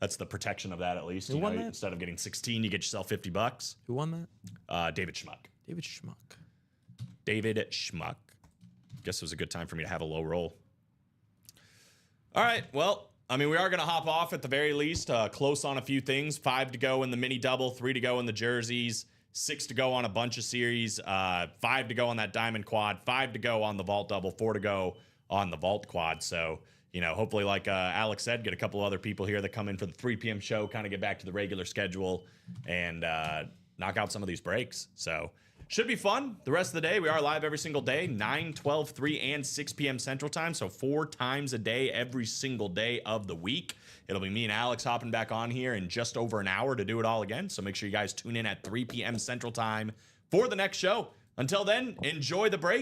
That's the protection of that at least. Who won that? Instead of getting 16, you get yourself $50. Who won that? David Schmuck. David Schmuck. Guess it was a good time for me to have a low roll. All right. Well, I mean, we are going to hop off at the very least. Close on a few things. 5 to go in the mini double, 3 to go in the jerseys, 6 to go on a bunch of series, 5 to go on that diamond quad, 5 to go on the vault double, 4 to go on the vault quad. So, hopefully, like Alex said, get a couple other people here that come in for the 3 p.m. show, kind of get back to the regular schedule and knock out some of these breaks. So should be fun. The rest of the day, we are live every single day, 9, 12, 3, and 6 p.m. Central Time. So 4 times a day, every single day of the week. It'll be me and Alex hopping back on here in just over an hour to do it all again. So make sure you guys tune in at 3 p.m. Central Time for the next show. Until then, enjoy the break.